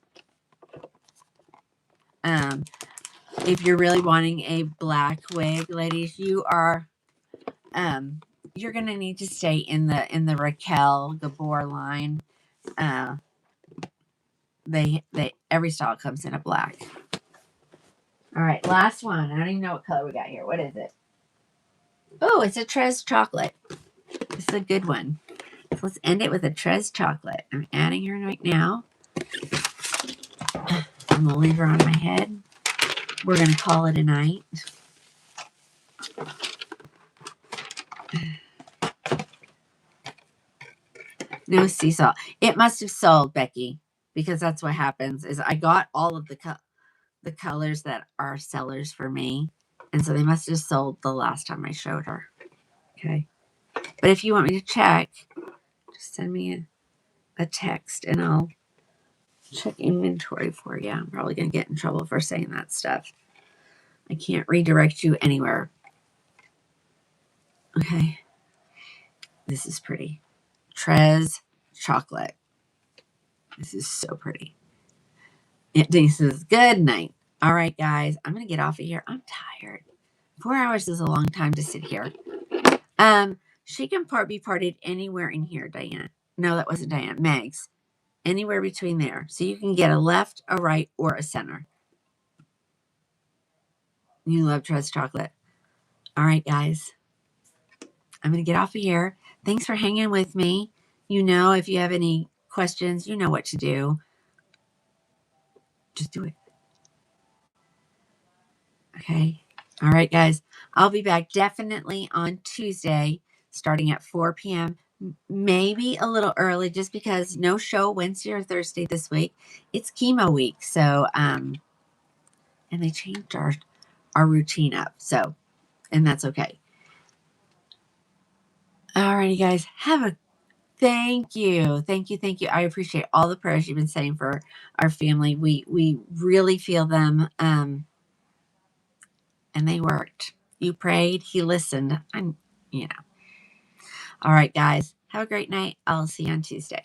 If you're really wanting a black wig, ladies, you're going to need to stay in the Raquel Gabor line. Every style comes in a black. All right, last one. I don't even know what color we got here. What is it? Oh, it's a Trez chocolate. This is a good one. So let's end it with a Trez chocolate. I'm adding her right now. I'm going to leave her on my head. We're going to call it a night. No sea salt. It must have sold, Becky, because that's what happens is I got all of the colors that are sellers for me. And so they must have sold the last time I showed her. Okay. But if you want me to check, just send me a text and I'll check inventory for you. I'm probably going to get in trouble for saying that stuff. I can't redirect you anywhere. Okay. This is pretty. Trez chocolate. This is so pretty. This is good night. All right, guys. I'm going to get off of here. I'm tired. 4 hours is a long time to sit here. She can be parted anywhere in here, Diane. No, that wasn't Diane. Megs. Anywhere between there. So you can get a left, a right, or a center. You love Trez chocolate. All right, guys. I'm going to get off of here. Thanks for hanging with me. You know, if you have any questions, you know what to do. Just do it. Okay. All right, guys. I'll be back definitely on Tuesday starting at 4 p.m. Maybe a little early just because no show Wednesday or Thursday this week. It's chemo week. So, and they changed our routine up. So, and that's okay. All righty, guys. Thank you. Thank you. Thank you. I appreciate all the prayers you've been saying for our family. We really feel them. And they worked. You prayed. He listened. All right, guys. Have a great night. I'll see you on Tuesday.